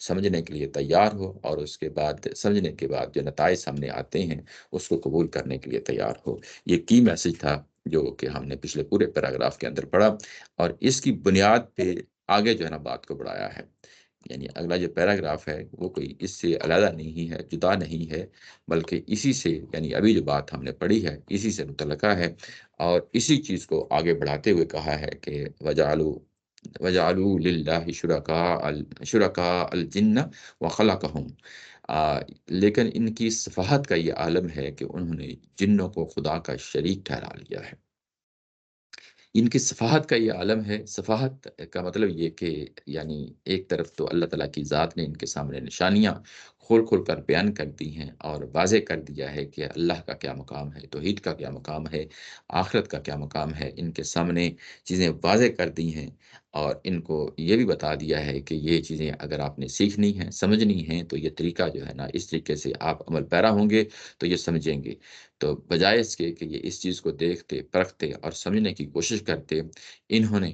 سمجھنے کے لیے تیار ہو، اور اس کے بعد سمجھنے کے بعد جو نتائج سامنے آتے ہیں اس کو قبول کرنے کے لیے تیار ہو۔ یہ کی میسج تھا جو کہ ہم نے پچھلے پورے پیراگراف کے اندر پڑھا، اور اس کی بنیاد پہ آگے جو ہے نا بات کو بڑھایا ہے۔ یعنی اگلا جو پیراگراف ہے وہ کوئی اس سے علیحدہ نہیں ہے، جدا نہیں ہے، بلکہ اسی سے، یعنی ابھی جو بات ہم نے پڑھی ہے اسی سے متعلقہ ہے، اور اسی چیز کو آگے بڑھاتے ہوئے کہا ہے کہ وَجَعَلُوا لِلَّهِ شُرَكَاءَ الْجِنَّ وَخَلَقَهُمْ، لیکن ان کی صفحت کا یہ عالم ہے کہ انہوں نے جنوں کو خدا کا شریک ٹھہرا لیا ہے۔ ان کی صفحت کا یہ عالم ہے۔ صفحت کا مطلب یہ کہ یعنی ایک طرف تو اللہ تعالیٰ کی ذات نے ان کے سامنے نشانیاں کھول کھول کر بیان کر دی ہیں اور واضح کر دیا ہے کہ اللہ کا کیا مقام ہے، توحید کا کیا مقام ہے، آخرت کا کیا مقام ہے، ان کے سامنے چیزیں واضح کر دی ہیں، اور ان کو یہ بھی بتا دیا ہے کہ یہ چیزیں اگر آپ نے سیکھنی ہیں، سمجھنی ہیں، تو یہ طریقہ جو ہے نا اس طریقے سے آپ عمل پیرا ہوں گے تو یہ سمجھیں گے۔ تو بجائے اس کے کہ یہ اس چیز کو دیکھتے پرکھتے اور سمجھنے کی کوشش کرتے، انہوں نے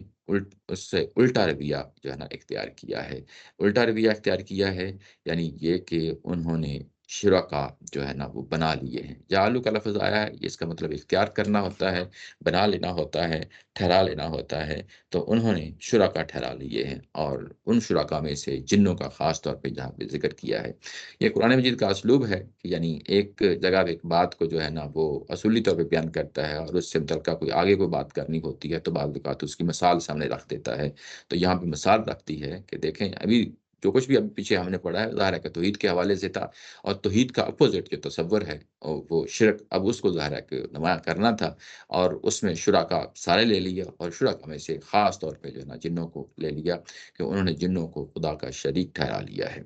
اس سے الٹا رویہ جو ہے نا اختیار کیا ہے۔ الٹا رویہ اختیار کیا ہے یعنی یہ کہ انہوں نے شرکا جو ہے نا وہ بنا لیے ہیں۔ جعلوا کا لفظ آیا ہے، اس کا مطلب اختیار کرنا ہوتا ہے، بنا لینا ہوتا ہے، ٹھہرا لینا ہوتا ہے۔ تو انہوں نے شرکا ٹھہرا لیے ہیں، اور ان شرکا میں سے جنوں کا خاص طور پہ جہاں پہ ذکر کیا ہے۔ یہ قرآن مجید کا اسلوب ہے کہ یعنی ایک جگہ پہ ایک بات کو جو ہے نا وہ اصولی طور پہ بیان کرتا ہے، اور اس سے متعلقہ کوئی آگے کوئی بات کرنی ہوتی ہے تو بعض اوقات اس کی مثال سامنے رکھ دیتا ہے۔ تو یہاں پہ مثال رکھتی ہے کہ دیکھیں ابھی جو کچھ بھی ابھی پیچھے ہم نے پڑھا ہے ظاہر ہے کہ توحید کے حوالے سے تھا، اور توحید کا اپوزٹ جو تصور ہے اور وہ شرک، اب اس کو ظاہر ہے کہ نمایاں کرنا تھا، اور اس میں شرکا سارے لے لیا، اور شرکا میں سے خاص طور پہ جو ہے نا جنوں کو لے لیا کہ انہوں نے جنوں کو خدا کا شریک ٹھہرا لیا ہے۔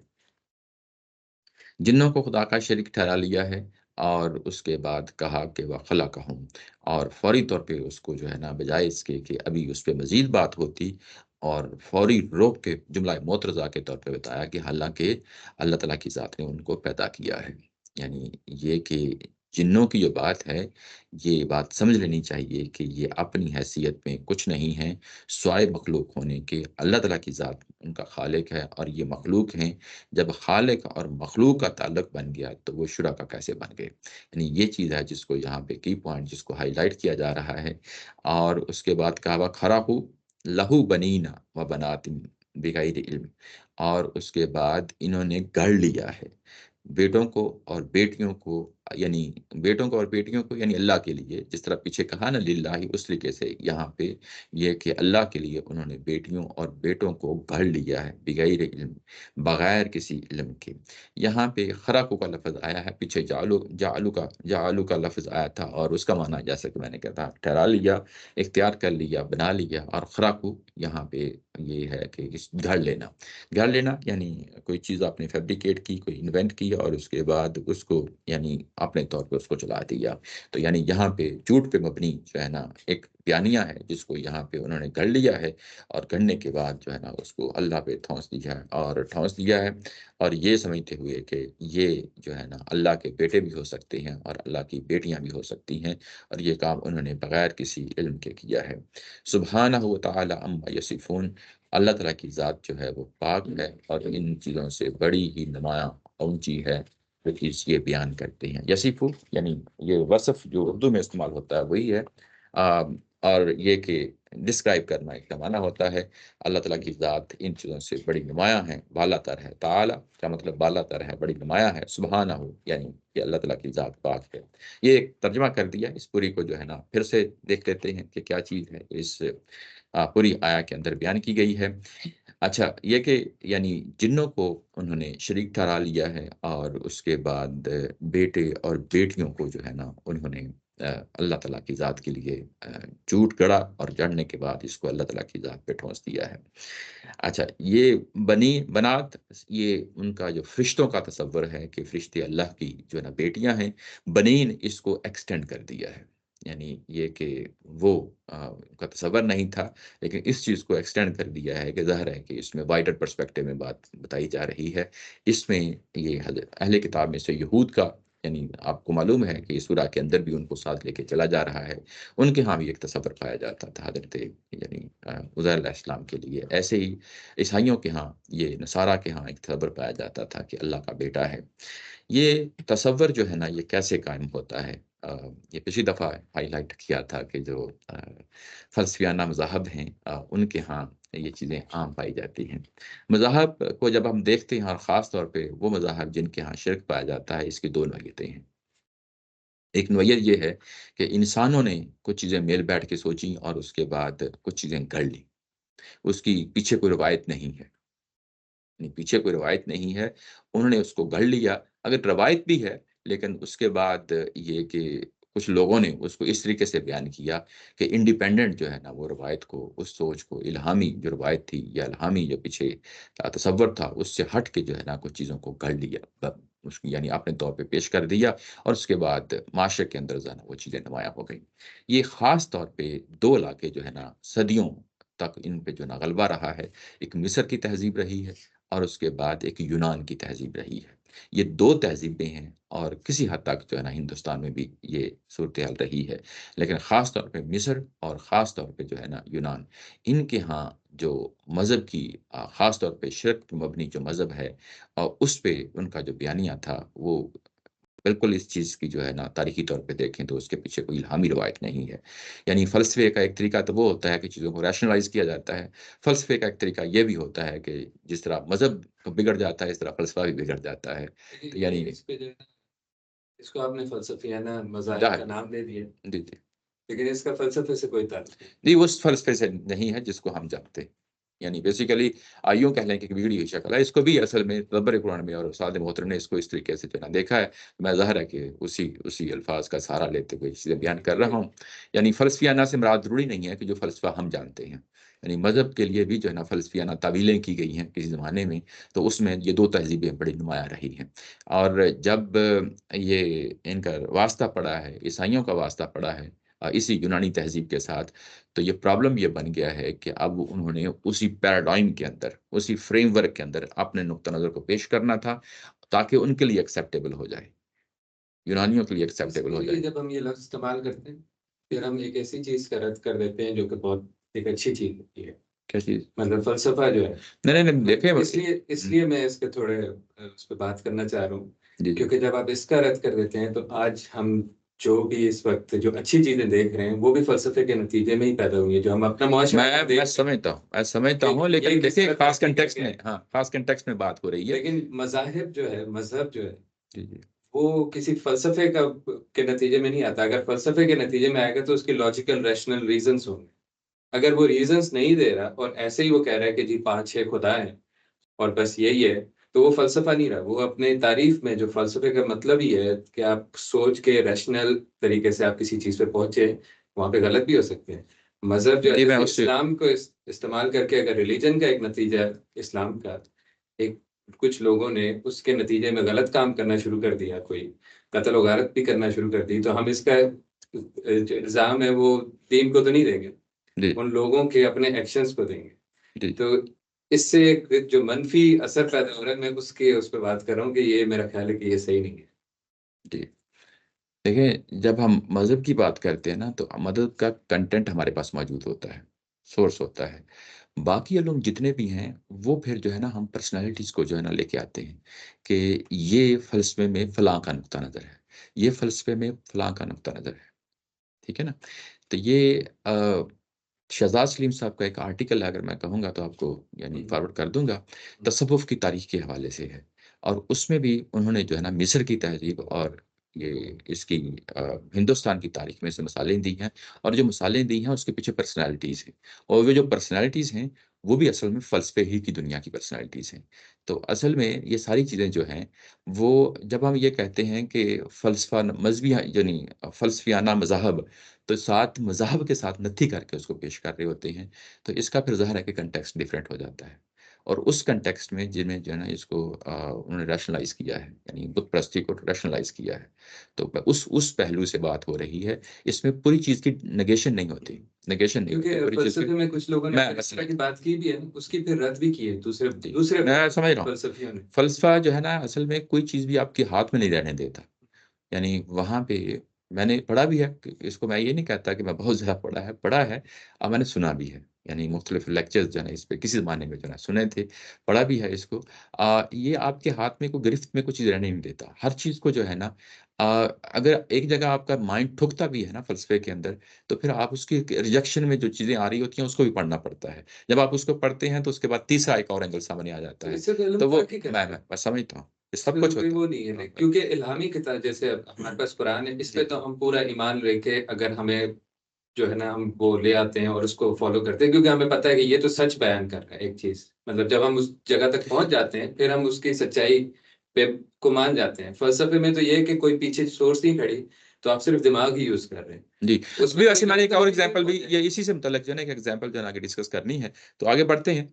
جنوں کو خدا کا شریک ٹھہرا لیا ہے، اور اس کے بعد کہا کہ وَخَلَقَهُمْ، اور فوری طور پہ اس کو جو ہے نا بجائے اس کے کہ ابھی اس پہ مزید بات ہوتی، اور فوری روک کے جملہ معترضہ کے طور پہ بتایا کہ حالانکہ اللہ تعالیٰ کی ذات نے ان کو پیدا کیا ہے۔ یعنی یہ کہ جنوں کی جو بات ہے، یہ بات سمجھ لینی چاہیے کہ یہ اپنی حیثیت میں کچھ نہیں ہے سوائے مخلوق ہونے کے۔ اللہ تعالیٰ کی ذات ان کا خالق ہے اور یہ مخلوق ہیں۔ جب خالق اور مخلوق کا تعلق بن گیا تو وہ شرکا کیسے بن گئے؟ یعنی یہ چیز ہے جس کو یہاں پہ کی پوائنٹ جس کو ہائی لائٹ کیا جا رہا ہے۔ اور اس کے بعد کہا وَخَرَقُوا لَهُ بَنِينَ وَبَنَاتٍ بِغَيْرِ علم، اور اس کے بعد انہوں نے گڑھ لیا ہے بیٹوں کو اور بیٹیوں کو، یعنی بیٹوں کو اور بیٹیوں کو یعنی اللہ کے لیے، جس طرح پیچھے کہا نا للہ، اس طریقے سے یہاں پہ یہ کہ اللہ کے لیے انہوں نے بیٹیوں اور بیٹوں کو گھڑ لیا ہے بغیر علم، بغیر کسی علم کے۔ یہاں پہ خرقو کا لفظ آیا ہے، پیچھے جعلو کا لفظ آیا تھا، اور اس کا معنی جیسا کہ میں نے کہا تھا ٹھہرا لیا، اختیار کر لیا، بنا لیا، اور خرقو یہاں پہ یہ ہے کہ گھڑ لینا۔ گھڑ لینا یعنی کوئی چیز آپ نے فیبریکیٹ کی، کوئی انوینٹ کی، اور اس کے بعد اس کو یعنی اپنے طور پہ اس کو چلا دیا۔ تو یعنی یہاں پہ جھوٹ پہ مبنی جو ہے نا ایک بیانیہ ہے جس کو یہاں پہ انہوں نے گھڑ لیا ہے، اور گھڑنے کے بعد جو ہے نا اس کو اللہ پہ ٹھونس دیا ہے، اور یہ سمجھتے ہوئے کہ یہ جو ہے نا اللہ کے بیٹے بھی ہو سکتے ہیں اور اللہ کی بیٹیاں بھی ہو سکتی ہیں، اور یہ کام انہوں نے بغیر کسی علم کے کیا ہے۔ سبحانہ و تعالی عما یصفون، اللہ تعالیٰ کی ذات جو ہے وہ پاک ہے اور ان چیزوں سے بڑی ہی نمایاں اونچی ہے جو چیز یہ بیان کرتے ہیں۔ یصفو یعنی یہ وصف جو اردو میں استعمال ہوتا ہے وہی ہے، اور یہ کہ ڈسکرائب کرنا ایک معنی ہوتا ہے۔ اللہ تعالیٰ کی ذات ان چیزوں سے بڑی نمایاں ہے، بالا تر ہے۔ تعالی کا مطلب بالا تر ہے، بڑی نمایاں ہے۔ سبحانہ ہو یعنی کہ اللہ تعالیٰ کی ذات پاک ہے۔ یہ ایک ترجمہ کر دیا، اس پوری کو جو ہے نا پھر سے دیکھ لیتے ہیں کہ کیا چیز ہے اس پوری آیا کے اندر بیان کی گئی ہے۔ اچھا، یہ کہ یعنی جنوں کو انہوں نے شریک ٹھہرا لیا ہے، اور اس کے بعد بیٹے اور بیٹیوں کو جو ہے نا انہوں نے اللہ تعالیٰ کی ذات کے لیے جھوٹ گڑا، اور جڑنے کے بعد اس کو اللہ تعالیٰ کی ذات پہ ٹھونس دیا ہے۔ اچھا، یہ بنات، یہ ان کا جو فرشتوں کا تصور ہے کہ فرشتے اللہ کی جو ہے نا بیٹیاں ہیں، بنین اس کو ایکسٹینڈ کر دیا ہے، یعنی یہ کہ وہ ان کا تصور نہیں تھا، لیکن اس چیز کو ایکسٹینڈ کر دیا ہے کہ ظاہر ہے کہ اس میں وائڈر پرسپیکٹو میں بات بتائی جا رہی ہے۔ اس میں یہ اہل کتاب میں سے یہود کا یعنی آپ کو معلوم ہے کہ سورہ کے اندر بھی ان کو ساتھ لے کے چلا جا رہا ہے. ان کے ہاں بھی ایک تصور پایا جاتا تھا حضرت یعنی عزیر علیہ السلام کے لیے. ایسے ہی عیسائیوں کے ہاں، یہ نصارہ کے ہاں ایک تصور پایا جاتا تھا کہ اللہ کا بیٹا ہے. یہ تصور جو ہے نا یہ کیسے قائم ہوتا ہے؟ یہ پچھلی دفعہ ہائی لائٹ کیا تھا کہ جو فلسفیانہ مذاہب ہیں ان کے ہاں یہ چیزیں عام پائی جاتی ہیں. مذاہب کو جب ہم دیکھتے ہیں اور خاص طور پہ وہ مذاہب جن کے ہاں شرک پایا جاتا ہے، اس کی دو نوعیتیں ہیں. ایک نوعیت یہ ہے کہ انسانوں نے کچھ چیزیں میل بیٹھ کے سوچیں اور اس کے بعد کچھ چیزیں گھڑ لیں. اس کی پیچھے کوئی روایت نہیں ہے، یعنی پیچھے کوئی روایت نہیں ہے، انہوں نے اس کو گھڑ لیا. اگر روایت بھی ہے لیکن اس کے بعد یہ کہ کچھ لوگوں نے اس کو اس طریقے سے بیان کیا کہ انڈیپینڈنٹ جو ہے نا وہ روایت کو، اس سوچ کو، الہامی جو روایت تھی یا الہامی جو پیچھے تصور تھا اس سے ہٹ کے جو ہے نا کچھ چیزوں کو گھڑ لیا، اس کی یعنی اپنے طور پہ پیش کر دیا اور اس کے بعد معاشرے کے اندر جو ہے نا وہ چیزیں نمایاں ہو گئیں. یہ خاص طور پہ دو علاقے جو ہے نا صدیوں تک ان پہ جو نا غلبہ رہا ہے. ایک مصر کی تہذیب رہی ہے اور اس کے بعد ایک یونان کی تہذیب رہی ہے. یہ دو تہذیبیں ہیں اور کسی حد تک جو ہے نا ہندوستان میں بھی یہ صورتحال رہی ہے. لیکن خاص طور پہ مصر اور خاص طور پہ جو ہے نا یونان، ان کے ہاں جو مذہب کی خاص طور پہ شرک مبنی جو مذہب ہے اور اس پہ ان کا جو بیانیہ تھا وہ بالکل اس چیز کی جو ہے نا تاریخی طور پہ دیکھیں تو اس کے پیچھے کوئی الہامی روایت نہیں ہے. یعنی فلسفے کا ایک طریقہ تو وہ ہوتا ہے کہ چیزوں کو ریشنلائز کیا جاتا ہے. فلسفے کا ایک طریقہ یہ بھی ہوتا ہے کہ جس طرح مذہب بگڑ جاتا ہے اس طرح فلسفہ بھی بگڑ جاتا ہے. تو یعنی اس پہ جو ہے نا، اس کو آپ نے فلسفیانہ مذاہب کا ظاہر نام دے دیا، جی جی لیکن اس کا فلسفے سے کوئی تعلق نہیں. جی اس فلسفے سے نہیں ہے جس کو ہم جانتے ہیں. یعنی بیسیکلی آئیوں کہہ لیں کہ بگڑی ہوئی شکل ہے. اس کو بھی اصل میں تدبر قرآن میں اور سعد محترم نے اس کو اس طریقے سے جو ہے نا دیکھا ہے. میں ظاہر ہے کہ اسی الفاظ کا سہارا لیتے ہوئے چیزیں بیان کر رہا ہوں. یعنی فلسفیانہ سے مراد ضروری نہیں ہے کہ جو فلسفہ ہم جانتے ہیں. یعنی مذہب کے لیے بھی جو ہے نا فلسفیانہ تعویلیں کی گئی ہیں کسی زمانے میں، تو اس میں یہ دو تہذیبیں بڑی نمایاں رہی ہیں. اور جب یہ ان کا واسطہ پڑا ہے، عیسائیوں کا واسطہ پڑا ہے اسی یونانی تہذیب کے ساتھ، تو یہ پرابلم یہ بن گیا ہے کہ اب انہوں نے اسی پیراڈائم کے اندر، اسی فریم ورک کے اندر اپنے نقطہ نظر کو پیش کرنا تھا تاکہ ان کے لیے ایکسیپٹیبل ہو جائے، یونانیوں کے لیے اس ایکسیپٹیبل کے ہو لیے جائے. جب ہم یہ لفظ استعمال کرتے ہیں، پھر ہم ایک ایسی چیز کا رد کر دیتے ہیں جو کہ بہت ایک اچھی چیز ہوتی ہے. کیا چیز؟ مطلب فلسفہ جو ہے، نہیں نہیں نہیں، دیکھیں اس لیے میں اس پہ تھوڑے اس پہ بات کرنا چاہ رہا ہوں، جی جی کیونکہ جب آپ اس کا رد کر دیتے ہیں تو آج ہم جو بھی اس وقت جو اچھی چیزیں دیکھ رہے ہیں وہ بھی فلسفے کے نتیجے میں ہی پیدا ہوئی ہیں، جو ہم اپنا معاشرہ میں سمجھتا ہوں لیکن دیکھیں خاص کنٹیکسٹ میں، ہاں خاص کنٹیکسٹ میں بات ہو رہی ہے. لیکن مذاہب جو ہے جی جی وہ کسی فلسفے کے نتیجے میں نہیں آتا. اگر فلسفے کے نتیجے میں آئے گا تو اس کے لاجیکل ریشنل ریزنس ہوں گے. اگر وہ ریزنس نہیں دے رہا اور ایسے ہی وہ کہہ رہا ہے کہ جی 5-6 خدا ہیں اور بس یہی ہے، تو وہ فلسفہ نہیں رہا. وہ اپنے تعریف میں جو فلسفے کا مطلب ہی ہے کہ آپ سوچ کے ریشنل طریقے سے آپ کسی چیز پہ پہنچے، وہاں پہ غلط بھی ہو سکتے ہیں. مذہب جو ہے جی میں جیسے اس سے اسلام کو استعمال کر کے، اگر ریلیجن کا ایک نتیجہ ہے اسلام کا، ایک کچھ لوگوں نے اس کے نتیجے میں غلط کام کرنا شروع کر دیا، کوئی قتل و غارت بھی کرنا شروع کر دی، تو ہم اس کا جو الزام ہے وہ دین کو تو نہیں دیں گے، جی ان لوگوں کے اپنے ایکشنز کو دیں گے. جی تو اس سے ایک جو منفی اثر پیدا ہو رہا ہے، میں اس پہ بات کر رہا ہوں کہ یہ میرا خیال ہے کہ یہ صحیح نہیں ہے. جی دیکھیں جب ہم مذہب کی بات کرتے ہیں نا تو مذہب کا کنٹینٹ ہمارے پاس موجود ہوتا ہے، سورس ہوتا ہے. باقی علوم جتنے بھی ہیں وہ پھر جو ہے نا ہم پرسنالٹیز کو جو ہے نا لے کے آتے ہیں کہ یہ فلسفے میں فلاں کا نقطہ نظر ہے، یہ فلسفے میں فلاں کا نقطہ نظر ہے. ٹھیک ہے نا؟ تو یہ شہزاد سلیم صاحب کا ایک آرٹیکل ہے، اگر میں کہوں گا تو آپ کو یعنی فارورڈ کر دوں گا، تصوف کی تاریخ کے حوالے سے ہے. اور اس میں بھی انہوں نے جو ہے نا مصر کی تہذیب اور یہ اس کی ہندوستان کی تاریخ میں سے مثالیں دی ہیں، اور جو مثالیں دی ہیں اس کے پیچھے پرسنالٹیز ہیں، اور وہ جو پرسنالٹیز ہیں وہ بھی اصل میں فلسفے ہی کی دنیا کی پرسنالٹیز ہیں. تو اصل میں یہ ساری چیزیں جو ہیں وہ جب ہم یہ کہتے ہیں کہ فلسفہ مذہبی یعنی فلسفیانہ مذاہب، تو ساتھ مذاہب کے ساتھ نتھی کر کے اس کو پیش کر رہے ہوتے ہیں، تو اس کا پھر ظاہر ہے کہ کنٹیکسٹ ڈیفرنٹ ہو جاتا ہے. اور اس کنٹیکسٹ میں جن میں جو ہے نا اس کو انہوں نے ریشنلائز کیا ہے، یعنی بت پرستی کو ریشنلائز کیا ہے. تو اس پہلو سے بات ہو رہی ہے، اس میں پوری چیز کی نگیشن نہیں ہوتی، کیونکہ پوری چیز کی. فلسفے میں کچھ لوگوں نے میں اس طرح کی بات کی بھی ہے، اس کی پھر رد بھی کی ہے دوسرے میں سمجھ رہا ہوں فلسفیوں نے. فلسفہ جو ہے نا اصل میں کوئی چیز بھی آپ کے ہاتھ میں نہیں رہنے دیتا. یعنی وہاں پہ میں نے پڑھا بھی ہے، اس کو میں یہ نہیں کہتا کہ میں بہت زیادہ پڑھا ہے اور میں نے سنا بھی ہے، یعنی مختلف لیکچرز جو ہے نا اس پہ کسی زمانے میں جو ہے نا سنے تھے، پڑھا بھی ہے اس کو۔ یہ آپ کے ہاتھ میں کوئی گرفت میں کوئی چیز رہنے نہیں دیتا، ہر چیز کو جو ہے نا اگر ایک جگہ آپ کا مائنڈ ٹھکتا بھی ہے نا فلسفے کے اندر، تو پھر آپ اس کی ریجیکشن میں جو چیزیں آ رہی ہوتی ہیں اس کو بھی پڑھنا پڑتا ہے۔ جب آپ اس کو پڑھتے ہیں تو اس کے بعد تیسرا ایک اور اینگل سامنے آ تو جاتا ہے، اس سے تو علم تو وہ ترقی کرتا ہے، میں سمجھتا ہوں یہ اس سب میں کچھ کوئی ہوتا وہ نہیں ہے، ہے۔ کیونکہ الہامی کتاب جیسے اب ہمارے پاس قرآن ہے، اس پہ جی تو ہم پورا ایمان رکھ کے اگر ہمیں جو ہے نا ہم وہ لے آتے ہیں اور اس کو فالو کرتے ہیں، کیونکہ ہمیں پتہ ہے کہ یہ تو سچ بیان کر رہا ہے ایک چیز، مطلب جب ہم اس جگہ تک پہنچ جاتے ہیں پھر ہم اس کی سچائی پہ کو مان جاتے ہیں۔ فلسفے میں تو یہ ہے کہ کوئی پیچھے سورس نہیں کھڑی، تو آپ صرف دماغ ہی یوز کر رہے ہیں، جی، اس میں ابھی کوئی ویسے میں نے علم ایک اور ترقی نہیں ایگزامپل بھی پہنچے۔ یہ اسی سے متعلق جو ہے نا ایک ایگزامپل جو ہے نا آگے ڈسکس کرنی ہے، تو آگے بڑھتے ہیں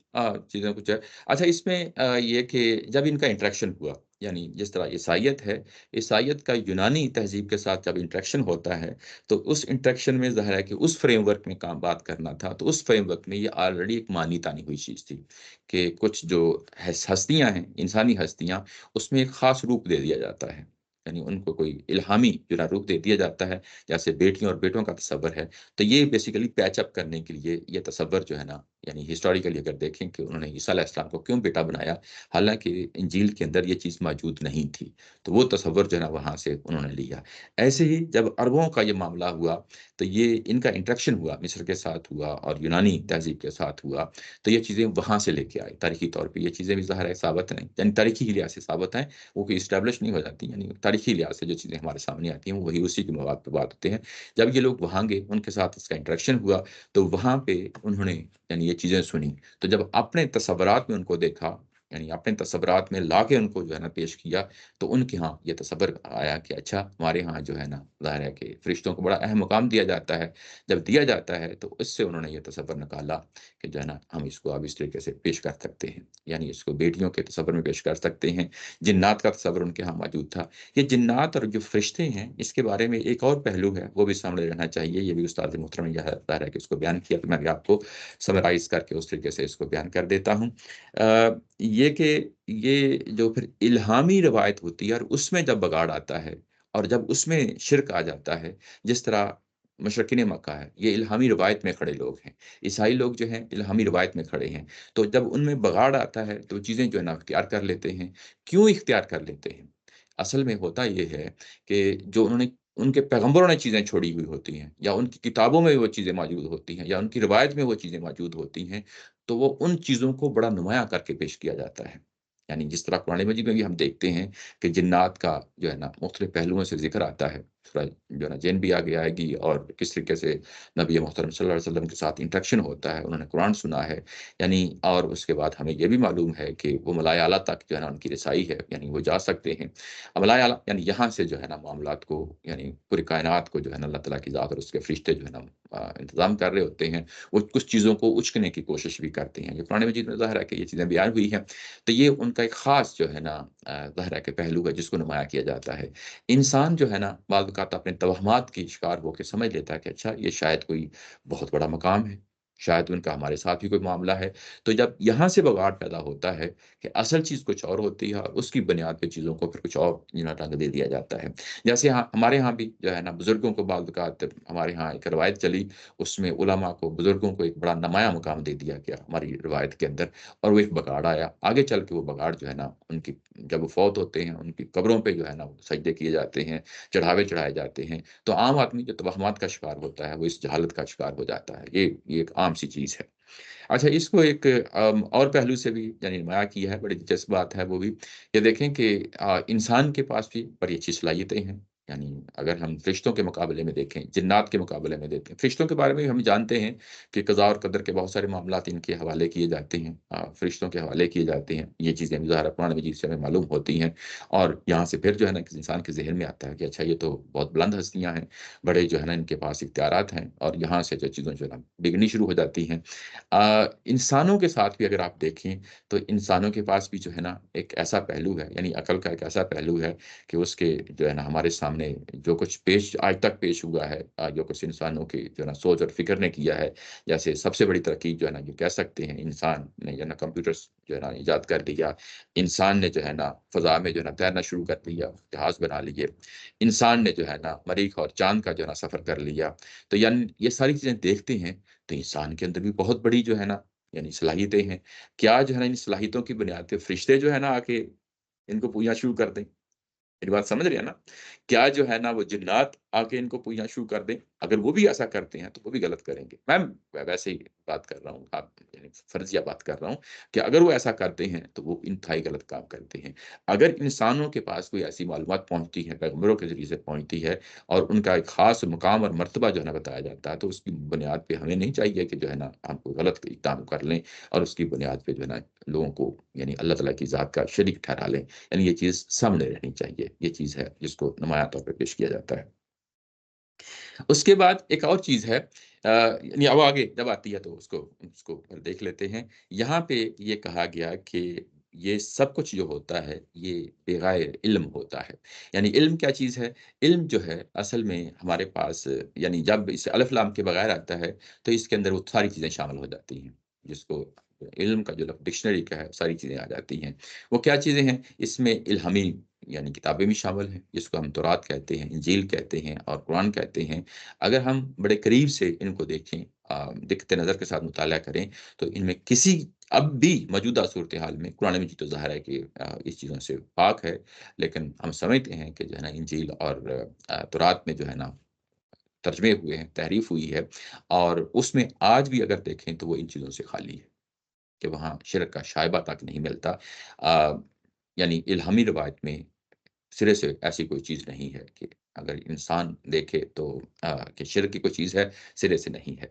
چیزیں کچھ ہے۔ اچھا اس میں یہ کہ جب ان کا انٹریکشن ہوا، یعنی جس طرح عیسائیت ہے، عیسائیت کا یونانی تہذیب کے ساتھ جب انٹریکشن ہوتا ہے، تو اس انٹریکشن میں ظاہر ہے کہ اس فریم ورک میں کام بات کرنا تھا، تو اس فریم ورک میں یہ آلریڈی ایک مانی تانی ہوئی چیز تھی کہ کچھ جو ہستیاں ہیں، انسانی ہستیاں، اس میں ایک خاص روپ دے دیا جاتا ہے، یعنی ان کو کوئی الہامی جو ہے روپ دے دیا جاتا ہے، جیسے بیٹیوں اور بیٹوں کا تصور ہے۔ تو یہ بیسیکلی پیچ اپ کرنے کے لیے یہ تصور جو ہے نا، یعنی ہسٹوریکلی اگر دیکھیں کہ انہوں نے عیسیٰ علیہ السلام کو کیوں بیٹا بنایا، حالانکہ انجیل کے اندر یہ چیز موجود نہیں تھی، تو وہ تصور جو ہے نا وہاں سے انہوں نے لیا۔ ایسے ہی جب عربوں کا یہ معاملہ ہوا، تو یہ ان کا انٹریکشن ہوا، مصر کے ساتھ ہوا اور یونانی تہذیب کے ساتھ ہوا، تو یہ چیزیں وہاں سے لے کے آئی۔ تاریخی طور پہ یہ چیزیں بھی ظاہر ہے ثابت نہیں، یعنی تاریخی لحاظ سے ثابت ہیں، وہ کوئی اسٹیبلش نہیں ہو جاتی، یعنی تاریخی لحاظ سے جو چیزیں ہمارے سامنے آتی ہیں وہی اسی کے مواد پہ بات ہوتے ہیں۔ جب یہ لوگ وہاں گئے، ان کے ساتھ اس کا انٹریکشن ہوا، تو وہاں پہ انہوں نے یعنی یہ چیزیں سنی، تو جب اپنے تصورات میں ان کو دیکھا، یعنی اپنے تصورات میں لا کے ان کو جو ہے نا پیش کیا، تو ان کے ہاں یہ تصور آیا کہ اچھا ہمارے ہاں جو ہے نا ظاہر ہے کہ فرشتوں کو بڑا اہم مقام دیا جاتا ہے۔ جب دیا جاتا ہے تو اس سے انہوں نے یہ تصور نکالا کہ جو ہے نا ہم اس کو اب اس طریقے سے پیش کر سکتے ہیں، یعنی اس کو بیٹیوں کے تصور میں پیش کر سکتے ہیں۔ جنات کا تصور ان کے ہاں موجود تھا۔ یہ جنات اور جو فرشتے ہیں، اس کے بارے میں ایک اور پہلو ہے، وہ بھی سامنے رہنا چاہیے، یہ بھی استاد محترم نے ظاہر ہے کہ اس کو بیان کیا، تو میں بھی آپ کو سمرائز کر کے اس طریقے سے اس کو بیان کر دیتا ہوں۔ یہ کہ یہ جو پھر الہامی روایت ہوتی ہے اور اس میں جب بگاڑ آتا ہے اور جب اس میں شرک آ جاتا ہے، جس طرح مشرقین مکہ ہے، یہ الہامی روایت میں کھڑے لوگ ہیں، عیسائی لوگ جو ہیں الہامی روایت میں کھڑے ہیں، تو جب ان میں بگاڑ آتا ہے تو چیزیں جو ہے نا اختیار کر لیتے ہیں۔ کیوں اختیار کر لیتے ہیں؟ اصل میں ہوتا یہ ہے کہ جو انہوں نے ان کے پیغمبروں نے چیزیں چھوڑی ہوئی ہوتی ہیں، یا ان کی کتابوں میں وہ چیزیں موجود ہوتی ہیں، یا ان کی روایت میں وہ چیزیں موجود ہوتی ہیں، تو وہ ان چیزوں کو بڑا نمایاں کر کے پیش کیا جاتا ہے۔ یعنی جس طرح قرآن مجید میں بھی ہم دیکھتے ہیں کہ جنات کا جو ہے نا مختلف پہلوؤں سے ذکر آتا ہے، سورہ جو ہے نا جن بھی آگے آئے گی، اور کس طریقے سے نبی محترم صلی اللہ علیہ وسلم کے ساتھ انٹریکشن ہوتا ہے، انہوں نے قرآن سنا ہے، یعنی اور اس کے بعد ہمیں یہ بھی معلوم ہے کہ وہ ملائے اعلیٰ تک جو ہے نا ان کی رسائی ہے، یعنی وہ جا سکتے ہیں ملائے اعلیٰ، یعنی یہاں سے جو ہے نا معاملات کو، یعنی پوری کائنات کو جو ہے نا اللہ تعالیٰ کی ذات اور اس کے فرشتے جو ہے نا انتظام کر رہے ہوتے ہیں، وہ کچھ چیزوں کو اچکنے کی کوشش بھی کرتے ہیں۔ یہ قرآن مجید میں ظاہر ہے کہ یہ چیزیں بیان ہوئی ہیں، تو یہ ان کا ایک خاص جو ہے نا ظاہر ہے کہ پہلو ہے جس کو نمایاں کیا جاتا ہے۔ انسان جو ہے نا بعض اوقات اپنے توہمات کی شکار ہو کے سمجھ لیتا ہے کہ اچھا یہ شاید کوئی بہت بڑا مقام ہے، شاید ان کا ہمارے ساتھ ہی کوئی معاملہ ہے۔ تو جب یہاں سے بگاڑ پیدا ہوتا ہے کہ اصل چیز کچھ اور ہوتی ہے اور اس کی بنیاد پہ چیزوں کو پھر کچھ اور رنگ دے دیا جاتا ہے۔ جیسے ہمارے ہاں بھی جو ہے نا بزرگوں کو بعض اوقات ہمارے ہاں ایک روایت چلی، اس میں علماء کو، بزرگوں کو ایک بڑا نمایاں مقام دے دیا گیا ہماری روایت کے اندر، اور وہ ایک بگاڑ آیا آگے چل کے۔ وہ بگاڑ جو ہے نا ان کی جب وہ فوت ہوتے ہیں، ان کی قبروں پہ جو ہے نا وہ سجدے کیے جاتے ہیں، چڑھاوے چڑھائے جاتے ہیں، تو عام آدمی جو توہمات کا شکار ہوتا ہے وہ اس جہالت کا شکار ہو جاتا ہے۔ یہ ایک عام سی چیز ہے۔ اچھا اس کو ایک اور پہلو سے بھی یعنی نمایاں کیا ہے، بڑی دلچسپ بات ہے وہ بھی، یہ دیکھیں کہ انسان کے پاس بھی بڑی اچھی صلاحیتیں ہیں، یعنی اگر ہم فرشتوں کے مقابلے میں دیکھیں، جنات کے مقابلے میں دیکھیں، فرشتوں کے بارے میں بھی ہم جانتے ہیں کہ قضاء اور قدر کے بہت سارے معاملات ان کے حوالے کیے جاتے ہیں، فرشتوں کے حوالے کیے جاتے ہیں، یہ چیزیں ظاہر قرآن مجید سے ہمیں معلوم ہوتی ہیں، اور یہاں سے پھر جو ہے نا کسی انسان کے ذہن میں آتا ہے کہ اچھا یہ تو بہت بلند ہستیاں ہیں، بڑے جو ہے نا ان کے پاس اختیارات ہیں، اور یہاں سے جو چیزیں جو ہے نا بگڑنی شروع ہو جاتی ہیں۔ انسانوں کے ساتھ بھی اگر آپ دیکھیں تو انسانوں کے پاس بھی جو ہے نا ایک ایسا پہلو ہے، یعنی عقل کا ایک ایسا پہلو ہے کہ اس کے جو ہے نا ہمارے سامنے سامنے جو کچھ آج تک پیش ہوا ہے، جو کچھ انسانوں کی جو ہے نا سوچ اور فکر نے کیا ہے، جیسے سب سے بڑی ترقی جو ہے نا یہ کہہ سکتے ہیں انسان نے جو ہے نا کمپیوٹرز جو ہے نا ایجاد کر لیا، انسان نے جو ہے نا فضا میں جو ہے نا تیرنا شروع کر دیا، جہاز بنا لیے، انسان نے جو ہے نا مریخ اور چاند کا جو ہے نا سفر کر لیا۔ تو یعنی یہ ساری چیزیں دیکھتے ہیں تو انسان کے اندر بھی بہت بڑی جو ہے نا یعنی صلاحیتیں ہیں۔ کیا جو ہے نا ان صلاحیتوں کی بنیاد پہ فرشتے جو ہے نا آ کے ان کو پوجنا شروع کر دیں؟ میری بات سمجھ رہے ہیں نا؟ کیا جو ہے نا وہ جنات آ کے ان کو پوجنا شروع کر دیں؟ اگر وہ بھی ایسا کرتے ہیں تو وہ بھی غلط کریں گے۔ میں ویسے ہی بات کر رہا ہوں، آپ یعنی فرضیہ بات کر رہا ہوں کہ اگر وہ ایسا کرتے ہیں تو وہ انتہائی غلط کام کرتے ہیں۔ اگر انسانوں کے پاس کوئی ایسی معلومات پہنچتی ہے، پیغمبروں کے ذریعے سے پہنچتی ہے اور ان کا ایک خاص مقام اور مرتبہ جو ہے نا بتایا جاتا ہے، تو اس کی بنیاد پہ ہمیں نہیں چاہیے کہ جو ہے نا ہم کوئی غلط اقدام کر لیں اور اس کی بنیاد پہ جو ہے نا لوگوں کو یعنی اللہ تعالیٰ کی ذات کا شریک ٹھہرا لیں۔ یعنی یہ چیز سامنے رہنی چاہیے، یہ چیز ہے جس کو نمایاں طور پہ پیش کیا جاتا ہے۔ اس کے بعد ایک اور چیز ہے، یعنی اب آگے جب آتی ہے تو اس کو دیکھ لیتے ہیں۔ یہاں پہ یہ کہا گیا کہ یہ سب کچھ جو ہوتا ہے یہ بغیر علم ہوتا ہے۔ یعنی علم کیا چیز ہے؟ علم جو ہے اصل میں ہمارے پاس یعنی جب اسے الف لام کے بغیر آتا ہے تو اس کے اندر وہ ساری چیزیں شامل ہو جاتی ہیں، جس کو علم کا جو لفظ ڈکشنری کا ہے ساری چیزیں آ جاتی ہیں۔ وہ کیا چیزیں ہیں؟ اس میں الہامی یعنی کتابیں بھی شامل ہیں، جس کو ہم تورات کہتے ہیں، انجیل کہتے ہیں اور قرآن کہتے ہیں۔ اگر ہم بڑے قریب سے ان کو دیکھیں، دقت نظر کے ساتھ مطالعہ کریں تو ان میں کسی اب بھی موجودہ صورتحال میں قرآن مجید تو ظاہر ہے کہ اس چیزوں سے پاک ہے، لیکن ہم سمجھتے ہیں کہ جو ہے نا انجیل اور تورات میں جو ہے نا ترجمے ہوئے ہیں، تحریف ہوئی ہے، اور اس میں آج بھی اگر دیکھیں تو وہ ان چیزوں سے خالی ہے کہ وہاں شرک کا شائبہ تک نہیں ملتا۔ آ، یعنی الہامی روایت میں سرے سے ایسی کوئی چیز نہیں ہے کہ اگر انسان دیکھے تو کہ شرک کی کوئی چیز ہے، سرے سے نہیں ہے۔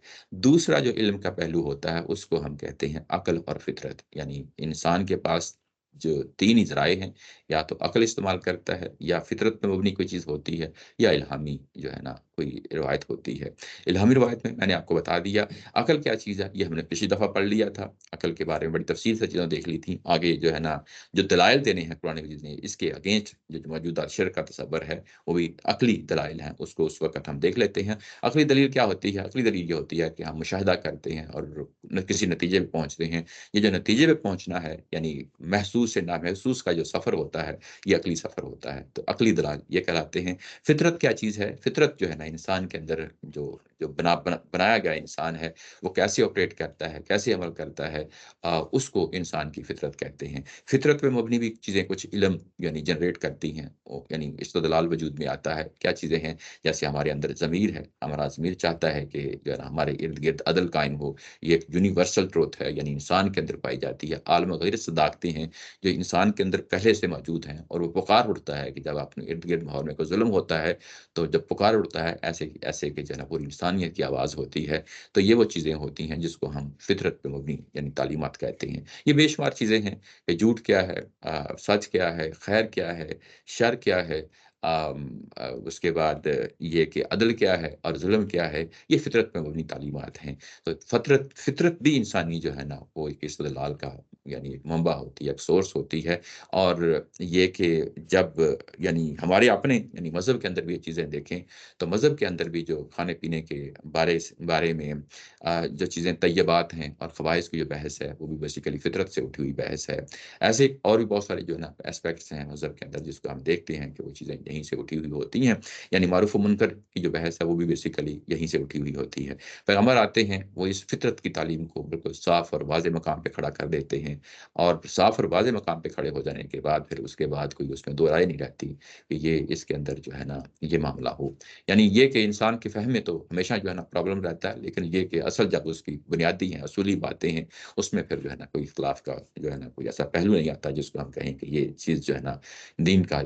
دوسرا جو علم کا پہلو ہوتا ہے اس کو ہم کہتے ہیں عقل اور فطرت، یعنی انسان کے پاس جو تین ہی ذرائع ہیں، یا تو عقل استعمال کرتا ہے، یا فطرت پہ مبنی کوئی چیز ہوتی ہے، یا الہامی جو ہے نا کوئی روایت ہوتی ہے۔ الہامی روایت میں نے آپ کو بتا دیا۔ عقل کیا چیز ہے یہ ہم نے پچھلی دفعہ پڑھ لیا تھا، عقل کے بارے میں بڑی تفصیل سے چیزیں دیکھ لی تھیں۔ آگے جو ہے نا جو دلائل دینے ہیں قرآن مجید نے اس کے اگینسٹ جو موجودہ شرک کا تصور ہے وہ بھی عقلی دلائل ہیں، اس کو اس وقت ہم دیکھ لیتے ہیں۔ عقلی دلیل کیا ہوتی ہے؟ عقلی دلیل یہ ہوتی ہے کہ ہم مشاہدہ کرتے ہیں اور کسی نتیجے پہ پہنچتے ہیں۔ یہ جو نتیجے پہ پہنچنا ہے یعنی محسوس سے نامحسوس کا جو سفر ہوتا ہے یہ عقلی سفر ہوتا ہے، تو عقلی دلائل یہ کہلاتے ہیں۔ فطرت کیا چیز ہے؟ فطرت جو ہے نا انسان کے اندر جو بنایا گیا انسان ہے وہ کیسے آپریٹ کرتا ہے، کیسے عمل کرتا ہے، اس کو انسان کی فطرت کہتے ہیں۔ فطرت پہ مبنی بھی چیزیں کچھ علم یعنی جنریٹ کرتی ہیں، یعنی استدلال وجود میں آتا ہے۔ کیا چیزیں ہیں؟ جیسے ہمارے اندر ضمیر ہے، ہمارا ضمیر چاہتا ہے کہ جو ہے نا ہمارے ارد گرد عدل قائم ہو، یہ ایک یونیورسل ٹروتھ ہے، یعنی انسان کے اندر پائی جاتی ہے۔ عالم غیرت صداقتیں ہیں جو انسان کے اندر پہلے سے موجود ہیں، اور وہ پکار اٹھتا ہے کہ جب اپنے ارد گرد ماحول میں کوئی ظلم ہوتا ہے تو جب پکار اٹھتا ہے ایسے ایسے کہ جو ہے نا پوری انسانیت کی آواز ہوتی ہے، تو یہ وہ چیزیں ہوتی ہیں جس کو ہم فطرت پہ مبنی یعنی تعلیمات کہتے ہیں۔ یہ بے شمار چیزیں ہیں کہ جھوٹ کیا ہے، سچ کیا ہے، خیر کیا ہے، شر کیا ہے، اس کے بعد یہ کہ عدل کیا ہے اور ظلم کیا ہے، یہ فطرت پہ مبنی تعلیمات ہیں۔ تو فطرت بھی انسانی جو ہے نا وہ ایک استدلال کا یعنی ایک منبع ہوتی ہے، ایک سورس ہوتی ہے۔ اور یہ کہ جب یعنی ہمارے اپنے یعنی مذہب کے اندر بھی یہ چیزیں دیکھیں تو مذہب کے اندر بھی جو کھانے پینے کے بارے میں جو چیزیں طیبات ہیں اور خبائث کی جو بحث ہے وہ بھی بیسیکلی فطرت سے اٹھی ہوئی بحث ہے۔ ایسے اور بھی بہت سارے جو ہے نا اسپیکٹس ہیں مذہب کے اندر جس کو ہم دیکھتے ہیں کہ وہ چیزیں یہیں سے اٹھی ہوئی ہوتی ہیں، یعنی معروف و منکر کی جو بحث ہے وہ بھی بیسیکلی یہیں سے اٹھی ہوئی ہوتی ہے۔ پیغمبر آتے ہیں وہ اس فطرت کی تعلیم کو بالکل صاف اور واضح مقام پہ کھڑا کر دیتے ہیں، اور صاف اور واضح مقام پہ کھڑے ہو جانے کے بعد پھر اس کے بعد کوئی اس میں دو رائے نہیں رہتی کہ یہ اس کے اندر جو ہے نا یہ معاملہ ہو۔ یعنی یہ کہ انسان کے فہم میں تو ہمیشہ جو ہے نا پرابلم رہتا ہے، لیکن یہ کہ اصل جب اس کی بنیادی ہیں اصولی باتیں ہیں اس میں پھر جو ہے نا کوئی اختلاف کا جو ہے نا کوئی ایسا پہلو نہیں آتا جس کو ہم کہیں کہ یہ چیز جو ہے نا دین کا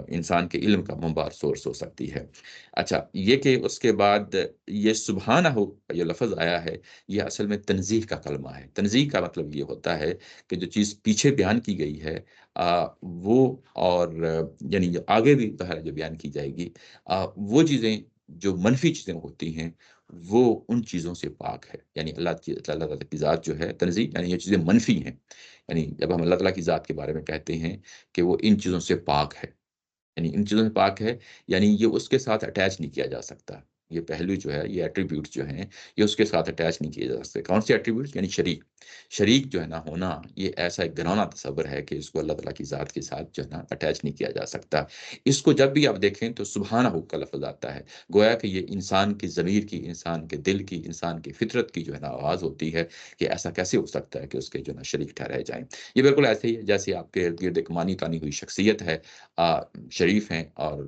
انسان کے علم کا منبع سورس ہو سکتی ہے۔ اچھا، یہ کہ اس کے بعد یہ سبحانہ ہو یہ لفظ آیا ہے، یہ اصل میں تنزیہ کا کلمہ ہے۔ تنزیہ کا مطلب یہ ہوتا ہے کہ جو چیز پیچھے بیان کی گئی ہے وہ اور یعنی جو آگے بھی جو بیان کی جائے گی وہ چیزیں جو منفی چیزیں ہوتی ہیں وہ ان چیزوں سے پاک ہے۔ یعنی اللہ تعالیٰ کی ذات جو ہے تنزیہ یعنی یہ چیزیں منفی ہیں، یعنی جب ہم اللہ تعالیٰ کی ذات کے بارے میں کہتے ہیں کہ وہ ان چیزوں سے پاک ہے، یعنی ان چیزوں میں پاک ہے، یعنی یہ اس کے ساتھ اٹیچ نہیں کیا جا سکتا۔ یہ پہلو جو ہے، یہ ایٹریبیوٹس جو ہیں، یہ اس کے ساتھ اٹیچ نہیں کیے جا سکتے۔ کون سے ایٹریبیوٹس؟ یعنی شریک۔ شریک جو ہے نا ہونا، یہ ایسا ایک گھناؤنا تصور ہے کہ اس کو اللہ تعالیٰ کی ذات کے ساتھ جو ہے نا اٹیچ نہیں کیا جا سکتا۔ اس کو جب بھی آپ دیکھیں تو سبحانہ کا لفظ آتا ہے، گویا کہ یہ انسان کی ضمیر کی، انسان کے دل کی، انسان کی فطرت کی جو ہے نا آواز ہوتی ہے کہ ایسا کیسے ہو سکتا ہے کہ اس کے جو ہے نا شریک ٹھہرائے جائیں۔ یہ بالکل ایسے ہی ہے جیسے آپ کے ارد گرد ایک مانی تانی ہوئی شخصیت ہے، شریف ہیں، اور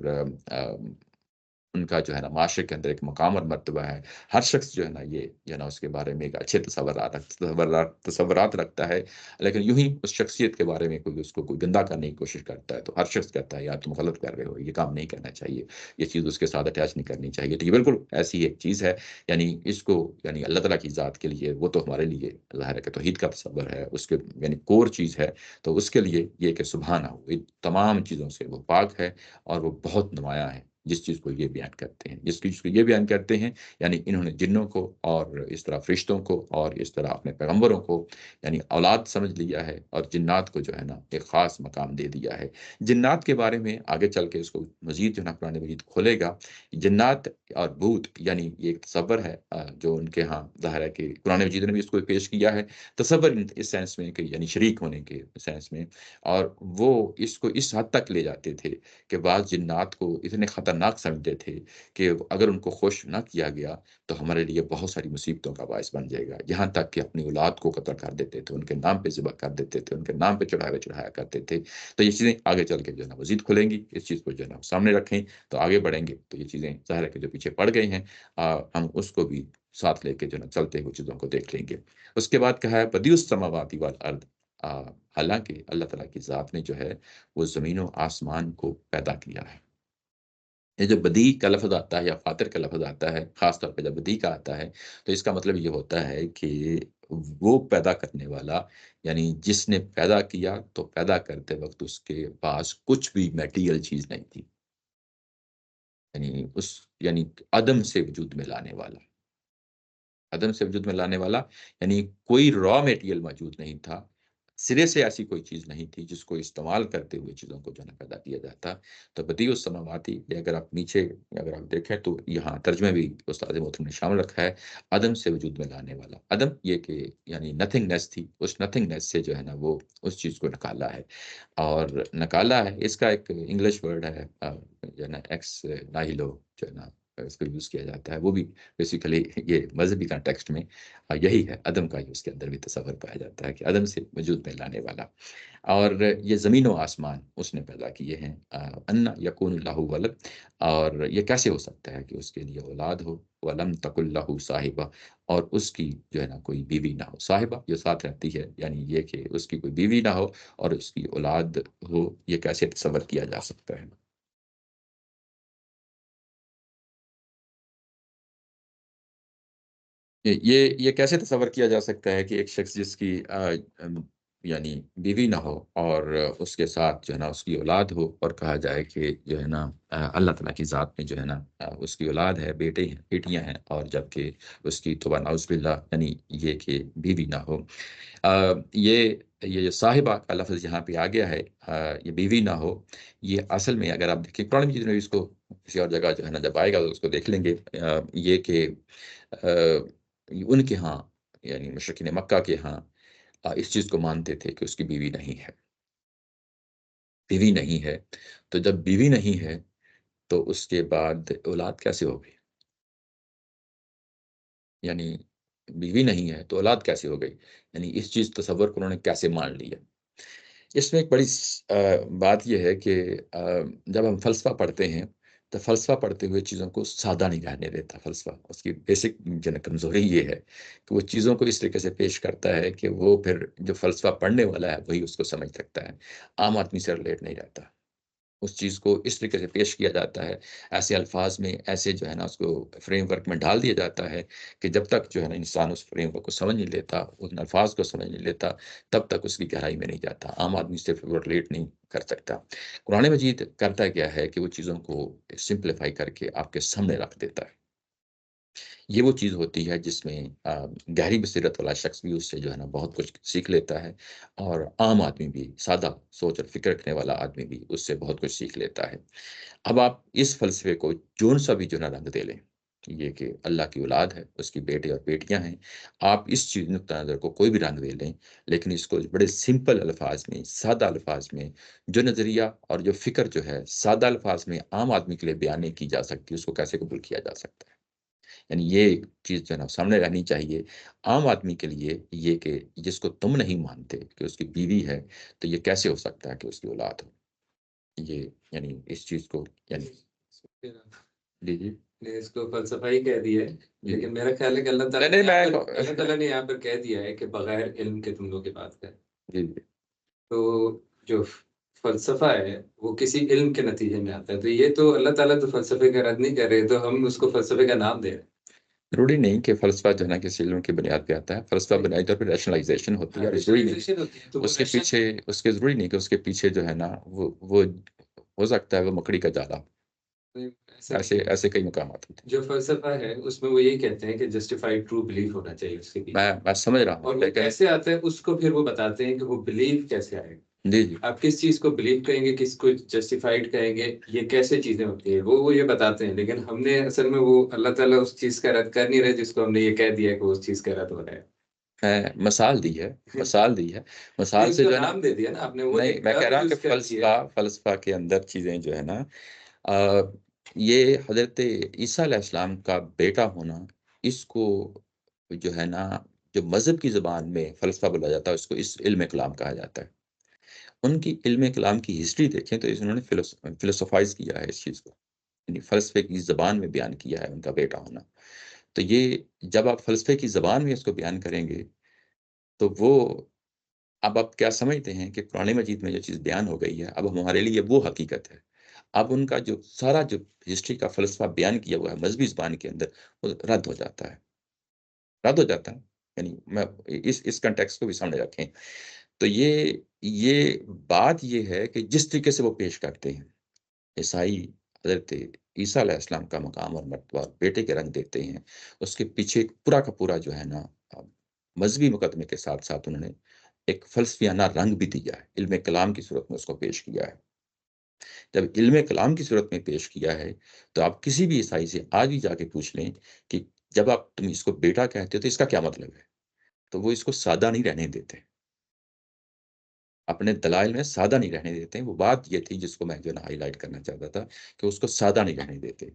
ان کا جو ہے نا معاشرے کے اندر ایک مقام اور مرتبہ ہے۔ ہر شخص جو ہے نا یہ جو ہے نا اس کے بارے میں ایک اچھے تصورات رکھتا ہے، لیکن یوں ہی اس شخصیت کے بارے میں کوئی اس کو کوئی گندا کرنے کی کوشش کرتا ہے تو ہر شخص کہتا ہے یار تم غلط کر رہے ہو، یہ کام نہیں کرنا چاہیے، یہ چیز اس کے ساتھ اٹیچ نہیں کرنی چاہیے۔ تو یہ بالکل ایسی ایک چیز ہے، یعنی اس کو یعنی اللہ تعالیٰ کی ذات کے لیے وہ تو ہمارے لیے ظاہر ہے کہ توحید کا تصور ہے، اس کے یعنی کور چیز ہے، تو اس کے لیے یہ کہ سبحانہ ہو، ان تمام چیزوں سے وہ پاک ہے اور وہ بہت نمایاں ہے۔ جس چیز کو یہ بیان کرتے ہیں، جس چیز کو یہ بیان کرتے ہیں، یعنی انہوں نے جنوں کو اور اس طرح فرشتوں کو اور اس طرح اپنے پیغمبروں کو یعنی اولاد سمجھ لیا ہے، اور جنات کو جو ہے نا ایک خاص مقام دے دیا ہے۔ جنات کے بارے میں آگے چل کے اس کو مزید جو ہے نا قرآن مجید کھولے گا۔ جنات اور بھوت یعنی یہ ایک تصور ہے جو ان کے ہاں ظاہر ہے کہ قرآن مجید نے بھی اس کو پیش کیا ہے، تصور اس سینس میں کہ یعنی شریک ہونے کے سینس میں، اور وہ اس کو اس حد تک لے جاتے تھے کہ بعض جنات کو اتنے خطرناک سمجھتے تھے کہ اگر ان کو خوش نہ کیا گیا تو ہمارے لیے بہت ساری مصیبتوں کا باعث بن جائے گا، یہاں تک کہ اپنی اولاد کو قتل کر دیتے تھے، ان کے نام پہ ذبح کر دیتے تھے، ان کے نام پہ چڑھایا کرتے تھے۔ تو یہ چیزیں آگے چل کے جو ہے نا مزید کھلیں گی، اس چیز کو جو ہے نا سامنے رکھیں تو آگے بڑھیں گے تو یہ چیزیں ظاہر ہے کہ جو پیچھے پڑ گئی ہیں ہم اس کو بھی ساتھ لے کے جو ہے نا چلتے ہوئے چیزوں کو دیکھ لیں گے۔ اس کے بعد کہا ہے بدیع السماوات والارض، حالانکہ اللہ تعالیٰ کی ذات نے جو ہے وہ زمین و آسمان کو پیدا کیا ہے۔ یہ جو بدیع کا لفظ آتا ہے یا فاطر کا لفظ آتا ہے، خاص طور پہ جب بدیع کا آتا ہے تو اس کا مطلب یہ ہوتا ہے کہ وہ پیدا کرنے والا، یعنی جس نے پیدا کیا تو پیدا کرتے وقت اس کے پاس کچھ بھی میٹیریل چیز نہیں تھی، یعنی یعنی عدم سے وجود میں لانے والا، عدم سے وجود میں لانے والا، یعنی کوئی را میٹیریل موجود نہیں تھا، سرے سے ایسی کوئی چیز نہیں تھی جس کو استعمال کرتے ہوئے چیزوں کو جو ہے نا پیدا کیا جاتا۔ تو بدیع السماواتی، یہ اگر آپ نیچے اگر آپ دیکھیں تو یہاں ترجمے بھی استاد محترم نے شامل رکھا ہے، عدم سے وجود میں لانے والا۔ عدم یہ کہ یعنی نتھنگنیس تھی، اس نتھنگنیس سے جو ہے نا وہ اس چیز کو نکالا ہے، اور نکالا ہے اس کا ایک انگلش ورڈ ہے جو ہے نا ایکس ناہیلو، جو ہے نا اس کو یوز کیا جاتا ہے، وہ بھی بیسیکلی یہ مذہبی کنٹیکسٹ میں یہی ہے، عدم کا ہی اس کے اندر بھی تصور پایا جاتا ہے کہ عدم سے وجود میں لانے والا۔ اور یہ زمین و آسمان اس نے پیدا کیے ہیں، انا یکون له ولد، اور یہ کیسے ہو سکتا ہے کہ اس کے لیے اولاد ہو، ولم تکن له صاحبہ، اور اس کی جو ہے نا کوئی بیوی نہ ہو۔ صاحبہ جو ساتھ رہتی ہے، یعنی یہ کہ اس کی کوئی بیوی نہ ہو اور اس کی اولاد ہو، یہ کیسے تصور کیا جا سکتا ہے؟ یہ کیسے تصور کیا جا سکتا ہے کہ ایک شخص جس کی یعنی بیوی نہ ہو اور اس کے ساتھ جو ہے نا اس کی اولاد ہو، اور کہا جائے کہ جو ہے نا اللہ تعالیٰ کی ذات میں جو ہے نا اس کی اولاد ہے، بیٹے ہیں، بیٹیاں ہیں، اور جبکہ اس کی توبہ نعوذ باللہ یعنی یہ کہ بیوی نہ ہو۔ یہ جو صاحبہ کا لفظ یہاں پہ آ گیا ہے، یہ بیوی نہ ہو، یہ اصل میں اگر آپ دیکھیں قرآن مجید میں اس کو کسی اور جگہ جو ہے نا جب آئے گا تو اس کو دیکھ لیں گے، یہ کہ ان کے ہاں یعنی مشرکین مکہ کے ہاں اس چیز کو مانتے تھے کہ اس کی بیوی نہیں ہے، بیوی نہیں ہے، تو جب بیوی نہیں ہے تو اس کے بعد اولاد کیسے ہوگی؟ یعنی بیوی نہیں ہے تو اولاد کیسے ہو گئی؟ یعنی اس چیز تصور کو انہوں نے کیسے مان لیا؟ اس میں ایک بڑی بات یہ ہے کہ جب ہم فلسفہ پڑھتے ہیں تو فلسفہ پڑھتے ہوئے چیزوں کو سادہ نہیں رہنے دیتا۔ فلسفہ اس کی بیسک جو ہے کمزوری یہ ہے کہ وہ چیزوں کو اس طریقے سے پیش کرتا ہے کہ وہ پھر جو فلسفہ پڑھنے والا ہے وہی اس کو سمجھ سکتا ہے، عام آدمی سے ریلیٹ نہیں رہتا۔ اس چیز کو اس طریقے سے پیش کیا جاتا ہے، ایسے الفاظ میں، ایسے جو ہے نا اس کو فریم ورک میں ڈال دیا جاتا ہے کہ جب تک جو ہے نا انسان اس فریم ورک کو سمجھ نہیں لیتا، ان الفاظ کو سمجھ نہیں لیتا، تب تک اس کی گہرائی میں نہیں جاتا، عام آدمی سے وہ ریلیٹ نہیں کر سکتا۔ قرآن مجید کرتا کیا ہے کہ وہ چیزوں کو سمپلیفائی کر کے آپ کے سامنے رکھ دیتا ہے، یہ وہ چیز ہوتی ہے جس میں گہری بصیرت والا شخص بھی اس سے جو ہے نا بہت کچھ سیکھ لیتا ہے، اور عام آدمی بھی، سادہ سوچ اور فکر رکھنے والا آدمی بھی اس سے بہت کچھ سیکھ لیتا ہے۔ اب آپ اس فلسفے کو جون سا بھی جو ہے نا رنگ دے لیں، یہ کہ اللہ کی اولاد ہے، اس کی بیٹے اور بیٹیاں ہیں، آپ اس چیز نقطہ نظر کو کوئی بھی رنگ دے لیں، لیکن اس کو بڑے سمپل الفاظ میں، سادہ الفاظ میں، جو نظریہ اور جو فکر جو ہے سادہ الفاظ میں عام آدمی کے لیے بیان نہیں کی جا سکتی، اس کو کیسے قبول کیا جا سکتا ہے؟ یعنی یہ ایک چیز جو ہے نا سامنے رہنی چاہیے عام آدمی کے لیے، یہ کہ جس کو تم نہیں مانتے کہ اس کی بیوی ہے، تو یہ کیسے ہو سکتا ہے کہ اس کی اولاد ہو؟ یہ یعنی اس چیز کو یعنی جی جی نے اس کو فلسفہ ہی کہہ دیا ہے، جی لیکن میرا خیال ہے کہ اللہ تعالیٰ نہیں نے نہیں یہاں پر اللہ میں تعالیٰ نے یہاں پر کہہ دیا ہے کہ بغیر علم کے تم لوگ کی بات کریں۔ جی جی تو جو فلسفہ ہے وہ کسی علم کے نتیجے میں آتا ہے، تو یہ تو اللہ تعالیٰ تو فلسفے کا رد نہیں کر رہے، تو ہم اس کو فلسفے کا نام دے رہے ضروری نہیں کہ فلسفہ جو ہے نا کسی علم کی بنیاد پہ آتا ہے، فلسفہ ہیں۔ بنیادی طور پہ ریشنلائزیشن ہوتی ہے، ہاں، اور ضروری نہیں ریشنلائزیشن ہوتی ہے تو وہ اس کے پیچھے، اس کے ضروری نہیں کہ اس کے پیچھے جو ہے نا وہ ہو سکتا ہے وہ مکڑی کا جالا، ایسا نہیں ایسے ہے۔ ایسے کئی مقامات ہوتے ہیں۔ جو فلسفہ ہے اس میں وہ یہی کہتے ہیں کہ جسٹیفائڈ ٹرو بلیف ہونا چاہیے اس کے پیچھے، میں سمجھ رہا ہوں اور وہ لیکن کیسے آتا ہے اس کو پھر وہ بتاتے ہیں کہ وہ بلیف کیسے آئے گا۔ جی جی آپ کس چیز کو بلیو کہیں گے، کس کو جسٹیفائڈ کہیں گے، یہ کیسے چیزیں ہوتی ہیں، وہ یہ بتاتے ہیں، لیکن ہم نے اصل میں وہ اللہ تعالیٰ اس چیز کا رد کر نہیں رہے جس کو ہم نے یہ کہہ دیا کہ وہ اس چیز کا رد ہو رہا ہے۔ مثال دی ہے، مثال دی ہے، نہیں، مثال اس سے کو جو ہے نا، نام دے دیا نا آپ نے، وہ نہیں ایک میں کہہ ٹرم رہا ہوں کہ یوز کر دی ہے۔ فلسفہ کے اندر چیزیں جو ہے نا، آ، یہ حضرت عیسیٰ علیہ السلام کا بیٹا ہونا، اس کو جو ہے نا جو مذہب کی زبان میں فلسفہ بولا جاتا ہے، اس کو اس علم کلام کہا جاتا ہے۔ ان کی علم کلام کی ہسٹری دیکھیں تو انہوں نے فلسفائز کیا ہے اس چیز کو، یعنی فلسفے کی زبان میں بیان کیا ہے ان کا بیٹا ہونا۔ تو یہ جب آپ فلسفے کی زبان میں اس کو بیان کریں گے تو وہ، اب آپ کیا سمجھتے ہیں کہ قرآن مجید میں جو چیز بیان ہو گئی ہے اب ہمارے لیے وہ حقیقت ہے، اب ان کا جو سارا جو ہسٹری کا فلسفہ بیان کیا ہوا ہے مذہبی زبان کے اندر، وہ رد ہو جاتا ہے، رد ہو جاتا ہے۔ یعنی میں اس کنٹیکس کو بھی سامنے رکھیں تو یہ بات یہ ہے کہ جس طریقے سے وہ پیش کرتے ہیں عیسائی حضرت عیسیٰ علیہ السلام کا مقام اور مرتبہ بیٹے کے رنگ دیتے ہیں، اس کے پیچھے پورا کا پورا جو ہے نا مذہبی مقدمے کے ساتھ ساتھ انہوں نے ایک فلسفیانہ رنگ بھی دیا ہے، علم کلام کی صورت میں اس کو پیش کیا ہے۔ جب علم کلام کی صورت میں پیش کیا ہے تو آپ کسی بھی عیسائی سے آج بھی جا کے پوچھ لیں کہ جب تم اس کو بیٹا کہتے ہو تو اس کا کیا مطلب ہے، تو وہ اس کو سادہ نہیں رہنے دیتے، اپنے دلائل میں سادہ نہیں رہنے دیتے ہیں۔ وہ بات یہ تھی جس کو میں جو ہے نا ہائی لائٹ کرنا چاہتا تھا کہ اس کو سادہ نہیں رہنے دیتے۔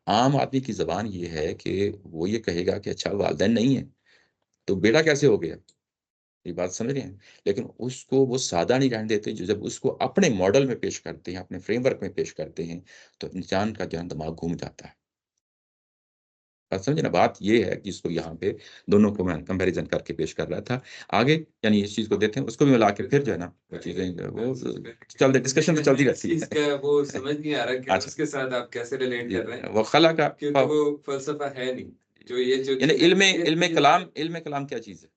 عام آدمی کی زبان یہ ہے کہ وہ یہ کہے گا کہ اچھا والدین نہیں ہے تو بیٹا کیسے ہو گیا، یہ بات سمجھ رہے ہیں، لیکن اس کو وہ سادہ نہیں رہنے دیتے، جو جب اس کو اپنے ماڈل میں پیش کرتے ہیں، اپنے فریم ورک میں پیش کرتے ہیں، تو انسان کا جو ہے دماغ گھوم جاتا ہے۔ بات سمجھے نا، بات یہ ہے جس کو یہاں پہ دونوں کو میں کمپیریزن کر کے پیش کر رہا تھا آگے، یعنی اس چیز کو دیتے ہیں اس کو بھی ملا کے پھر جو ہے نا وہ چیزیں وہ چلتے ڈسکشن تو چلتی رہتی اس کا ہے۔ وہ سمجھ نہیں آ رہا کہ اچھا اس کے ساتھ آپ کیسے ریلیٹ جی، کر رہے ہیں، وہ خلا کا کیونکہ وہ فلسفہ ہے نہیں، جو یہ جو یعنی چیزیں علم کلام کیا چیز ہے؟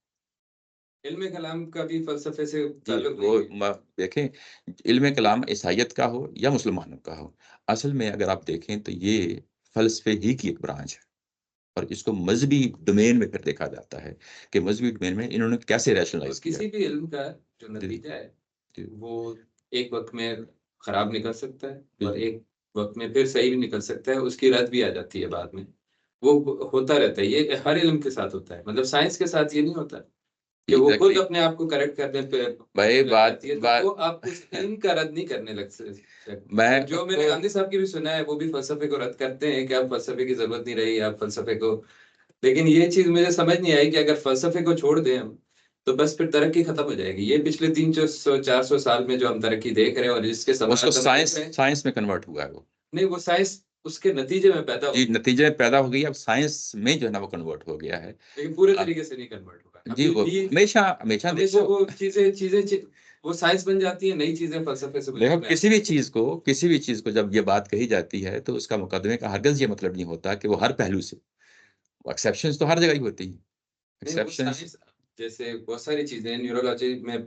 علم کلام کا بھی فلسفے سے جی تعلق وہ نہیں ہے۔ دیکھیں، علم کلام عیسائیت کا ہو یا مسلمانوں کا ہو، اصل میں اگر آپ دیکھیں تو یہ فلسفے ہی کی ایک برانچ ہے، اور اس کو مذہبی ڈومین میں پھر دیکھا جاتا ہے کہ مذہبی ڈومین میں انہوں نے کیسے اور ریشنلائز کیا کسی بھی علم کا جو ہے۔ جی نتیجہ ہے جی وہ ایک وقت میں خراب نکل سکتا ہے جی اور جی ایک وقت میں پھر صحیح بھی نکل سکتا ہے، اس کی رد بھی آ جاتی ہے بعد میں، وہ ہوتا رہتا ہے، یہ ہر علم کے ساتھ ہوتا ہے، مطلب سائنس کے ساتھ یہ نہیں ہوتا کہ وہ خود ایگزیکٹلی اپنے آپ کو کریکٹ کرنے پہ بھائی لگ جاتی ہے، تو بات وہ آپ اس علم کا رد نہیں کرنے لگ سکتے۔ میں اور جو اس میں کو نے گاندھی صاحب کی بھی سنا ہے وہ بھی فلسفے کو رد کرتے ہیں کہ اب فلسفے کی ضرورت نہیں رہی، اب فلسفے کو، لیکن یہ چیز مجھے سمجھ نہیں آئی کہ اگر فلسفے کو چھوڑ دیں ہم تو بس پھر ترقی ختم ہو جائے گی۔ یہ پچھلے 300 400 سال میں جو ہم ترقی دیکھ رہے ہیں اور جس کے اس کو سماج ہم دیکھ رہے ہیں، سائنس میں کنورٹ ہوا ہے وہ، نہیں وہ سائنس اس کے نتیجے میں پیدا جی ہوگی، نتیجے میں پیدا ہو گئی، اب سائنس میں جو ہے نا وہ کنورٹ ہو گیا ہے۔ لیکن پورے طریقے سے نہیں کنورٹ ہوگا جی ابھی وہ بھی۔ ہمیشہ ہمیشہ ہمیشہ دیکھو، وہ چیزیں وہ سائنس بن جاتی ہیں، نئی چیزیں فلسفے سے دیکھو وجود میں کسی آتی بھی ہیں۔ چیز کو جب یہ بات کہی جاتی ہے تو اس کا مقدمے کا ہرگز یہ مطلب نہیں ہوتا کہ وہ ہر پہلو سے، ایکسیپشنز تو ہر جگہ ہی ہوتی ہیں، نہیں وہ ایکسیپشنز۔ سائنس جیسے بہت ساری چیزیں نیورولوجی میں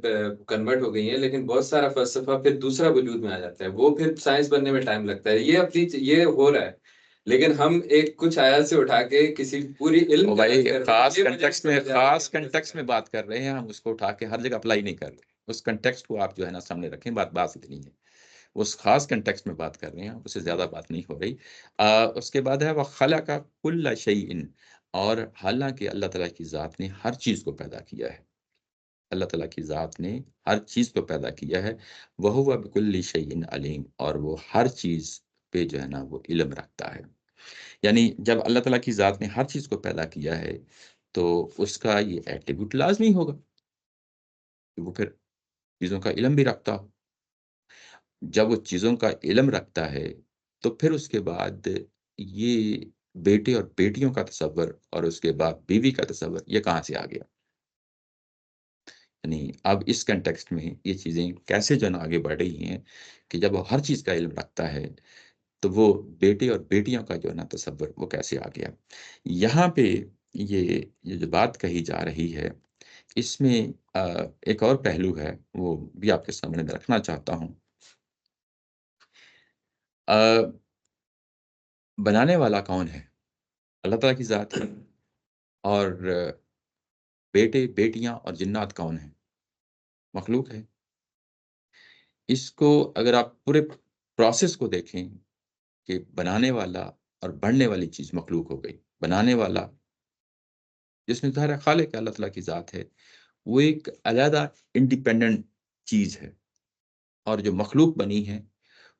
کنورٹ ہو گئی ہیں، لیکن بہت سارا فلسفہ پھر دوسرا وجود میں آ جاتا ہے، وہ پھر سائنس بننے میں ٹائم لگتا ہے، یہ اپنی یہ ہو رہا ہے، لیکن ہم ایک کچھ آیات سے اٹھا کے کسی پوری علم اور کا رد بھائی کر رہے ہیں، خاص یہ مجھے کنٹیکسٹ میں سمجھ آ رہا ہے کہ خاص ہم کیسے کنٹیکسٹ میں کر بات کر رہے ہیں، ہم اس کو اٹھا کے ہر جگہ اپلائی نہیں کر رہے، اس کنٹیکسٹ کو آپ جو ہے نا سامنے رکھیں، بات اتنی ہے، اس خاص کنٹیکسٹ میں بات کر رہے ہیں، اس سے زیادہ بات نہیں ہو رہی۔ اس کے بعد ہے وَخَلَقَ كُلَّ شَيْءٍ، اور حالانکہ اللہ تعالیٰ کی ذات نے ہر چیز کو پیدا کیا ہے، اللہ تعالیٰ کی ذات نے ہر چیز کو پیدا کیا ہے، وَهُوَ بِكُلِّ شَيْءٍ عَلِيمٌ، اور وہ ہر چیز پہ جو ہے نا وہ علم رکھتا ہے۔ یعنی جب اللہ تعالیٰ کی ذات نے ہر چیز کو پیدا کیا ہے تو اس کا یہ ایٹریبیوٹ لازمی ہوگا کہ وہ پھر چیزوں کا علم بھی رکھتا ہو۔ جب وہ چیزوں کا علم رکھتا ہے تو پھر اس کے بعد یہ بیٹے اور بیٹیوں کا تصور اور اس کے بعد بیوی کا تصور یہ کہاں سے آ گیا؟ یعنی اب اس کنٹیکسٹ میں یہ چیزیں کیسے جو ہے نا آگے بڑھ رہی ہیں کہ جب وہ ہر چیز کا علم رکھتا ہے تو وہ بیٹے اور بیٹیوں کا جو ہے نا تصور وہ کیسے آ گیا؟ یہاں پہ یہ جو بات کہی جا رہی ہے اس میں ایک اور پہلو ہے، وہ بھی آپ کے سامنے میں رکھنا چاہتا ہوں۔ آ، بنانے والا کون ہے؟ اللہ تعالیٰ کی ذات ہے، اور بیٹے بیٹیاں اور جنات کون ہیں؟ مخلوق ہے۔ اس کو اگر آپ پورے پروسیس کو دیکھیں کہ بنانے والا اور بڑھنے والی چیز مخلوق ہو گئی، بنانے والا جس میں ظاہر ہے خالق ہے، اللہ تعالیٰ کی ذات ہے، وہ ایک علیحدہ انڈیپینڈنٹ چیز ہے، اور جو مخلوق بنی ہے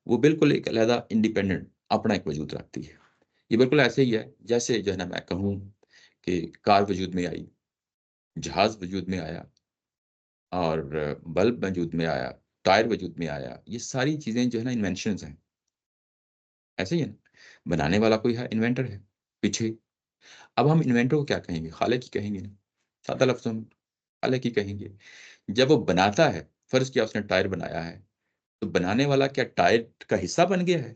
وہ بالکل ایک علیحدہ انڈیپینڈنٹ اپنا ایک وجود رکھتی ہے۔ یہ بالکل ایسے ہی ہے جیسے جو ہے نا میں کہوں کہ کار وجود میں آئی، جہاز وجود میں آیا، اور بلب وجود میں آیا، ٹائر وجود میں آیا، یہ ساری چیزیں جو ہے نا انوینشنز ہیں، ایسے ہی ہے نا؟ بنانے والا کوئی ہے، انوینٹر ہے پیچھے۔ اب ہم انوینٹر کو کیا کہیں گے؟ خالق ہی کہیں گے نا، سادہ لفظوں میں خالق ہی کہیں گے۔ جب وہ بناتا ہے، فرض کیا اس نے ٹائر بنایا ہے، تو بنانے والا کیا ٹائر کا حصہ بن گیا ہے؟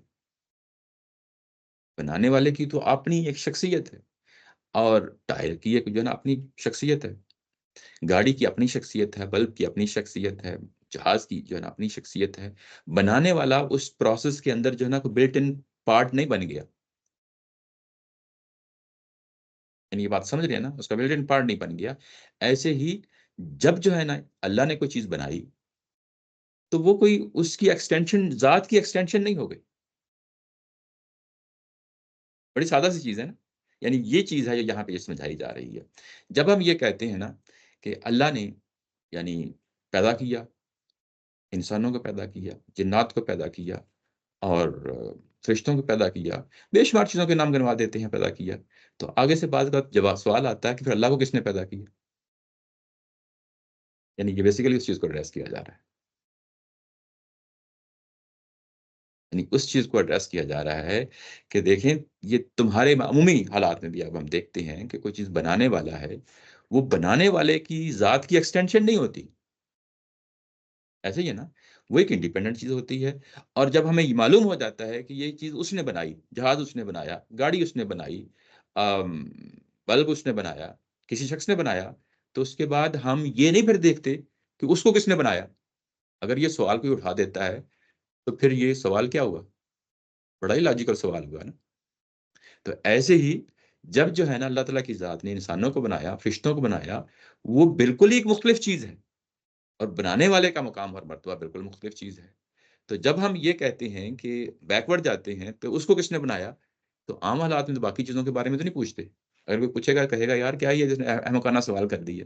بنانے والے کی تو اپنی ایک شخصیت ہے، اور ٹائر کی ایک جو ہے نا اپنی شخصیت ہے، گاڑی کی اپنی شخصیت ہے، بلب کی اپنی شخصیت ہے، جہاز کی جو ہے نا اپنی شخصیت ہے۔ بنانے والا اس پروسیس کے اندر جو ہے نا کوئی بلٹ ان پارٹ نہیں بن گیا، یعنی یہ بات سمجھ رہے ہیں نا، اس کا بلٹ ان پارٹ نہیں بن گیا۔ ایسے ہی جب جو ہے نا اللہ نے کوئی چیز بنائی تو وہ کوئی اس کی ایکسٹینشن، ذات کی ایکسٹینشن نہیں ہو گئی۔ بڑی سادہ سی چیز ہے نا، یعنی یہ چیز ہے جو یہاں پہ یہ سمجھائی جا رہی ہے۔ جب ہم یہ کہتے ہیں نا کہ اللہ نے یعنی پیدا کیا، انسانوں کو پیدا کیا، جنات کو پیدا کیا، اور فرشتوں کو پیدا کیا، بے شمار چیزوں کے نام گنوا دیتے ہیں پیدا کیا، تو آگے سے بعض کا جواب سوال آتا ہے کہ پھر اللہ کو کس نے پیدا کیا؟ یعنی یہ بیسیکلی اس چیز کو ایڈریس کیا جا رہا ہے، یعنی اس چیز کو ایڈریس کیا جا رہا ہے کہ دیکھیں یہ تمہارے عمومی حالات میں بھی اب ہم دیکھتے ہیں کہ کوئی چیز بنانے والا ہے، وہ بنانے والے کی ذات کی ایکسٹینشن نہیں ہوتی، ایسے ہی ہے نا، وہ ایک انڈیپینڈنٹ چیز ہوتی ہے۔ اور جب ہمیں یہ معلوم ہو جاتا ہے کہ یہ چیز اس نے بنائی، جہاز اس نے بنایا، گاڑی اس نے بنائی، آم، بلب اس نے بنایا، کسی شخص نے بنایا، تو اس کے بعد ہم یہ نہیں پھر دیکھتے کہ اس کو کس نے بنایا۔ اگر یہ سوال کوئی اٹھا دیتا ہے تو پھر یہ سوال کیا ہوا؟ بڑا ہی لاجیکل سوال ہوا نا۔ تو ایسے ہی جب جو ہے نا اللہ تعالیٰ کی ذات نے انسانوں کو بنایا، فرشتوں کو بنایا، وہ بالکل ہی ایک مختلف چیز ہے، اور بنانے والے کا مقام اور مرتبہ بالکل مختلف چیز ہے۔ تو جب ہم یہ کہتے ہیں کہ بیکورڈ جاتے ہیں تو اس کو کس نے بنایا، تو عام حالات میں تو باقی چیزوں کے بارے میں تو نہیں پوچھتے۔ اگر کوئی پوچھے گا کہے گا یار کیا یہ جس نے احمقانہ سوال کر دی ہے،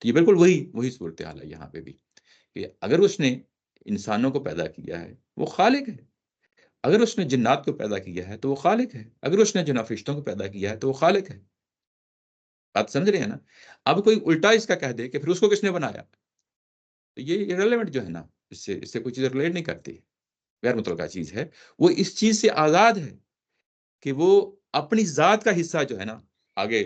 تو یہ بالکل وہی صورتحال ہے یہاں پہ بھی، کہ اگر اس نے انسانوں کو پیدا کیا ہے وہ خالق ہے، اگر اس نے جنات کو پیدا کیا ہے تو وہ خالق ہے، اگر اس نے جنات فرشتوں کو پیدا کیا ہے تو وہ خالق ہے۔ بات سمجھ رہے ہیں نا؟ اب کوئی الٹا اس کا کہہ دے کہ پھر اس کو کس نے بنایا، تو یہ irrelevant جو ہے نا، اس سے کوئی چیز ریلیٹ نہیں کرتی، غیر متعلقہ چیز ہے۔ وہ اس چیز سے آزاد ہے کہ وہ اپنی ذات کا حصہ جو ہے نا آگے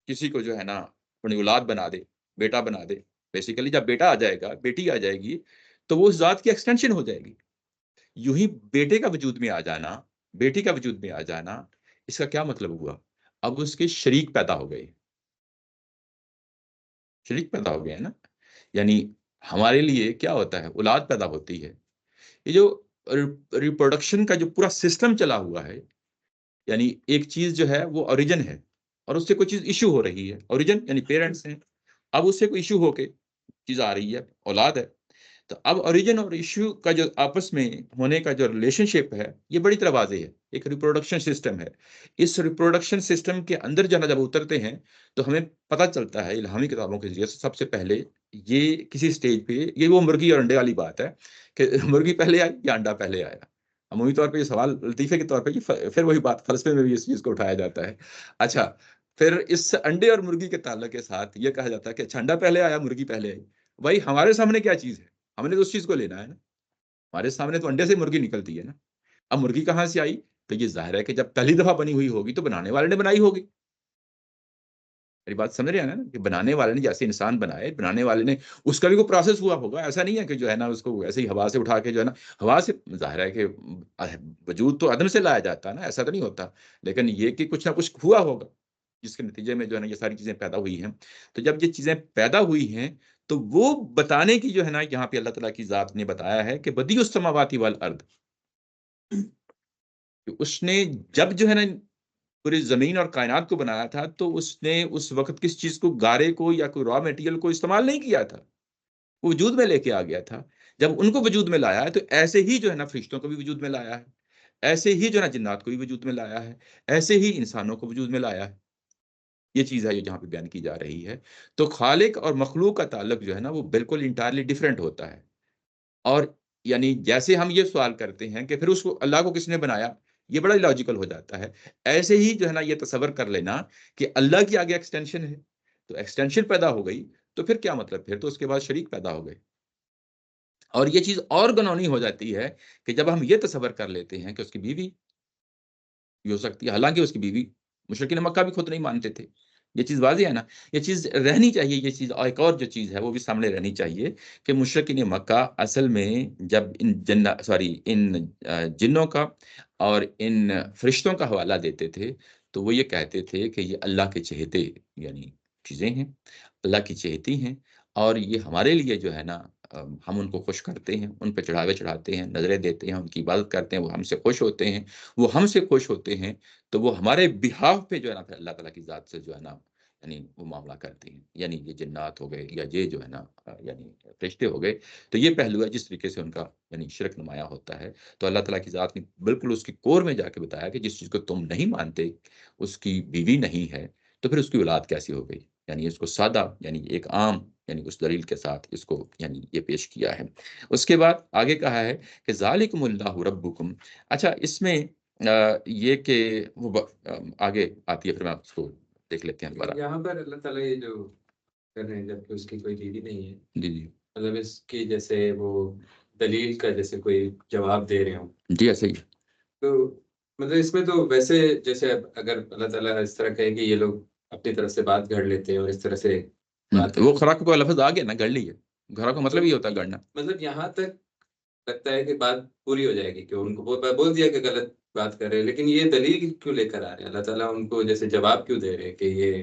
کسی کو جو ہے نا اپنی اولاد بنا دے، بیٹا بنا دے۔ بیسیکلی جب بیٹا آ جائے گا، بیٹی آ جائے گی، تو وہ اس ذات کی ایکسٹینشن ہو جائے گی۔ یوں ہی بیٹے کا وجود میں آ جانا، بیٹی کا وجود میں آ جانا، اس کا کیا مطلب ہوا؟ اب اس کے شریک پیدا ہو گئے، شریک پیدا ہو گئے ہیں نا۔ یعنی ہمارے لیے کیا ہوتا ہے؟ اولاد پیدا ہوتی ہے، یہ جو ریپروڈکشن کا جو پورا سسٹم چلا ہوا ہے، یعنی ایک چیز جو ہے وہ اوریجن ہے اور اس سے کوئی چیز ایشو ہو رہی ہے، اوریجن یعنی پیرنٹس ہیں، اب اس سے کوئی ایشو ہو کے چیز آ رہی ہے، اولاد ہے، تو اب اوریجن اور ایشو کا جو آپس میں ہونے کا جو ریلیشن شپ ہے یہ بڑی طرح واضح ہے، ایک ریپروڈکشن سسٹم ہے. اس ریپروڈکشن سسٹم کے اندر جب اترتے ہیں تو ہمیں پتہ چلتا ہے الہامی کتابوں کے ذریعے سے سب سے پہلے یہ کسی سٹیج پہ یہ وہ مرغی اور انڈے والی بات ہے کہ مرغی پہلے آئی یا انڈا پہلے آیا. عمومی طور پہ یہ سوال لطیفے کے طور پہ پھر وہی بات فلسفے میں بھی اس چیز کو اٹھایا جاتا ہے. اچھا، پھر اس انڈے اور مرغی کے تعلق کے ساتھ یہ کہا جاتا ہے کہ اچھا انڈا پہلے آیا مرغی پہلے آئی. بھائی ہمارے سامنے کیا چیز ہے؟ ہم نے تو اس چیز کو لینا ہے نا. ہمارے سامنے تو انڈے سے مرغی نکلتی ہے نا. اب مرغی کہاں سے آئی؟ تو یہ ظاہر ہے کہ جب پہلی دفعہ بنی ہوئی ہوگی تو بنانے والے نے بنائی ہوگی. میری بات سمجھ رہے ہیں نا کہ بنانے والے نے جیسے انسان بنائے، بنانے والے نے اس کا بھی کوئی پروسیس ہوا ہوگا. ایسا نہیں ہے کہ جو ہے نا اس کو ایسے ہی ہوا سے اٹھا کے جو ہے نا، ہوا سے ظاہر ہے کہ وجود تو عدم سے لایا جاتا ہے نا، ایسا تو نہیں ہوتا، لیکن یہ کہ کچھ نہ کچھ ہوا ہوگا جس کے نتیجے میں جو ہے نا یہ ساری چیزیں پیدا ہوئی ہیں. تو جب یہ چیزیں پیدا ہوئی ہیں تو وہ بتانے کی جو ہے نا یہاں پہ اللہ تعالیٰ کی ذات نے بتایا ہے کہ بدیع السماوات والارض، اس نے جب جو ہے نا پوری زمین اور کائنات کو بنایا تھا تو اس نے اس وقت کس چیز کو، گارے کو یا کوئی را میٹیریل کو استعمال نہیں کیا تھا، وہ وجود میں لے کے آ گیا تھا. جب ان کو وجود میں لایا ہے تو ایسے ہی جو ہے نا فرشتوں کو بھی وجود میں لایا ہے، ایسے ہی جو ہے نا جنات کو بھی وجود میں لایا ہے، ایسے ہی انسانوں کو وجود میں لایا ہے. یہ چیز ہے جہاں پہ بیان کی جا رہی ہے. تو خالق اور مخلوق کا تعلق جو ہے نا وہ بالکل انٹائرلی ڈفرینٹ ہوتا ہے. اور یعنی جیسے ہم یہ سوال کرتے ہیں کہ پھر اس کو اللہ کو کس نے بنایا، یہ بڑا لاجیکل ہو جاتا ہے. ایسے ہی جو ہے نا یہ تصور کر لینا کہ اللہ کی آگے ایکسٹینشن ہے، تو ایکسٹینشن پیدا ہو گئی تو پھر کیا مطلب، پھر تو اس کے بعد شریک پیدا ہو گئے. اور یہ چیز اور گنونی ہو جاتی ہے کہ جب ہم یہ تصور کر لیتے ہیں کہ اس کی بیوی بھی ہو سکتی ہے، حالانکہ اس کی بیوی مشرکین مکہ بھی خود نہیں مانتے تھے. یہ چیز واضح ہے نا، یہ چیز رہنی چاہیے. یہ چیز ایک اور جو چیز ہے وہ بھی سامنے رہنی چاہیے کہ مشرکین مکہ اصل میں جب ان جنوں کا اور ان فرشتوں کا حوالہ دیتے تھے تو وہ یہ کہتے تھے کہ یہ اللہ کے چہیتے یعنی چیزیں ہیں، اللہ کی چہیتی ہیں، اور یہ ہمارے لیے جو ہے نا ہم ان کو خوش کرتے ہیں، ان پہ چڑھاوے چڑھاتے ہیں، نظریں دیتے ہیں، ان کی عبادت کرتے ہیں، وہ ہم سے خوش ہوتے ہیں، وہ ہم سے خوش ہوتے ہیں، تو وہ ہمارے بہاف پہ جو ہے نا پھر اللہ تعالیٰ کی ذات سے جو ہے نا یعنی وہ معاملہ کرتے ہیں. یعنی یہ جنات ہو گئے یا یہ جو ہے نا یعنی فرشتے ہو گئے. تو یہ پہلو ہے جس طریقے سے ان کا یعنی شرک نمایاں ہوتا ہے. تو اللہ تعالیٰ کی ذات نے بالکل اس کی کور میں جا کے بتایا کہ جس چیز کو تم نہیں مانتے، اس کی بیوی نہیں ہے، تو پھر اس کی اولاد کیسی ہو گئی. یعنی اس کو سادہ یعنی ایک عام یعنی اس دلیل کے ساتھ اس کو یعنی یہ پیش کیا ہے. اس کے بعد آگے کہا ہے کہ ذالکم اللہ ربکم. اچھا، اس میں یہ کہ وہ آگے آتی ہے، پھر میں اس کو دیکھ لیتے ہیں دوبارہ. یہاں پر اللہ تعالیٰ یہ جو کر رہے ہیں جبکہ اس کی کوئی بیوی نہیں ہے، جی جی مطلب اس کی جیسے وہ دلیل کا جیسے کوئی جواب دے رہے ہوں، جی ایسے ہی. تو مطلب اس میں تو ویسے جیسے اگر اللہ تعالیٰ اس طرح کہے کہ یہ لوگ اپنی طرف سے بات گھڑ لیتے ہیں اور اس طرح سے بات وہ خوراک کو لفظ آ گیا نا، گڑ لی ہے. گھر کا مطلب تو ہی ہوتا ہے گڑنا. مطلب یہاں تک لگتا ہے کہ بات پوری ہو جائے گی کہ ان کو بول دیا کہ غلط بات کر رہے ہیں، لیکن یہ دلیل کیوں لے کر آ رہے ہیں اللہ تعالیٰ، ان کو جیسے جواب کیوں دے رہے ہیں کہ یہ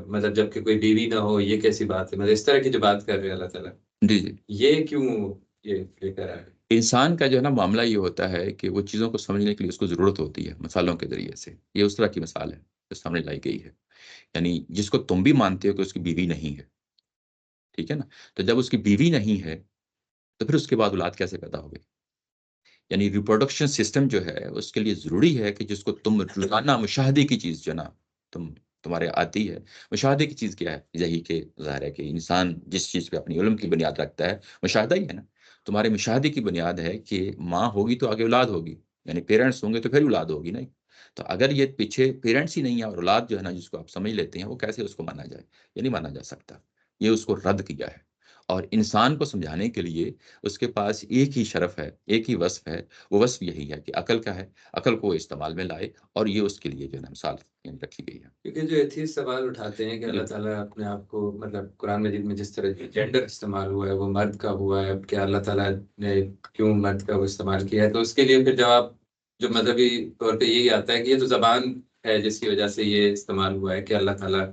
مطلب جب کہ کوئی بیوی نہ ہو یہ کیسی بات ہے، مطلب اس طرح کی جو بات کر رہے ہیں اللہ تعالیٰ، جی جی. یہ کیوں یہ لے کر آ رہے ہیں؟ انسان کا جو ہے نا معاملہ یہ ہوتا ہے کہ وہ چیزوں کو سمجھنے کے لیے اس کو ضرورت ہوتی ہے مثالوں کے ذریعے سے. یہ اس طرح کی مثال ہے جو سامنے لائی گئی ہے، یعنی جس کو تم بھی مانتے ہو کہ اس کی بیوی نہیں ہے، ٹھیک ہے نا. تو جب اس کی بیوی نہیں ہے تو پھر اس کے بعد اولاد کیسے پیدا ہو گئی. یعنی ریپروڈکشن سسٹم جو ہے اس کے لیے ضروری ہے کہ جس کو تم روزانہ مشاہدے کی چیز جو نا تمہارے آتی ہے. مشاہدے کی چیز کیا ہے؟ یہی کہ ظاہر ہے کہ انسان جس چیز پہ اپنی علم کی بنیاد رکھتا ہے مشاہدہ ہی ہے نا. تمہارے مشاہدے کی بنیاد ہے کہ ماں ہوگی تو آگے اولاد ہوگی، یعنی پیرنٹس ہوں گے تو پھر اولاد ہوگی نا. تو اگر یہ پیچھے پیرنٹس ہی نہیں ہے اور اولاد جو ہے نا جس کو آپ سمجھ لیتے ہیں، وہ کیسے اس کو مانا جائے؟ یہ نہیں مانا جا سکتا. یہ اس کو رد کیا ہے. اور انسان کو سمجھانے کے لیے اس کے پاس ایک ہی شرف ہے، ایک ہی وصف ہے. وہ وصف یہی ہے کہ عقل کا ہے، عقل کو استعمال میں لائے، اور یہ اس کے لیے جو ہے نا مثال یعنی رکھی گئی ہے. کیونکہ جو ایتھیسٹ سوال اٹھاتے ہیں کہ اللہ تعالیٰ اپنے آپ کو مطلب قرآن مجید میں جس طرح جینڈر استعمال ہوا ہے وہ مرد کا ہوا ہے، کیا اللہ تعالیٰ نے کیوں مرد کا وہ استعمال کیا ہے؟ تو اس کے لیے پھر جواب جو مذہبی طور پہ یہی آتا ہے کہ یہ تو زبان ہے جس کی وجہ سے یہ استعمال ہوا ہے کہ اللہ تعالیٰ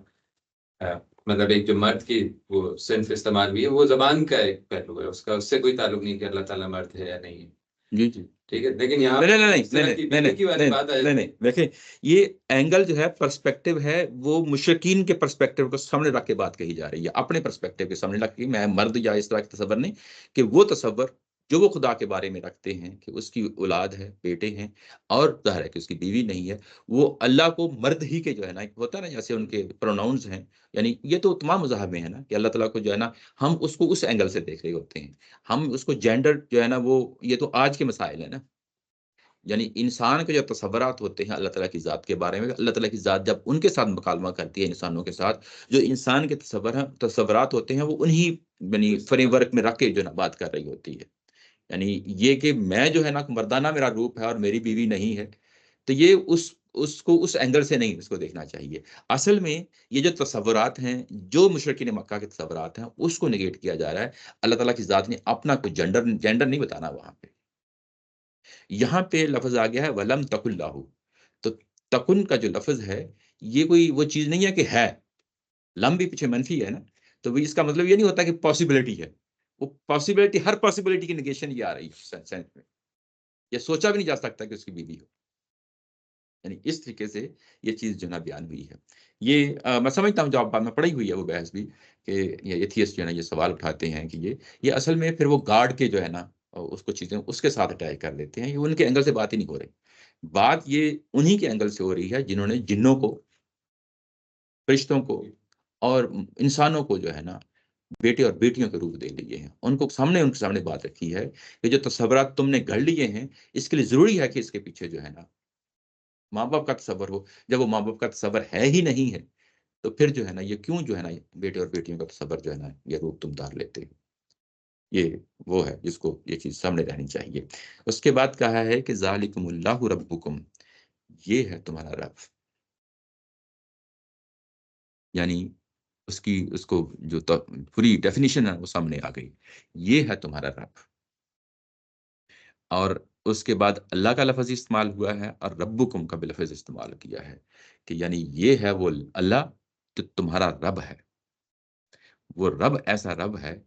مطلب ایک جو مرد کی وہ صنف استعمال ہوئی ہے وہ زبان کا ایک پہلو ہے، اس کا اس سے کوئی تعلق نہیں کہ اللہ تعالیٰ مرد ہے یا نہیں ہے. جی جی ٹھیک ہے، لیکن یہاں نہیں نہیں پہ نہیں اس نہیں طرح نہیں کی نہیں بیوی کی والی نہیں بات آ نہیں جاتی نہیں دیکھیں، یہ اینگل جو ہے پرسپیکٹو ہے، وہ مشرکین کے پرسپیکٹو کو سامنے رکھ کے بات کہی جا رہی ہے، اپنے پرسپیکٹو کے سامنے رکھ کے، میں مرد یا اس طرح کا تصور نہیں، کہ وہ تصور جو وہ خدا کے بارے میں رکھتے ہیں کہ اس کی اولاد ہے، بیٹے ہیں، اور ظاہر ہے کہ اس کی بیوی نہیں ہے، وہ اللہ کو مرد ہی کے جو ہے نا، ہوتا ہے نا جیسے ان کے پروناؤنز ہیں، یعنی یہ تو تمام مذاہب میں ہے نا کہ اللہ تعالیٰ کو جو ہے نا ہم اس کو اس اینگل سے دیکھ رہے ہوتے ہیں، ہم اس کو جینڈر جو ہے نا وہ، یہ تو آج کے مسائل ہیں نا، یعنی انسان کے جو تصورات ہوتے ہیں اللہ تعالیٰ کی ذات کے بارے میں، اللہ تعالیٰ کی ذات جب ان کے ساتھ مکالمہ کرتی ہے انسانوں کے ساتھ، جو انسان کے تصورات ہوتے ہیں وہ انہی یعنی فریم ورک میں رکھ کے جو ہے نا بات کر رہی ہوتی ہے، یعنی یہ کہ میں جو ہے نا مردانہ میرا روپ ہے اور میری بیوی نہیں ہے، تو یہ اس کو اس اینگل سے نہیں اس کو دیکھنا چاہیے، اصل میں یہ جو تصورات ہیں، جو مشرکین مکہ کے تصورات ہیں، اس کو نگیٹ کیا جا رہا ہے، اللہ تعالیٰ کی ذات نے اپنا کوئی جینڈر نہیں بتانا وہاں پہ، یہاں پہ لفظ آ گیا ہے ولم تک اللہ، تو تکن کا جو لفظ ہے یہ کوئی وہ چیز نہیں ہے کہ ہے، لم بھی پیچھے منفی ہے نا، تو بھی اس کا مطلب یہ نہیں ہوتا کہ پاسبلٹی ہے، وہ پاسبلٹی، ہر پاسبلٹی کی نگیشن یہ آ رہی ہے سینس میں، یہ سوچا بھی نہیں جا سکتا کہ اس کی بیوی ہو، یعنی اس طریقے سے یہ چیز جو ہے نا بیان ہوئی ہے، یہ میں سمجھتا ہوں جو آپ میں پڑھی ہوئی ہے وہ بحث بھی، کہ یہ ایتھیسٹ جو ہے نا یہ سوال اٹھاتے ہیں کہ یہ اصل میں پھر وہ گاڈ کے جو ہے نا اس کو چیزیں اس کے ساتھ اٹیک کر لیتے ہیں، یہ ان کے اینگل سے بات ہی نہیں ہو رہی، بات یہ انہی کے اینگل سے ہو رہی ہے جنہوں نے جنوں کو، فرشتوں کو اور انسانوں کو جو ہے نا بیٹے اور بیٹیوں کے روپ دے لیے ہیں، ان کے سامنے بات رکھی ہے کہ جو تصورات تم نے گھڑ لیے ہیں، اس کے لیے ضروری ہے کہ اس کے پیچھے جو ہے نا ماں باپ کا تصور ہو، جب وہ ماں باپ کا تصور ہے ہی نہیں ہے تو پھر جو ہے نا یہ کیوں جو ہے نا بیٹے اور بیٹیوں کا تصور جو ہے نا یہ روپ تم دار لیتے ہو، یہ وہ ہے جس کو یہ چیز سامنے رہنی چاہیے، اس کے بعد کہا ہے کہ ذالکم اللہ ربکم، یہ ہے تمہارا رب، یعنی اس کو جو پوری ڈیفینیشن ہے وہ سامنے آ گئی، یہ ہے تمہارا رب، اور اس کے بعد اللہ کا لفظ استعمال ہوا ہے اور ربکم کا بھی لفظ استعمال کیا ہے، کہ یعنی یہ ہے وہ اللہ جو تمہارا رب ہے، وہ رب ایسا رب ہے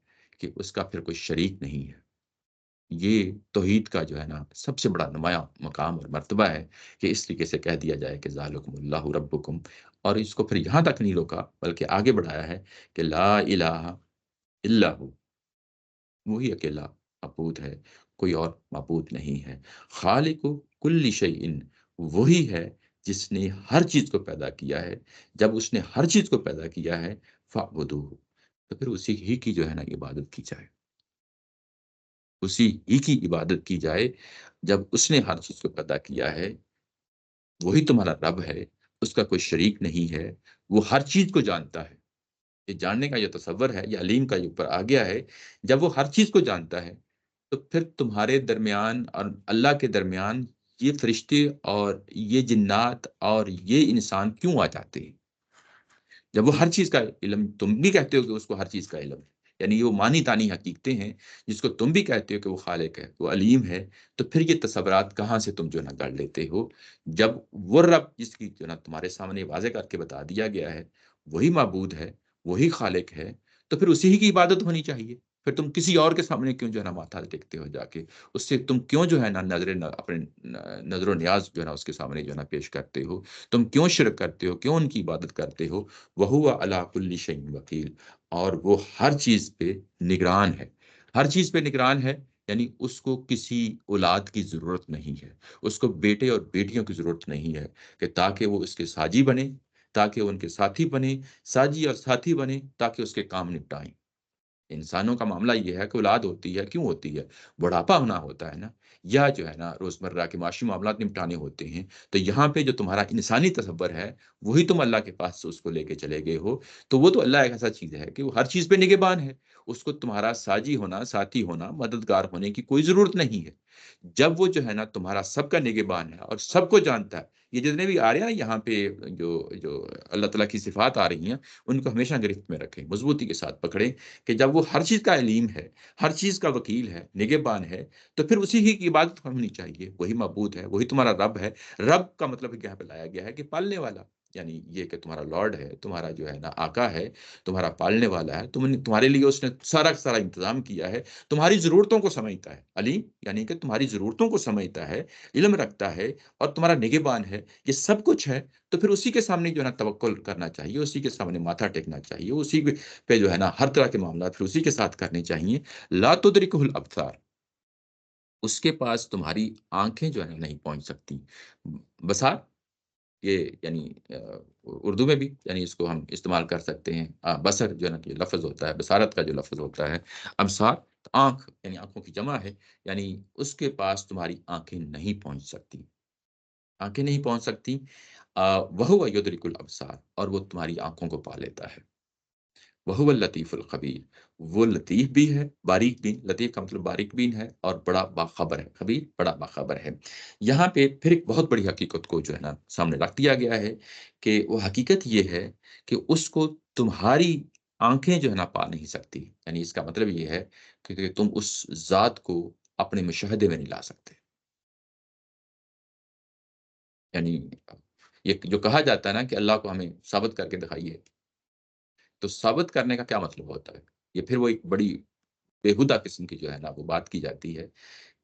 کہ اس کا پھر کوئی شریک نہیں ہے، یہ توحید کا جو ہے نا سب سے بڑا نمایاں مقام اور مرتبہ ہے کہ اس طریقے سے کہہ دیا جائے کہ ذالکم اللہ ربکم، اور اس کو پھر یہاں تک نہیں روکا بلکہ آگے بڑھایا ہے کہ لا الہ الا ہو، وہی اکیلا معبود ہے، کوئی اور معبود نہیں ہے، خالق کل شیء، وہی ہے جس نے ہر چیز کو پیدا کیا ہے، جب اس نے ہر چیز کو پیدا کیا ہے فاعبدوہ، تو پھر اسی ہی کی جو ہے نا عبادت کی جائے، اسی ہی کی عبادت کی جائے، جب اس نے ہر چیز کو پیدا کیا ہے، وہی تمہارا رب ہے، اس کا کوئی شریک نہیں ہے، وہ ہر چیز کو جانتا ہے، یہ جاننے کا جو تصور ہے یہ علیم کا جو اوپر آ گیا ہے، جب وہ ہر چیز کو جانتا ہے تو پھر تمہارے درمیان اور اللہ کے درمیان یہ فرشتے اور یہ جنات اور یہ انسان کیوں آ جاتے ہیں، جب وہ ہر چیز کا علم، تم بھی کہتے ہو کہ اس کو ہر چیز کا علم ہے، یعنی وہ مانی تانی حقیقتیں ہیں جس کو تم بھی کہتے ہو کہ وہ خالق ہے، وہ علیم ہے، تو پھر یہ تصورات کہاں سے تم جو ہے نا گڑھ لیتے ہو، جب وہ رب جس کی جو ہے نا تمہارے سامنے واضح کر کے بتا دیا گیا ہے وہی معبود ہے، وہی خالق ہے، تو پھر اسی ہی کی عبادت ہونی چاہیے، پھر تم کسی اور کے سامنے کیوں جو ہے نا ماتھا ٹیکتے ہو جا کے، اس سے تم کیوں جو ہے نا اپنے نظر و نیاز جو ہے نا اس کے سامنے جو ہے نا پیش کرتے ہو، تم کیوں شرک کرتے ہو، کیوں ان کی عبادت کرتے ہو، وَهُوَ عَلَىٰ كُلِّ شَيْءٍ وَكِيلٌ، اور وہ ہر چیز پہ نگران ہے، ہر چیز پہ نگران ہے، یعنی اس کو کسی اولاد کی ضرورت نہیں ہے، اس کو بیٹے اور بیٹیوں کی ضرورت نہیں ہے کہ تاکہ وہ اس کے ساجی بنے، تاکہ وہ ان کے ساتھی بنے، ساجی اور ساتھی بنے تاکہ اس کے کام نپٹائیں، انسانوں کا معاملہ یہ ہے کہ اولاد ہوتی ہے، کیوں ہوتی ہے؟ بڑھاپا ہونا ہوتا ہے نا، یا جو ہے نا روزمرہ کے معاشی معاملات نپٹانے ہوتے ہیں، تو یہاں پہ جو تمہارا انسانی تصور ہے وہی تم اللہ کے پاس سے اس کو لے کے چلے گئے ہو، تو وہ تو اللہ ایک ایسا چیز ہے کہ وہ ہر چیز پہ نگہبان ہے، اس کو تمہارا ساجی ہونا، ساتھی ہونا، مددگار ہونے کی کوئی ضرورت نہیں ہے، جب وہ جو ہے نا تمہارا سب کا نگہبان ہے اور سب کو جانتا ہے، یہ جتنے بھی آ رہے ہیں نا یہاں پہ جو اللہ تعالیٰ کی صفات آ رہی ہیں ان کو ہمیشہ گرفت میں رکھیں، مضبوطی کے ساتھ پکڑیں، کہ جب وہ ہر چیز کا علیم ہے، ہر چیز کا وکیل ہے، نگہبان ہے، تو پھر اسی ہی کی عبادت ہونی چاہیے، وہی معبود ہے، وہی تمہارا رب ہے، رب کا مطلب یہاں پہ لایا گیا ہے کہ پالنے والا، یعنی یہ کہ تمہارا لارڈ ہے، تمہارا جو ہے نا آقا ہے، تمہارا پالنے والا ہے، تمہارے لیے اس نے سارا کا سارا انتظام کیا ہے، تمہاری ضرورتوں کو سمجھتا ہے، علیم یعنی کہ تمہاری ضرورتوں کو سمجھتا ہے، علم رکھتا ہے اور تمہارا نگہبان ہے، یہ سب کچھ ہے، تو پھر اسی کے سامنے جو ہے نا توکل کرنا چاہیے، اسی کے سامنے ماتھا ٹیکنا چاہیے، اسی پہ جو ہے نا ہر طرح کے معاملات پھر اسی کے ساتھ کرنے چاہیے۔ لا تدرکہ الابصار، اس کے پاس تمہاری آنکھیں جو ہے نا نہیں پہنچ سکتی۔ بصار، یہ یعنی اردو میں بھی یعنی اس کو ہم استعمال کر سکتے ہیں، بصر جو ہے نا کہ لفظ ہوتا ہے، بصارت کا جو لفظ ہوتا ہے، ابصار آنکھ یعنی آنکھوں کی جمع ہے، یعنی اس کے پاس تمہاری آنکھیں نہیں پہنچ سکتی، آنکھیں نہیں پہنچ سکتی۔ وہو یدرک الابصار، اور وہ تمہاری آنکھوں کو پا لیتا ہے۔ وہو اللطیف الخبیر، وہ لطیف بھی ہے، باریک بین، لطیف کا مطلب باریک بین ہے اور بڑا باخبر ہے، خبیر بڑا باخبر ہے۔ یہاں پہ پھر ایک بہت بڑی حقیقت کو جو ہے نا سامنے رکھ دیا گیا ہے کہ وہ حقیقت یہ ہے کہ اس کو تمہاری آنکھیں جو ہے نا پا نہیں سکتی، یعنی اس کا مطلب یہ ہے کہ تم اس ذات کو اپنے مشاہدے میں نہیں لا سکتے، یعنی یہ جو کہا جاتا ہے نا کہ اللہ کو ہمیں ثابت کر کے دکھائیے، تو ثابت کرنے کا کیا مطلب ہوتا ہے؟ یہ پھر وہ ایک بڑی بےہودہ قسم کی جو ہے نا وہ بات کی جاتی ہے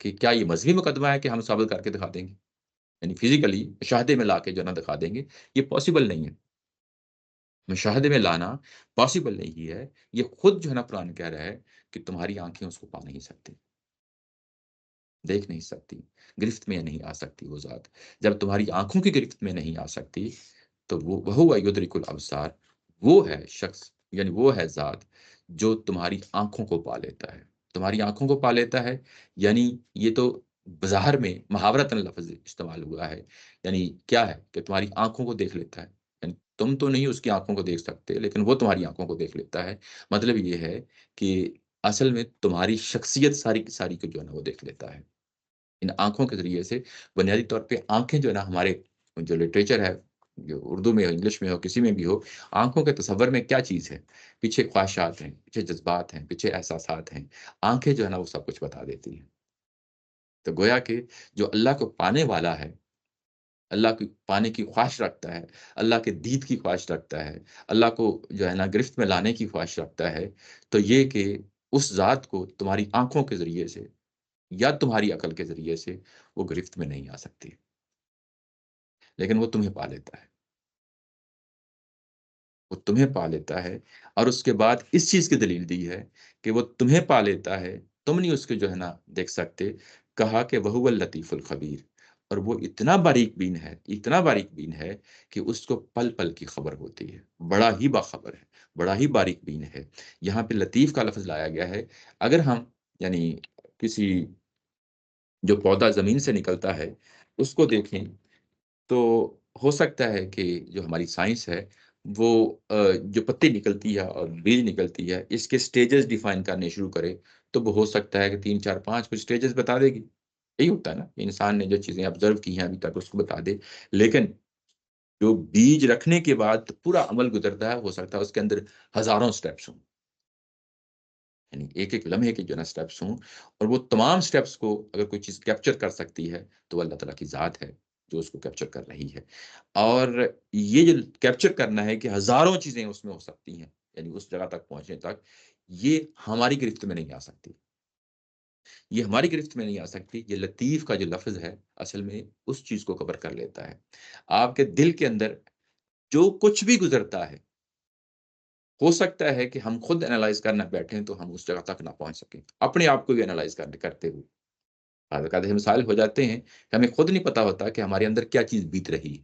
کہ کیا یہ مذہبی مقدمہ ہے کہ ہم ثابت کر کے دکھا دیں گے، یعنی فزیکلی مشاہدے میں لا کے جو ہے نا دکھا دیں گے؟ یہ پاسبل نہیں ہے، مشاہدے میں لانا پاسبل نہیں ہے، یہ خود جو ہے نا قرآن کہہ رہا ہے کہ تمہاری آنکھیں اس کو پا نہیں سکتی، دیکھ نہیں سکتی، گرفت میں نہیں آ سکتی وہ ذات۔ جب تمہاری آنکھوں کی گرفت میں نہیں آ سکتی تو وہ یدرک الابصار، وہ ہے شخص، یعنی وہ ہے ذات جو تمہاری آنکھوں کو پا لیتا ہے، تمہاری آنکھوں کو پا لیتا ہے، یعنی یہ تو بظاہر میں محاورتاً لفظ استعمال ہوا ہے، یعنی کیا ہے کہ تمہاری آنکھوں کو دیکھ لیتا ہے، یعنی تم تو نہیں اس کی آنکھوں کو دیکھ سکتے لیکن وہ تمہاری آنکھوں کو دیکھ لیتا ہے۔ مطلب یہ ہے کہ اصل میں تمہاری شخصیت ساری کی ساری کو جو ہے نا وہ دیکھ لیتا ہے ان آنکھوں کے ذریعے سے۔ بنیادی طور پہ آنکھیں جو ہے نا ہمارے جو لٹریچر ہے، جو اردو میں ہو، انگلش میں ہو، کسی میں بھی ہو، آنکھوں کے تصور میں کیا چیز ہے؟ پیچھے خواہشات ہیں، پیچھے جذبات ہیں، پیچھے احساسات ہیں، آنکھیں جو ہے نا وہ سب کچھ بتا دیتی ہیں۔ تو گویا کہ جو اللہ کو پانے والا ہے، اللہ کو پانے کی خواہش رکھتا ہے، اللہ کے دید کی خواہش رکھتا ہے، اللہ کو جو ہے نا گرفت میں لانے کی خواہش رکھتا ہے، تو یہ کہ اس ذات کو تمہاری آنکھوں کے ذریعے سے یا تمہاری عقل کے ذریعے سے وہ گرفت میں نہیں آ سکتی، لیکن وہ تمہیں پا لیتا ہے، وہ تمہیں پا لیتا ہے۔ اور اس کے بعد اس چیز کی دلیل دی ہے کہ وہ تمہیں پا لیتا ہے، تم نہیں اس کے جو ہے نا دیکھ سکتے، کہا کہ وہو اللطیف الخبیر، اور وہ اتنا باریک بین ہے، اتنا باریک بین ہے کہ اس کو پل پل کی خبر ہوتی ہے، بڑا ہی باخبر ہے، بڑا ہی باریک بین ہے۔ یہاں پہ لطیف کا لفظ لایا گیا ہے۔ اگر ہم یعنی کسی جو پودا زمین سے نکلتا ہے اس کو دیکھیں تو ہو سکتا ہے کہ جو ہماری سائنس ہے وہ جو پتی نکلتی ہے اور بیج نکلتی ہے اس کے سٹیجز ڈیفائن کرنے شروع کرے، تو وہ ہو سکتا ہے کہ 3 4 5 کچھ سٹیجز بتا دے گی، یہی ہوتا ہے نا، انسان نے جو چیزیں آبزرو کی ہیں ابھی تک اس کو بتا دے، لیکن جو بیج رکھنے کے بعد پورا عمل گزرتا ہے، ہو سکتا ہے اس کے اندر ہزاروں سٹیپس ہوں، یعنی ایک ایک لمحے کے جو نا سٹیپس ہوں، اور وہ تمام سٹیپس کو اگر کوئی چیز کیپچر کر سکتی ہے تو وہ اللہ تعالیٰ کی ذات ہے جو اس کو کیپچر کر رہی ہے۔ اور یہ جو کیپچر کرنا ہے کہ ہزاروں چیزیں اس میں ہو سکتی ہیں، یعنی اس جگہ تک پہنچنے تک، یہ ہماری گرفت میں نہیں آ سکتی، یہ ہماری گرفت میں نہیں آ سکتی۔ یہ لطیف کا جو لفظ ہے اصل میں اس چیز کو کور کر لیتا ہے۔ آپ کے دل کے اندر جو کچھ بھی گزرتا ہے، ہو سکتا ہے کہ ہم خود انالائز کرنا بیٹھیں تو ہم اس جگہ تک نہ پہنچ سکیں، اپنے آپ کو بھی انالائز کرتے ہوئے بعض اوقات ایسے مسائل ہو جاتے ہیں کہ ہمیں خود نہیں پتا ہوتا کہ ہمارے اندر کیا چیز بیت رہی ہے،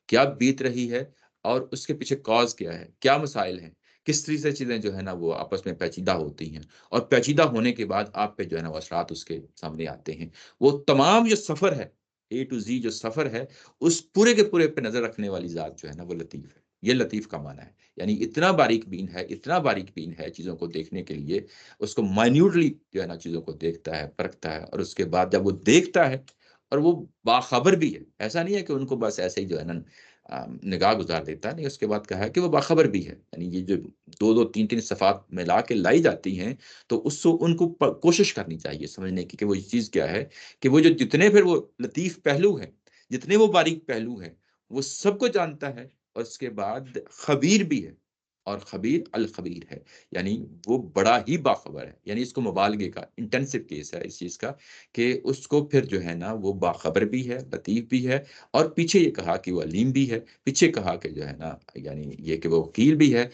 کیا بیت رہی ہے، اور اس کے پیچھے کاز کیا ہے، کیا مسائل ہیں، کس طرح سے چیزیں جو ہے نا وہ آپس میں پیچیدہ ہوتی ہیں، اور پیچیدہ ہونے کے بعد آپ پہ جو ہے نا وہ اثرات اس کے سامنے آتے ہیں۔ وہ تمام جو سفر ہے، اے ٹو زی جو سفر ہے، اس پورے کے پورے پہ نظر رکھنے والی ذات جو ہے نا وہ لطیف ہے۔ یہ لطیف کا معنی ہے، یعنی اتنا باریک بین ہے، اتنا باریک بین ہے چیزوں کو دیکھنے کے لیے، اس کو مائنیوٹلی جو ہے نا چیزوں کو دیکھتا ہے، پرکھتا ہے، اور اس کے بعد جب وہ دیکھتا ہے اور وہ باخبر بھی ہے، ایسا نہیں ہے کہ ان کو بس ایسے ہی جو ہے نا نگاہ گزار دیتا ہے، نہیں، اس کے بعد کہا ہے کہ وہ باخبر بھی ہے، یعنی یہ جو دو دو تین تین صفات ملا کے لائی جاتی ہیں تو اس کو ان کو کوشش کرنی چاہیے سمجھنے کی کہ وہ یہ چیز کیا ہے، کہ وہ جو جتنے پھر وہ لطیف پہلو ہیں، جتنے وہ باریک پہلو ہیں، وہ سب کو جانتا ہے، اور اس کے بعد خبیر بھی ہے، اور خبیر الخبیر ہے، یعنی وہ بڑا ہی باخبر ہے، یعنی اس کو مبالغے کا انٹینسو کیس ہے اس چیز کا، کہ اس کو پھر جو ہے نا وہ باخبر بھی ہے، لطیف بھی ہے، اور پیچھے یہ کہا کہ وہ علیم بھی ہے، پیچھے کہا کہ جو ہے نا یعنی یہ کہ وہ وکیل بھی ہے۔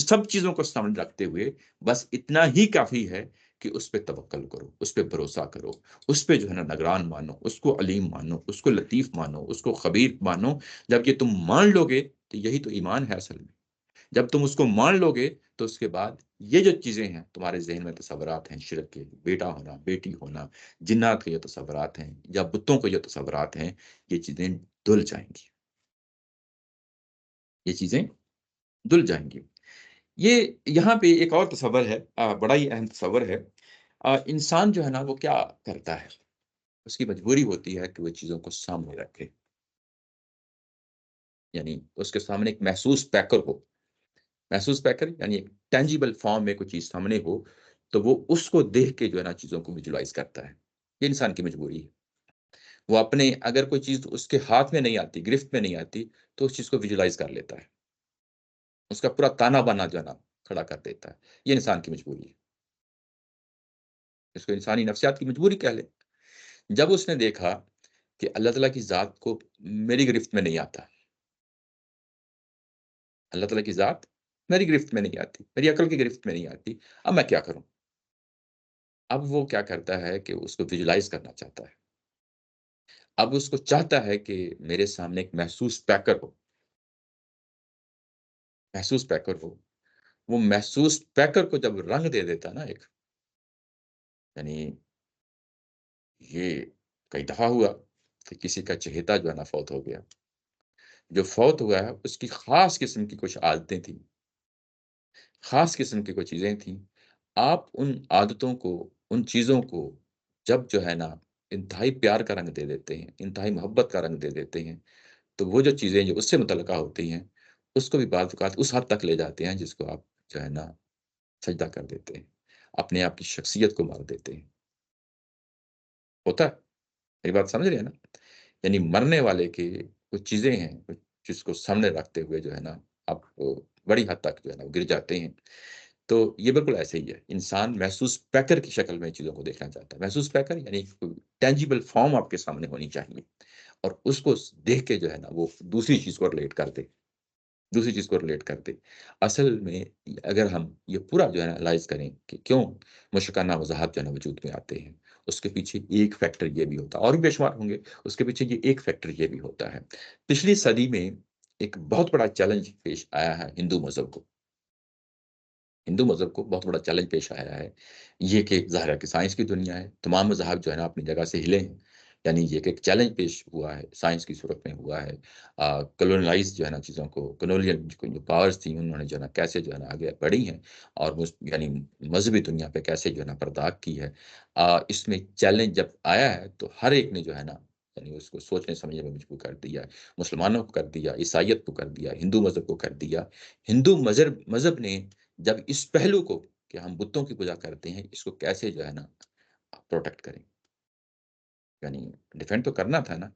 سب چیزوں کو سامنے رکھتے ہوئے بس اتنا ہی کافی ہے کہ اس پہ توکل کرو، اس پہ بھروسہ کرو، اس پہ جو ہے نا نگران مانو، اس کو علیم مانو، اس کو لطیف مانو، اس کو خبیر مانو۔ جب یہ تم مان لو گے تو یہی تو ایمان ہے اصل میں۔ جب تم اس کو مان لو گے تو اس کے بعد یہ جو چیزیں ہیں تمہارے ذہن میں تصورات ہیں، شرک کے، بیٹا ہونا، بیٹی ہونا، جنات کے جو تصورات ہیں یا بتوں کے جو تصورات ہیں، یہ چیزیں دھل جائیں گی، یہ چیزیں دھل جائیں گی۔ یہ یہاں پہ ایک اور تصور ہے، بڑا ہی اہم تصور ہے۔ انسان جو ہے نا وہ کیا کرتا ہے؟ اس کی مجبوری ہوتی ہے کہ وہ چیزوں کو سامنے رکھے، یعنی اس کے سامنے ایک محسوس پیکر ہو۔ محسوس پیکر یعنی ایک ٹینجیبل فارم میں کوئی چیز سامنے ہو، تو وہ اس کو دیکھ کے جو ہے نا چیزوں کو ویژولائز کرتا ہے۔ یہ انسان کی مجبوری ہے۔ وہ اپنے اگر کوئی چیز اس کے ہاتھ میں نہیں آتی، گرفت میں نہیں آتی، تو اس چیز کو ویژولائز کر لیتا ہے، اس کا پورا تانا بانا جو ہے نا کھڑا کر دیتا ہے۔ یہ انسان کی مجبوری ہے، اس کو انسانی نفسیات کی مجبوری کہہ لیں۔ جب اس نے دیکھا کہ اللہ تعالیٰ کی ذات کو میری گرفت میں نہیں آتا، اللہ تعالیٰ کی ذات میری گرفت میں نہیں آتی، میری عقل کی گرفت میں نہیں آتی، اب میں کیا کروں؟ اب وہ کیا کرتا ہے کہ اس کو ویژولائز کرنا چاہتا ہے۔ اب اس کو چاہتا ہے کہ میرے سامنے ایک محسوس پیکر ہو، محسوس پیکر ہو۔ وہ محسوس پیکر کو جب رنگ دے دیتا نا ایک، یعنی یہ کئی دفعہ ہوا کہ کسی کا چہیتا جو ہے نا فوت ہو گیا۔ جو فوت ہوا ہے اس کی خاص قسم کی کچھ عادتیں تھیں، خاص قسم کی کچھ چیزیں تھیں۔ آپ ان عادتوں کو، ان چیزوں کو جب جو ہے نا انتہائی پیار کا رنگ دے دیتے ہیں، انتہائی محبت کا رنگ دے دیتے ہیں، تو وہ جو چیزیں جو اس سے متعلقہ ہوتی ہیں، اس کو بھی بعض اوقات اس حد تک لے جاتے ہیں جس کو آپ جو ہے نا سجدہ کر دیتے ہیں، اپنے آپ کی شخصیت کو مار دیتے ہیں۔ ہوتا ہے، میری بات سمجھ رہے ہیں نا؟ یعنی مرنے والے کی کچھ چیزیں ہیں، کچھ جس کو سامنے رکھتے ہوئے جو ہے نا آپ بڑی حد تک جو ہے نا وہ گر جاتے ہیں۔ تو یہ بالکل ایسے ہی ہے، انسان محسوس پیکر کی شکل میں چیزوں کو دیکھنا چاہتا ہے۔ محسوس پیکر یعنی ٹینجیبل فارم آپ کے سامنے ہونی چاہیے، اور اس کو دیکھ کے جو ہے نا وہ دوسری چیز کو ریلیٹ کر دے، دوسری چیز کو ریلیٹ کر دے۔ اصل میں اگر ہم یہ پورا جو ہے نا اینالائز کریں کہ کیوں مشرکانہ مذاہب جو ہے نا وجود میں آتے ہیں، اس کے پیچھے ایک فیکٹر یہ بھی ہوتا ہے، اور بھی بے شمار ہوں گے، اس کے پیچھے یہ ایک فیکٹر یہ بھی ہوتا ہے۔ پچھلی صدی میں ایک بہت بڑا چیلنج پیش آیا ہے ہندو مذہب کو، ہندو مذہب کو بہت بڑا چیلنج پیش آیا ہے، یہ کہ ظاہر ہے کہ سائنس کی دنیا ہے، تمام مذاہب جو ہے نا اپنی جگہ سے ہلے ہیں، یعنی یہ کہ ایک چیلنج پیش ہوا ہے، سائنس کی صورت میں ہوا ہے۔ کلونلائز جو ہے نا چیزوں کو، کلونیل جو پاورز تھیں انہوں نے جو ہے نا کیسے جو ہے نا آگے بڑھی ہیں، اور یعنی مذہبی دنیا پہ کیسے جو ہے نا پرداغ کی ہے۔ اس میں چیلنج جب آیا ہے تو ہر ایک نے جو ہے نا یعنی اس کو سوچنے سمجھنے میں مجبور کر دیا، مسلمانوں کو کر دیا، عیسائیت کو کر دیا، ہندو مذہب کو کر دیا۔ ہندو مذہب نے جب اس پہلو کو کہ ہم بتوں کی پوجا کرتے ہیں، اس کو کیسے جو ہے نا پروٹیکٹ کریں، یعنی ڈیفینڈ تو کرنا تھا نا،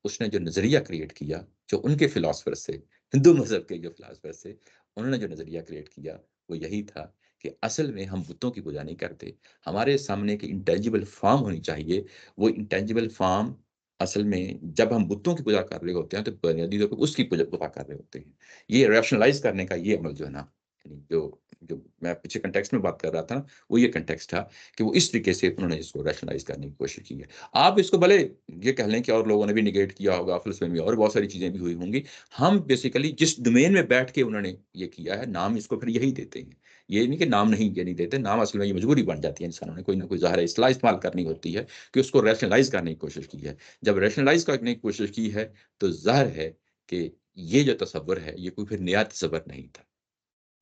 اس نے جو نظریہ کریٹ کیا، جو ان کے فلاسفر سے، ہندو مذہب کے جو فلاسفر سے انہوں نے جو نظریہ کریٹ کیا، وہ یہی تھا کہ اصل میں ہم بتوں کی پوجا نہیں کرتے، ہمارے سامنے کی انٹینجیبل فارم ہونی چاہیے۔ وہ انٹینجیبل فارم اصل میں جب ہم بتوں کی پوجا کر رہے ہوتے ہیں تو بنیادی طور پر اس کی پوجا کر رہے ہوتے ہیں۔ یہ ریشنلائز کرنے کا یہ عمل جو ہے نا، یعنی جو میں پیچھے کنٹیکسٹ میں بات کر رہا تھا نا، وہ یہ کنٹیکسٹ تھا کہ وہ اس طریقے سے انہوں نے اس کو ریشنلائز کرنے کی کوشش کی ہے۔ آپ اس کو بھلے یہ کہہ لیں کہ اور لوگوں نے بھی نگیٹ کیا ہوگا، فلسفے میں اور بہت ساری چیزیں بھی ہوئی ہوں گی۔ ہم بیسیکلی جس ڈومین میں بیٹھ کے انہوں نے یہ کیا ہے، نام اس کو پھر یہی دیتے ہیں۔ یہ نہیں کہ نام نہیں یہ نہیں دیتے، نام اصل میں یہ مجبوری بن جاتی ہے، انسانوں نے کوئی نہ کوئی ظاہر اصطلاح استعمال کرنی ہوتی ہے کہ اس کو ریشنلائز کرنے کی کوشش کی ہے۔ جب ریشنلائز کرنے کی کوشش کی ہے تو ظاہر ہے کہ یہ جو تصور ہے یہ کوئی پھر نیا تصور نہیں تھا،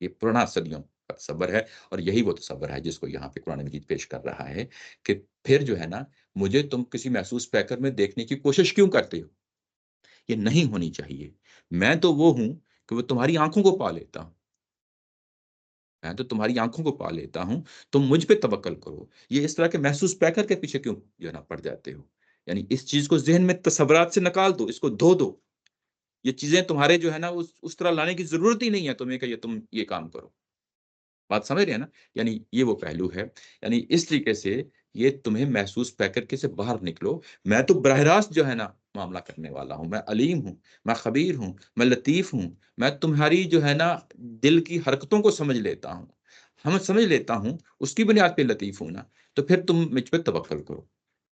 یہ پرانا صدیوں کا تصور ہے، اور یہی وہ تصور ہے جس کو یہاں پہ قرآن مجید پیش کر رہا ہے کہ پھر جو ہے نا مجھے تم کسی محسوس پیکر میں دیکھنے کی کوشش کیوں کرتے ہو؟ یہ نہیں ہونی چاہیے۔ میں تو وہ ہوں کہ وہ تمہاری آنکھوں کو پا لیتا ہوں، میں تو تمہاری آنکھوں کو پا لیتا ہوں، تم مجھ پہ توکل کرو۔ یہ اس طرح کے محسوس پیکر کے پیچھے کیوں جو ہے نا پڑ جاتے ہو؟ یعنی اس چیز کو ذہن میں تصورات سے نکال دو، اس کو دھو دو، یہ چیزیں تمہارے جو ہے نا اس طرح لانے کی ضرورت ہی نہیں ہے تمہیں کہ یہ تم یہ کام کرو. بات سمجھ رہے ہیں نا؟ یعنی یہ وہ پہلو ہے. یعنی اس طریقے سے یہ تمہیں محسوس پیکر کے سے باہر نکلو. میں تو براہ راست جو ہے نا معاملہ کرنے والا ہوں. میں علیم ہوں، میں خبیر ہوں، میں لطیف ہوں. میں تمہاری جو ہے نا دل کی حرکتوں کو سمجھ لیتا ہوں. ہم سمجھ لیتا ہوں، اس کی بنیاد پہ لطیف ہوں نا. تو پھر تم مجھ پہ توکل کرو.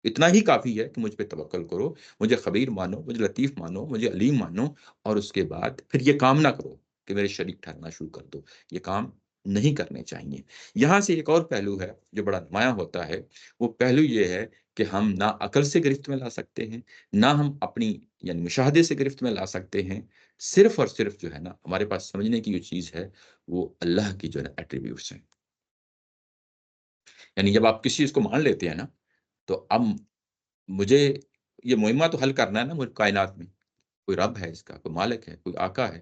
اتنا ہی کافی ہے کہ مجھ پہ توکل کرو. مجھے خبیر مانو، مجھے لطیف مانو، مجھے علیم مانو. اور اس کے بعد پھر یہ کام نہ کرو کہ میرے شریک ٹھہرنا شروع کر دو. یہ کام نہیں کرنے چاہیے. یہاں سے ایک اور پہلو ہے جو بڑا نمایاں ہوتا ہے. وہ پہلو یہ ہے کہ ہم نہ عقل سے گرفت میں لا سکتے ہیں، نہ ہم اپنی یعنی مشاہدے سے گرفت میں لا سکتے ہیں. صرف اور صرف جو ہے نا ہمارے پاس سمجھنے کی جو چیز ہے وہ اللہ کی جو ہے نا ایٹریبیوٹس ہیں. یعنی جب آپ کسی چیز کو مان لیتے ہیں نا تو اب مجھے یہ مہمہ تو حل کرنا ہے نا. مجھے کائنات میں کوئی رب ہے، اس کا کوئی مالک ہے، کوئی آقا ہے.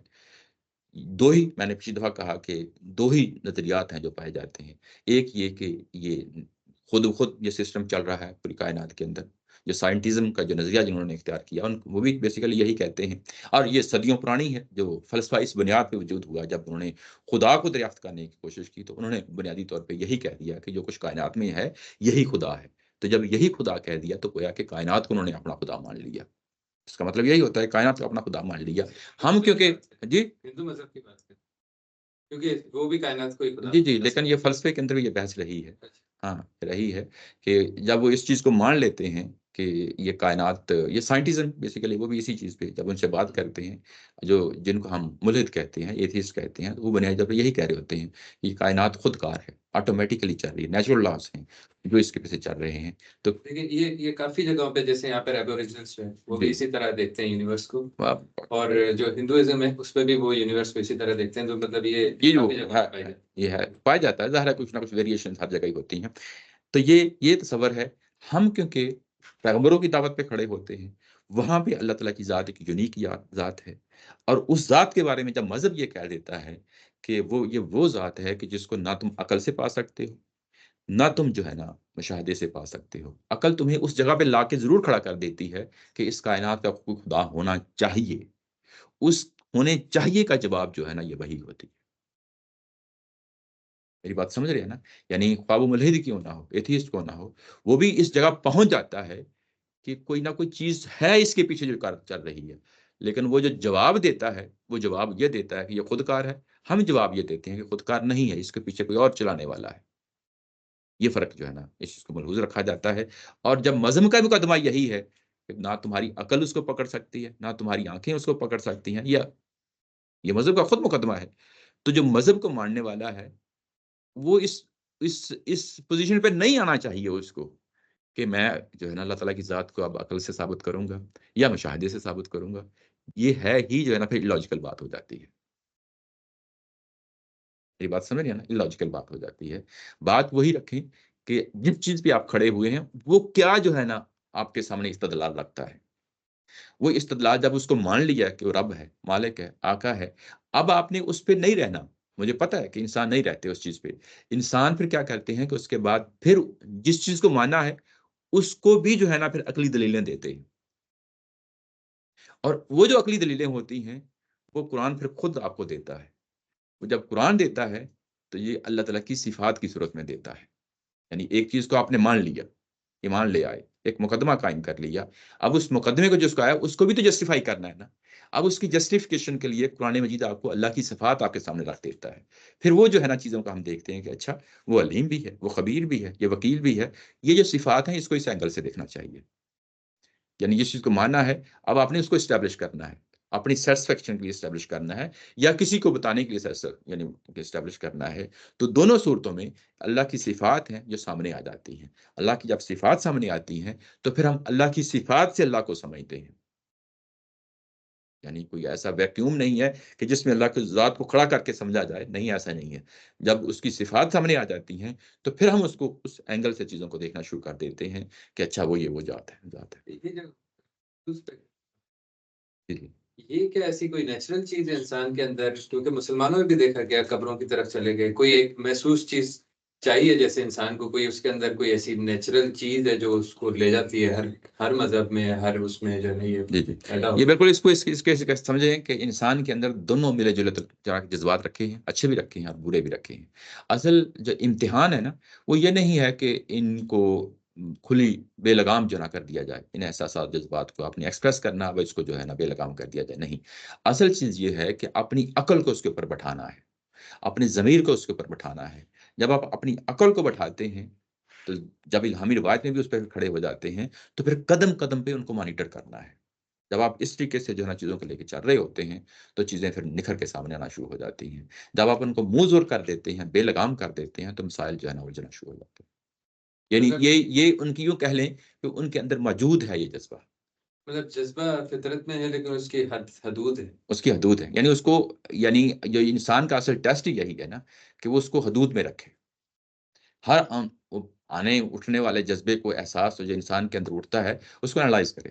دو ہی میں نے پچھلی دفعہ کہا کہ دو ہی نظریات ہیں جو پائے جاتے ہیں. ایک یہ کہ یہ خود یہ سسٹم چل رہا ہے پوری کائنات کے اندر. جو سائنٹزم کا جو نظریہ جنہوں نے اختیار کیا وہ بھی بیسیکلی یہی کہتے ہیں. اور یہ صدیوں پرانی ہے جو فلسفہ اس بنیاد پہ وجود ہوا. جب انہوں نے خدا کو دریافت کرنے کی کوشش کی تو انہوں نے بنیادی طور پہ یہی کہہ دیا کہ جو کچھ کائنات میں ہے یہی خدا ہے. تو جب یہی خدا کہہ دیا تو گویا کہ کائنات کو انہوں نے اپنا خدا مان لیا. اس کا مطلب یہی ہوتا ہے کائنات کو اپنا خدا مان لیا. ہم کیونکہ جی ہندو مذہب کی بات کریں کیونکہ وہ بھی کائنات کو ہی خدا جی لیکن یہ فلسفے کے اندر بھی یہ بحث رہی ہے. ہاں رہی ہے کہ جب وہ اس چیز کو مان لیتے ہیں کہ یہ کائنات، یہ سائنٹزم بیسیکلی وہ بھی اسی چیز پہ جب ان سے بات کرتے ہیں جو جن کو ہم ملحد کہتے ہیں، ایتھیسٹ کہتے ہیں، وہ بنیادی طور پہ یہی کہہ رہے ہوتے ہیں کہ یہ کائنات خود کار ہے، آٹومیٹیکلی چل رہی ہے، نیچرل لاز ہیں جو اس کے پیچھے چل رہے ہیں. تو لیکن یہ کافی جگہوں پہ جیسے یہاں پہ ایبوریجنلز ہیں وہ بھی اسی طرح دیکھتے ہیں یونیورس کو. اور جو ہندوازم ہے اس پہ بھی وہ یونیورس کو اسی طرح دیکھتے ہیں. تو مطلب یہ کافی جگہوں پہ پائی جاتی ہے. یہ ہے پایا جاتا ہے. ظاہر ہے کچھ نہ کچھ ویریشن ہر جگہ ہی ہوتی ہیں. تو یہ تصور ہے. ہم کیونکہ پیغمبروں کی دعوت پہ کھڑے ہوتے ہیں، وہاں پہ اللہ تعالیٰ کی ذات ایک یونیک ذات ہے. اور اس ذات کے بارے میں جب مذہب یہ کہہ دیتا ہے کہ وہ ذات ہے کہ جس کو نہ تم عقل سے پا سکتے ہو، نہ تم جو ہے نا مشاہدے سے پا سکتے ہو. عقل تمہیں اس جگہ پہ لا کے ضرور کھڑا کر دیتی ہے کہ اس کائنات کا کوئی خدا ہونا چاہیے. اس ہونے چاہیے کا جواب جو ہے نا یہ وہی ہوتی ہے. میری بات سمجھ رہے ہیں نا؟ یعنی خواہ وہ ملحد کیوں نہ ہو، ایتھیسٹ کیوں نہ ہو، وہ بھی اس جگہ پہنچ جاتا ہے کہ کوئی نہ کوئی چیز ہے اس کے پیچھے جو کار چل رہی ہے. لیکن وہ جو جواب دیتا ہے وہ جواب یہ دیتا ہے کہ یہ خود کار ہے. ہم جواب یہ دیتے ہیں کہ خود کار نہیں ہے، اس کے پیچھے کوئی اور چلانے والا ہے. یہ فرق جو ہے نا اس چیز کو ملحوظ رکھا جاتا ہے. اور جب مذہب کا مقدمہ یہی ہے کہ نہ تمہاری عقل اس کو پکڑ سکتی ہے، نہ تمہاری آنکھیں اس کو پکڑ سکتی ہیں، یہ مذہب کا خود مقدمہ ہے. تو جو مذہب کو ماننے والا ہے وہ اس پوزیشن پہ نہیں آنا چاہیے اس کو کہ میں جو ہے نا اللہ تعالیٰ کی ذات کو اب عقل سے ثابت کروں گا یا مشاہدے سے ثابت کروں گا. یہ ہے ہی جو ہے نا پھر لاجیکل بات ہو جاتی ہے. میری بات سمجھ رہی ہے نا؟ لاجیکل بات ہو جاتی ہے. بات وہی رکھیں کہ جس چیز پہ آپ کھڑے ہوئے ہیں وہ کیا جو ہے نا آپ کے سامنے استدلال رکھتا ہے. وہ استدلال جب اس کو مان لیا کہ وہ رب ہے، مالک ہے، آقا ہے، اب آپ نے اس پہ نہیں رہنا. مجھے پتا ہے کہ انسان نہیں رہتے اس چیز پہ. انسان پھر کیا کرتے ہیں کہ اس کے بعد پھر جس چیز کو مانا ہے اس کو بھی جو ہے نا پھر عقلی دلیلیں دیتے ہیں. اور وہ جو عقلی دلیلیں ہوتی ہیں وہ قرآن پھر خود آپ کو دیتا ہے. وہ جب قرآن دیتا ہے تو یہ اللہ تعالیٰ کی صفات کی صورت میں دیتا ہے. یعنی ایک چیز کو آپ نے مان لیا، ایمان لے آئے، ایک مقدمہ قائم کر لیا. اب اس مقدمے کو جس کو آیا اس کو بھی تو جسٹیفائی کرنا ہے نا. اب اس کی جسٹیفیکیشن کے لیے قرآن مجید آپ کو اللہ کی صفات آپ کے سامنے رکھ دیتا ہے. پھر وہ جو ہے نا چیزوں کا ہم دیکھتے ہیں کہ اچھا وہ علیم بھی ہے، وہ خبیر بھی ہے، یہ وکیل بھی ہے. یہ جو صفات ہیں اس کو اس اینگل سے دیکھنا چاہیے. یعنی جس چیز کو ماننا ہے اب آپ نے اس کو اسٹیبلش کرنا ہے، اپنی سیٹسفیکشن کے لیے اسٹیبلش کرنا ہے یا کسی کو بتانے کے لیے یعنی اسٹیبلش کرنا ہے. تو دونوں صورتوں میں اللہ کی صفات ہیں جو سامنے آ جاتی ہیں. اللہ کی جب صفات سامنے آتی ہیں تو پھر ہم اللہ کی صفات سے اللہ کو سمجھتے ہیں. یعنی کوئی ایسا ویکیوم نہیں ہے کہ جس میں اللہ کی ذات کو کھڑا کر کے سمجھا جائے. نہیں، ایسا نہیں ہے. جب اس کی صفات سامنے آ جاتی ہیں تو پھر ہم اس کو اس اینگل سے چیزوں کو دیکھنا شروع کر دیتے ہیں کہ اچھا وہ ذات ہے. یہ کیا ایسی کوئی نیچرل چیز ہے انسان کے اندر؟ کیونکہ مسلمانوں میں بھی دیکھا گیا قبروں کی طرف چلے گئے، کوئی ایک محسوس چیز چاہیے جیسے انسان کو کوئی اس کے اندر کوئی ایسی نیچرل چیز ہے جو اس کو لے جاتی ہے ہر مذہب میں ہر اس میں جو ہے نا یہ جی جی پیدا یہ ہوتا بالکل اس کے سمجھیں کہ انسان کے اندر دونوں ملے جلے طرح کے جذبات رکھے ہیں، اچھے بھی رکھے ہیں اور برے بھی رکھے ہیں۔ اصل جو امتحان ہے نا وہ یہ نہیں ہے کہ ان کو کھلی بے لگام جو نہ کر دیا جائے، ان احساسات جذبات کو اپنی ایکسپریس کرنا وہ اس کو جو ہے نا بے لگام کر دیا جائے، نہیں۔ اصل چیز یہ ہے کہ اپنی عقل کو اس کے اوپر بٹھانا ہے، اپنی ضمیر کو اس کے اوپر بٹھانا ہے۔ جب آپ اپنی عقل کو بٹھاتے ہیں تو جب الہامی روایت میں بھی اس پہ کھڑے ہو جاتے ہیں تو پھر قدم قدم پہ ان کو مانیٹر کرنا ہے۔ جب آپ اس طریقے سے جو ہے نا چیزوں کو لے کے چل رہے ہوتے ہیں تو چیزیں پھر نکھر کے سامنے آنا شروع ہو جاتی ہیں۔ جب آپ ان کو منہ زور کر دیتے ہیں، بے لگام کر دیتے ہیں تو مسائل جو ہے نا الجھنا شروع ہو جاتے ہیں۔ یعنی مطلب یہ ان کی یوں کہہ لیں کہ ان کے اندر موجود ہے یہ جذبہ، مطلب جذبہ فطرت میں ہے لیکن اس کی حدود ہے۔ اس کی حدود ہے، یعنی اس کو، یعنی جو انسان کا اصل ٹیسٹ ہی یہی ہے نا کہ وہ اس کو حدود میں رکھے۔ ہر آنے اٹھنے والے جذبے کو، احساس جو انسان کے اندر اٹھتا ہے اس کو انالائز کرے،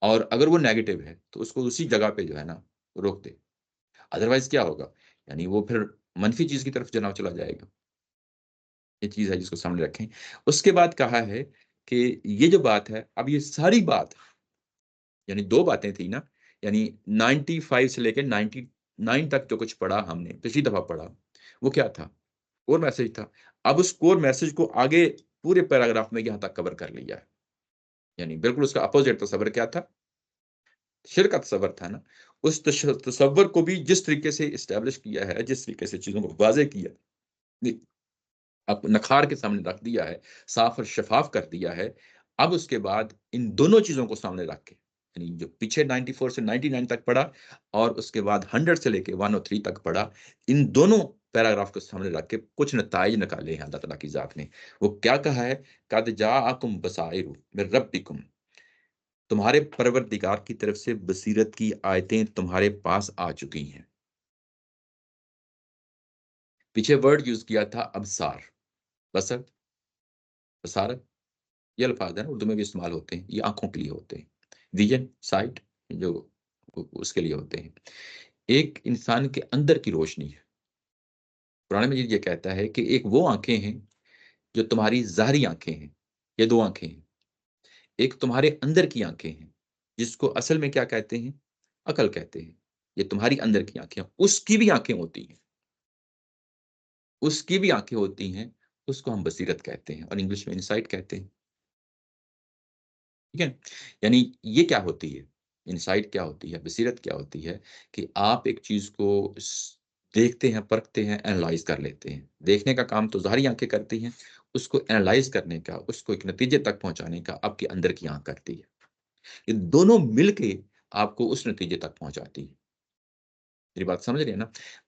اور اگر وہ نیگیٹو ہے تو اس کو اسی جگہ پہ جو ہے نا روک دے۔ ادروائز کیا ہوگا؟ یعنی وہ پھر منفی چیز کی طرف جناب چلا جائے گا۔ یہ چیز ہے جس کو سامنے رکھیں۔ اس کے بعد کہا ہے کہ یہ جو بات ہے، اب یہ ساری بات، یعنی دو باتیں تھیں نا، یعنی 95 سے لے کے 99 تک جو کچھ پڑھا ہم نے پچھلی دفعہ پڑھا، وہ کیا تھا؟ کور میسج تھا۔ اب اس کور میسج کو آگے پورے پیراگراف میں یہاں تک کور کر لیا ہے۔ یعنی بالکل اس کا اپوزٹ تصور کیا تھا؟ شرک کا تصور تھا نا۔ اس تصور کو بھی جس طریقے سے اسٹیبلش کیا ہے، جس طریقے سے چیزوں کو واضح کیا، اب نکھار کے سامنے رکھ دیا ہے، صاف اور شفاف کر دیا ہے۔ اب اس کے بعد ان دونوں چیزوں کو سامنے رکھ کے، یعنی جو پیچھے 94 سے 99 تک پڑھا اور اس کے بعد 100 سے لے کے 103 تک پڑھا، ان دونوں پیراگراف کو سامنے رکھ کے کچھ نتائج نکالے ہیں اللہ تعالیٰ کی ذات نے۔ وہ کیا کہا ہے؟ قد جاءکم بصائر من ربکم، تمہارے پروردگار کی طرف سے بصیرت کی آیتیں تمہارے پاس آ چکی ہیں۔ پیچھے ورڈ یوز کیا تھا ابصار، بصر، بصارت، یہ الفاظ ہیں اردو میں بھی استعمال ہوتے ہیں، یہ آنکھوں کے لیے ہوتے ہیں۔ ویژن، سائٹ، جو اس کے لیے ہوتے ہیں۔ ایک انسان کے اندر کی روشنی ہے۔ قرآن مجید یہ کہتا ہے کہ ایک وہ آنکھیں ہیں جو تمہاری ظاہری آنکھیں ہیں، یہ دو آنکھیں ہیں۔ ایک تمہارے اندر کی آنکھیں ہیں جس کو اصل میں کیا کہتے ہیں؟ عقل کہتے ہیں۔ یہ تمہاری اندر کی آنکھیں، اس کی بھی آنکھیں ہوتی ہیں، اس کی بھی آنکھیں ہوتی ہیں، اس کو ہم بصیرت کہتے ہیں اور انگلش میں انسائٹ کہتے ہیں۔ ٹھیک ہے؟ یعنی یہ کیا ہوتی ہے؟ انسائٹ کیا ہوتی ہے؟ بصیرت کیا ہوتی ہے؟ کہ آپ ایک چیز کو دیکھتے ہیں، پرکھتے ہیں، انالائز کر لیتے ہیں۔ دیکھنے کا کام تو ظاہری آنکھیں کرتی ہیں، اس کو انالائز کرنے کا، اس کو ایک نتیجے تک پہنچانے کا آپ کے اندر کی آنکھ کرتی ہے۔ یہ دونوں مل کے آپ کو اس نتیجے تک پہنچاتی ہے۔ میری بات سمجھ رہے ہیں نا؟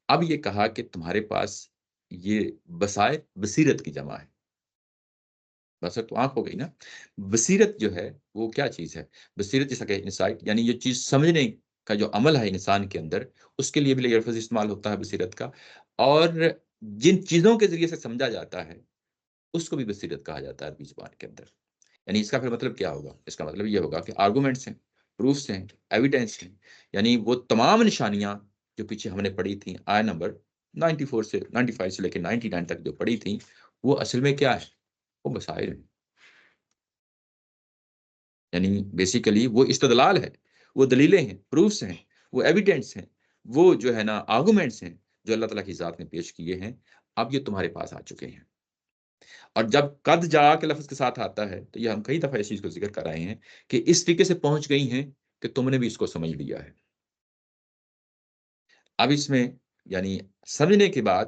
اب یہ کہا کہ تمہارے پاس یہ بصائر، بصیرت کی جمع ہے۔ بصر تو آنکھ ہو گئی نا، بصیرت جو ہے وہ کیا چیز ہے؟ بصیرت جیسا کہ انسائٹ، یعنی یہ چیز سمجھنے کا جو عمل ہے انسان کے اندر، اس کے لیے بھی یہ لفظ استعمال ہوتا ہے بصیرت کا۔ اور جن چیزوں کے ذریعے سے سمجھا جاتا ہے اس کو بھی بصیرت کہا جاتا ہے عربی زبان کے اندر۔ یعنی اس کا پھر مطلب کیا ہوگا؟ اس کا مطلب یہ ہوگا کہ آرگومنٹس ہیں، پروفس ہیں، ایویڈنس ہیں، یعنی وہ تمام نشانیاں جو پیچھے ہم نے پڑھی تھیں، آیا نمبر 94 سے 95 سے لے کے 99 تک جو پڑھی تھیں، وہ اصل میں کیا ہے؟ وہ بصائر ہیں۔ یعنی بیسیکلی وہ استدلال ہے، وہ دلیلیں ہیں، پروفس ہیں، وہ ایویڈنس ہیں، وہ جو ہے نا آرگومنٹس ہیں جو اللہ تعالیٰ کی ذات نے پیش کیے ہیں۔ اب یہ تمہارے پاس آ چکے ہیں۔ اور جب قد جا کے لفظ کے ساتھ آتا ہے تو یہ ہم کئی دفعہ اس چیز کو ذکر کر رہے ہیں کہ اس طریقے سے پہنچ گئی ہیں کہ تم نے بھی اس کو سمجھ لیا ہے۔ اب اس میں یعنی سمجھنے کے بعد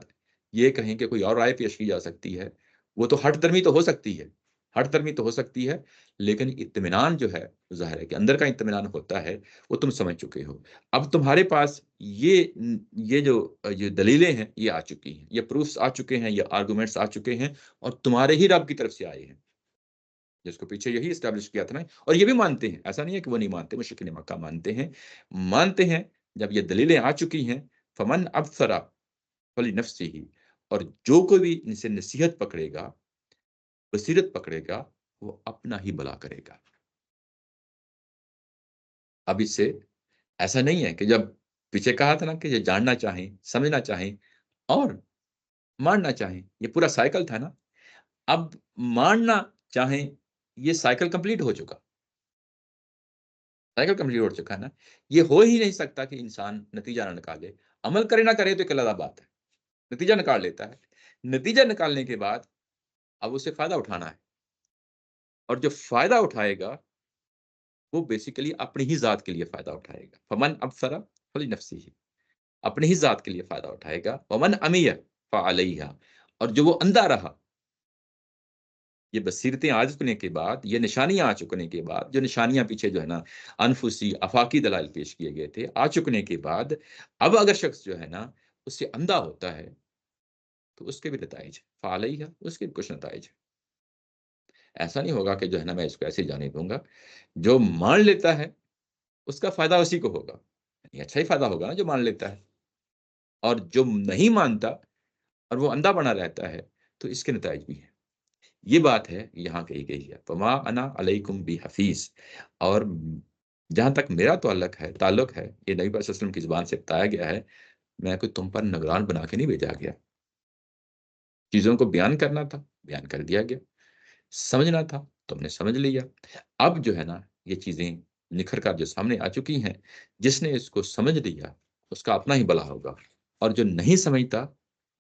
یہ کہیں کہ کوئی اور رائے پیش کی جا سکتی ہے، وہ تو ہٹ درمی تو ہو سکتی ہے، ہٹ درمی تو ہو سکتی ہے، لیکن اطمینان جو ہے ظاہر ہے کہ اندر کا اطمینان ہوتا ہے، وہ تم سمجھ چکے ہو۔ اب تمہارے پاس یہ جو یہ دلیلیں ہیں یہ آ چکی ہیں، یہ پروفس آ چکے ہیں، یہ آرگومنٹس آ چکے ہیں، اور تمہارے ہی رب کی طرف سے آئے ہیں، جس کو پیچھے یہی اسٹیبلش کیا تھا نا۔ اور یہ بھی مانتے ہیں، ایسا نہیں ہے کہ وہ نہیں مانتے، مشرکین مکہ مانتے ہیں جب یہ دلیلیں آ چکی ہیں، فمن ابصر فلنفسہ، اور جو کوئی بھی ان سے نصیحت پکڑے گا، بصیرت پکڑے گا، وہ اپنا ہی بھلا کرے گا۔ اب اس سے ایسا نہیں ہے کہ جب پیچھے کہا تھا نا کہ یہ جاننا چاہیں، سمجھنا چاہیں اور ماننا چاہیں، یہ پورا سائیکل تھا نا، اب ماننا چاہیں، یہ سائیکل کمپلیٹ ہو چکا، سائیکل کمپلیٹ ہو چکا ہے نا. یہ ہو ہی نہیں سکتا کہ انسان نتیجہ نہ نکالے، عمل کرے نہ کرے تو ایک علیحدہ بات ہے، نتیجہ نکال لیتا ہے، نتیجہ نکالنے کے بعد اب اسے فائدہ اٹھانا ہے، اور جو فائدہ اٹھائے گا وہ بیسیکلی اپنی ہی ذات کے لیے فائدہ اٹھائے گا. فمن ابصر فلنفسہ، اپنی ہی ذات کے لیے فائدہ اٹھائے گا. ومن عمی فعلیہا، اور جو وہ اندھا رہا، یہ بصیرتیں آ چکنے کے بعد، یہ نشانیاں آ چکنے کے بعد، جو نشانیاں پیچھے جو ہے نا انفسی افاقی دلائل پیش کیے گئے تھے، آ چکنے کے بعد اب اگر شخص جو ہے نا اس سے اندھا ہوتا ہے تو اس کے بھی نتائج فعلیہا، اس کے بھی کچھ نتائج. ایسا نہیں ہوگا کہ جو ہے نا میں اس کو ایسے ہی جانے دوں گا. جو مان لیتا ہے اس کا فائدہ اسی کو ہوگا، یعنی اچھا ہی فائدہ ہوگا نا جو مان لیتا ہے. اور جو نہیں مانتا اور وہ اندھا بنا رہتا ہے تو اس کے نتائج بھی ہیں. یہ بات ہے یہاں کہی گئی ہے، فما انا علیکم بحفیظ. اور جہاں تک میرا تعلق ہے، یہ نبی صلی اللہ علیہ وسلم کی زبان سے بتایا گیا ہے، میں کوئی تم پر نگران بنا کے نہیں بھیجا گیا. چیزوں کو بیان کرنا تھا، بیان کر دیا گیا. سمجھنا تھا، تم نے سمجھ لیا. اب جو ہے نا یہ چیزیں نکھر کر جو سامنے آ چکی ہیں، جس نے اس کو سمجھ لیا اس کا اپنا ہی بلا ہوگا، اور جو نہیں سمجھتا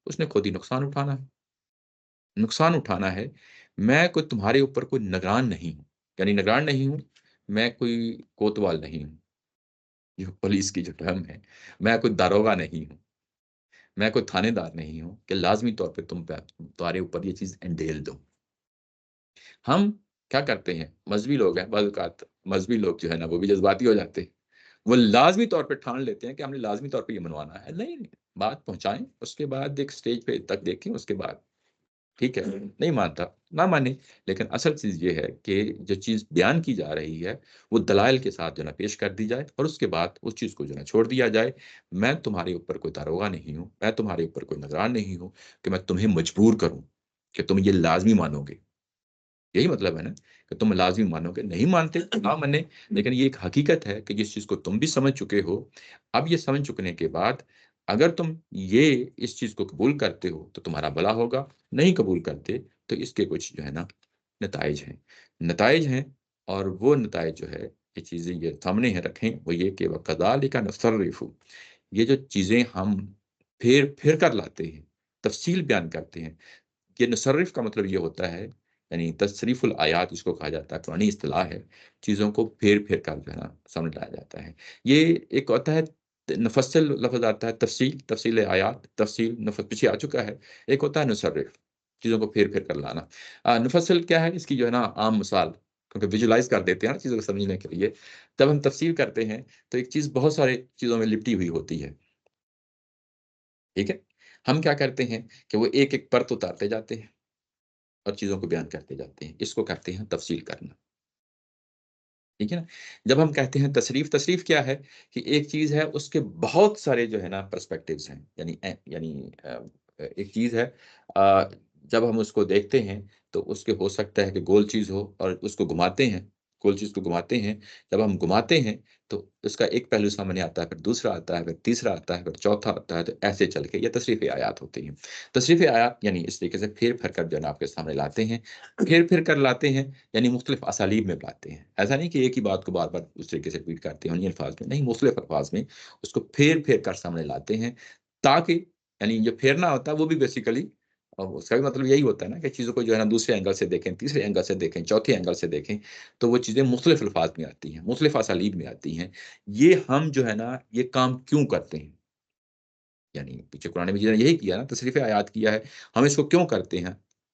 اس نے خود ہی نقصان اٹھانا ہے. نقصان اٹھانا ہے. میں کوئی تمہارے اوپر کوئی نگران نہیں ہوں، یعنی نگران نہیں ہوں، میں کوئی کوتوال نہیں ہوں، جو پولیس کی جو ٹرم ہے. میں کوئی داروغہ نہیں ہوں، میں کوئی تھانے دار نہیں ہوں کہ لازمی طور پہ تمہارے اوپر یہ چیز انڈیل دوں. ہم کیا کرتے ہیں، مذہبی لوگ ہیں، بعض اوقات مذہبی لوگ جو ہے نا وہ بھی جذباتی ہو جاتے ہیں. وہ لازمی طور پہ ٹھان لیتے ہیں کہ ہم نے لازمی طور پہ یہ منوانا ہے. نہیں، بات پہنچائیں، اس کے بعد ایک سٹیج پہ تک دیکھیں، اس کے بعد ٹھیک ہے. نہیں مانتا نہ مانے، لیکن اصل چیز یہ ہے کہ جو چیز بیان کی جا رہی ہے وہ دلائل کے ساتھ جو ہے نا پیش کر دی جائے، اور اس کے بعد اس چیز کو جو ہے نا چھوڑ دیا جائے. میں تمہارے اوپر کوئی داروغہ نہیں ہوں، میں تمہارے اوپر کوئی نگران نہیں ہوں کہ میں تمہیں مجبور کروں کہ تم یہ لازمی مانو گے. یہی مطلب ہے نا کہ تم لازمی مانو گے. نہیں مانتے نہ مانے، لیکن یہ ایک حقیقت ہے کہ جس چیز کو تم بھی سمجھ چکے ہو. اب یہ سمجھ چکنے کے بعد اگر تم یہ اس چیز کو قبول کرتے ہو تو تمہارا بھلا ہوگا، نہیں قبول کرتے تو اس کے کچھ جو ہے نا نتائج ہیں. نتائج ہیں، اور وہ نتائج جو ہے یہ چیزیں یہ سامنے ہیں رکھیں، وہ یہ کہ وَكَذَلِكَ نُصَرِّفُ، یہ جو چیزیں ہم پھر پھر کر لاتے ہیں، تفصیل بیان کرتے ہیں. یہ نصرف کا مطلب یہ ہوتا ہے، یعنی تصریف الآیات اس کو کہا جاتا ہے، قرآنی اصطلاح ہے. چیزوں کو پھیر پھیر کر جو ہے نا سمجھ لایا جاتا ہے. یہ ایک ہوتا ہے نفصل لفظ آتا ہے، تفصیل آیات، تفصیل پیچھے آ چکا ہے. ایک ہوتا ہے نصرف، چیزوں کو پھیر پھیر کر لانا. نفصل کیا ہے، اس کی جو ہے نا عام مثال، کیونکہ ویژولائز کر دیتے ہیں نا چیزوں کو سمجھنے کے لیے. جب ہم تفصیل کرتے ہیں تو ایک چیز بہت سارے چیزوں میں لپٹی ہوئی ہوتی ہے، ٹھیک ہے. ہم کیا کرتے ہیں کہ وہ ایک ایک پرت اتارتے جاتے ہیں اور چیزوں کو بیان کرتے جاتے ہیں. اس کو کہتے ہیں تفصیل کرنا، ٹھیک ہے نا. جب ہم کہتے ہیں تصریف کیا ہے کہ ایک چیز ہے، اس کے بہت سارے جو ہے نا پرسپیکٹیوز ہیں. یعنی ایک چیز ہے، جب ہم اس کو دیکھتے ہیں تو اس کے ہو سکتا ہے کہ گول چیز ہو، اور اس کو گھماتے ہیں، گول چیز کو گھماتے ہیں. جب ہم گھماتے ہیں تو اس کا ایک پہلو سامنے آتا ہے، پھر دوسرا آتا ہے، پھر تیسرا آتا ہے، پھر چوتھا آتا ہے. تو ایسے چل کے یہ تصریف آیات ہوتی ہیں. تصریف آیات یعنی اس طریقے سے پھیر پھر کر جو ہے نا آپ کے سامنے لاتے ہیں. پھیر پھر کر لاتے ہیں یعنی مختلف اسالیب میں لاتے ہیں. ایسا نہیں کہ ایک ہی بات کو بار بار اس طریقے سے ریپیٹ کرتے ہیں انہی الفاظ میں، نہیں، مختلف الفاظ میں اس کو پھیر پھیر کر سامنے لاتے ہیں، تاکہ یعنی جو پھیرنا ہوتا ہے وہ بھی بیسیکلی، اور اس کا بھی مطلب یہی ہوتا ہے نا کہ چیزوں کو جو ہے نا دوسرے اینگل سے دیکھیں، تیسرے اینگل سے دیکھیں، چوتھے اینگل سے دیکھیں، تو وہ چیزیں مختلف الفاظ میں آتی ہیں، مختلف اسالیب میں آتی ہیں. یہ ہم جو ہے نا یہ کام کیوں کرتے ہیں، یعنی پیچھے قرآن مجید نے یہی کیا نا، تصریف آیات کیا ہے. ہم اس کو کیوں کرتے ہیں،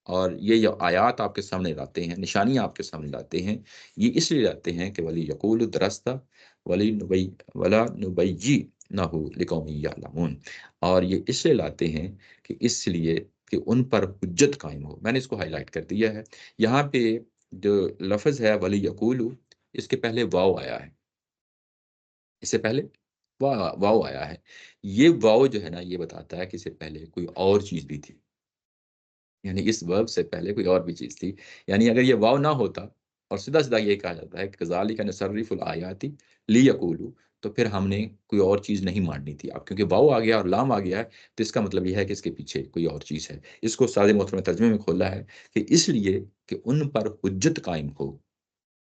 اور یہ جو آیات آپ کے سامنے لاتے ہیں، نشانیاں آپ کے سامنے لاتے ہیں، یہ اس لیے لاتے ہیں کہ ولی یقول درستہ ولی نبی ولا نبیجی نہ ہو لقوم یعلمون. اور یہ اس لیے لاتے ہیں کہ اس لیے کہ ان پر حجت قائم ہو. میں نے اس کو ہائی لائٹ کر دیا ہے. یہاں پہ جو لفظ ہے ولی یقول، اس کے پہلے واو آیا ہے، اس سے پہلے واو آیا ہے. یہ واو جو ہے نا یہ بتاتا ہے کہ اس سے پہلے کوئی اور چیز بھی تھی، یعنی اس ورب سے پہلے کوئی اور بھی چیز تھی. یعنی اگر یہ واو نہ ہوتا اور سیدھا سیدھا یہ کہا جاتا ہے کہ کذالک نصرف الآیات لیقولوا، تو پھر ہم نے کوئی اور چیز نہیں ماننی تھی. اب کیونکہ واؤ آ گیا اور لام آ گیا ہے تو اس کا مطلب یہ ہے کہ اس کے پیچھے کوئی اور چیز ہے. اس کو استاد محترم نے ترجمے میں کھولا ہے کہ اس لیے کہ ان پر حجت قائم ہو.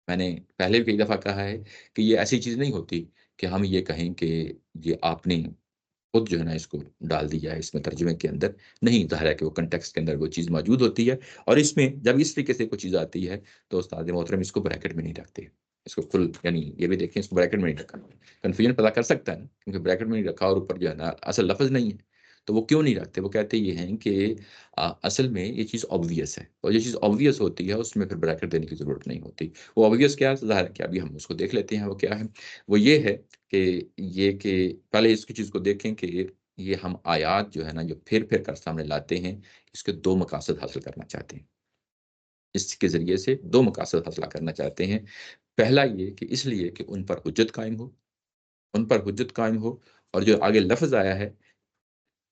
میں نے پہلے بھی کئی دفعہ کہا ہے کہ یہ ایسی چیز نہیں ہوتی کہ ہم یہ کہیں کہ یہ آپ نے خود جو ہے نا اس کو ڈال دیا ہے اس میں ترجمے کے اندر. نہیں، ظاہر ہے کہ وہ کنٹیکسٹ کے اندر وہ چیز موجود ہوتی ہے، اور اس میں جب اس طریقے سے کوئی چیز آتی ہے تو استاد محترم اس کو بریکٹ میں نہیں رکھتے. اس کو فل، یعنی یہ بھی دیکھیں، اس کو بریکٹ میں نہیں رکھا. کنفیوژن پیدا کر سکتا ہے نا، کیونکہ بریکٹ میں نہیں رکھا اور اوپر جو ہے نا اصل لفظ نہیں ہے. تو وہ کیوں نہیں رکھتے؟ وہ کہتے یہ ہیں کہ اصل میں یہ چیز آبویس ہے، اور یہ چیز آبویس ہوتی ہے اس میں پھر بریکٹ دینے کی ضرورت نہیں ہوتی. وہ آبویس کیا ہے؟ ظاہر ہے کہ ابھی ہم اس کو دیکھ لیتے ہیں وہ کیا ہے. وہ یہ ہے کہ پہلے اس کی چیز کو دیکھیں کہ یہ ہم آیات جو ہے نا جو پھر پھر کر سامنے لاتے ہیں، اس کے دو مقاصد حاصل کرنا چاہتے ہیں. اس کے ذریعے سے دو مقاصد حاصل کرنا چاہتے ہیں. پہلا یہ کہ اس لیے کہ ان پر حجت قائم ہو، ان پر حجت قائم ہو. اور جو آگے لفظ آیا ہے